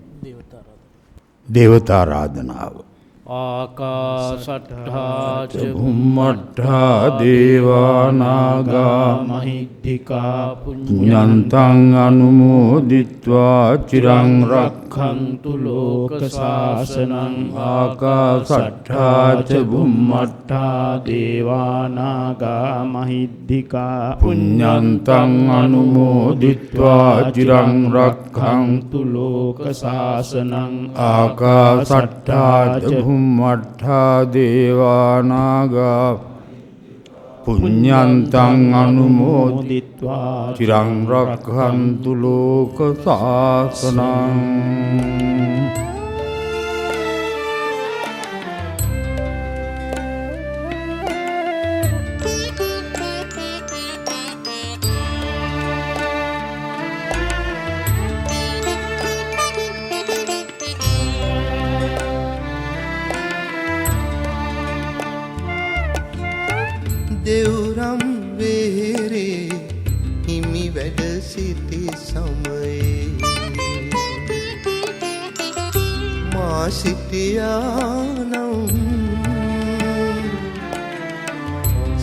[SPEAKER 1] දේවතාරාධනාව.
[SPEAKER 2] ආකාශට්ඨා ච
[SPEAKER 1] බුම්මට්ඨා දේවානාගා
[SPEAKER 2] මහිද්దికා
[SPEAKER 1] පුඤ්ඤන්තං අනුමෝදිත්වා චිරං
[SPEAKER 2] රක්ඛන්තු ලෝක ශාසනං
[SPEAKER 1] ආකාශට්ඨා ච
[SPEAKER 2] බුම්මට්ඨා දේවානාගා මහිද්దికා
[SPEAKER 1] පුඤ්ඤන්තං අනුමෝදිත්වා චිරං රක්ඛන්තු
[SPEAKER 2] ලෝක ශාසනං
[SPEAKER 1] ආකාශට්ඨා ච බුම්මට්ඨා දේවානාගා පුඤ්ඤන්තං අනුමෝදිත්වා චිරං රක්ඛන්තු ලෝක ශාසනං.
[SPEAKER 10] දෙව්රම් වේරේ හිමි වැඩ සිටි සමයේ මා සිටියානම්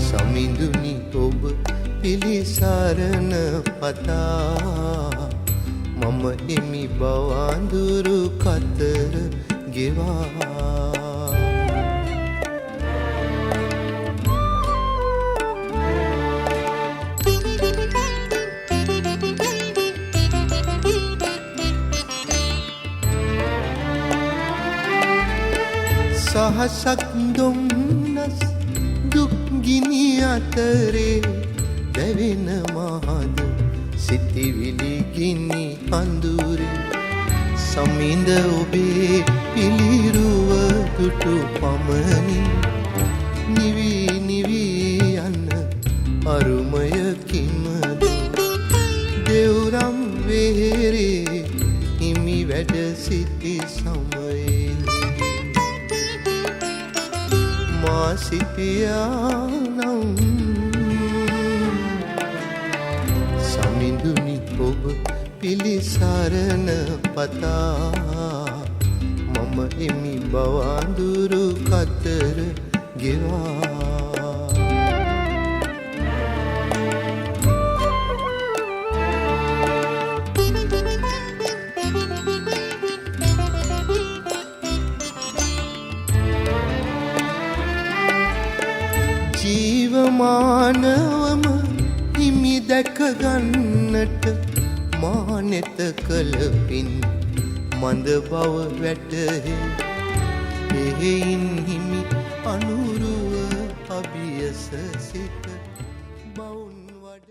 [SPEAKER 10] සමිඳුනි ඔබ පිළිස පිළිසරණ පතා මම එමි බවඳුරු කතර ගෙවා සහසක් දුම්නස් දුක් ගිනි අතරේ දැවෙන මහද සිතිවිලි ගිනි අඳුරේ සමිඳ ඔබේ පිළිරුව දුටු පමණින් නිවි නිවි යන අරුමයකින්ද දෙව්රම් වෙහෙරේ හිමි වැඩ සිටි සමයේ මා සිටියානම් සමිඳුනි ඔබ පිළිසරණ පතා මම එමි බවඳුරු කතර ගෙවා ජීවමානවම හිමි දැක ගන්නට මා නෙත කළ පින් මන්ද බව වැටහේ එහෙයින් හිමි අනුරුව අභියස සිට බවුන් වඩ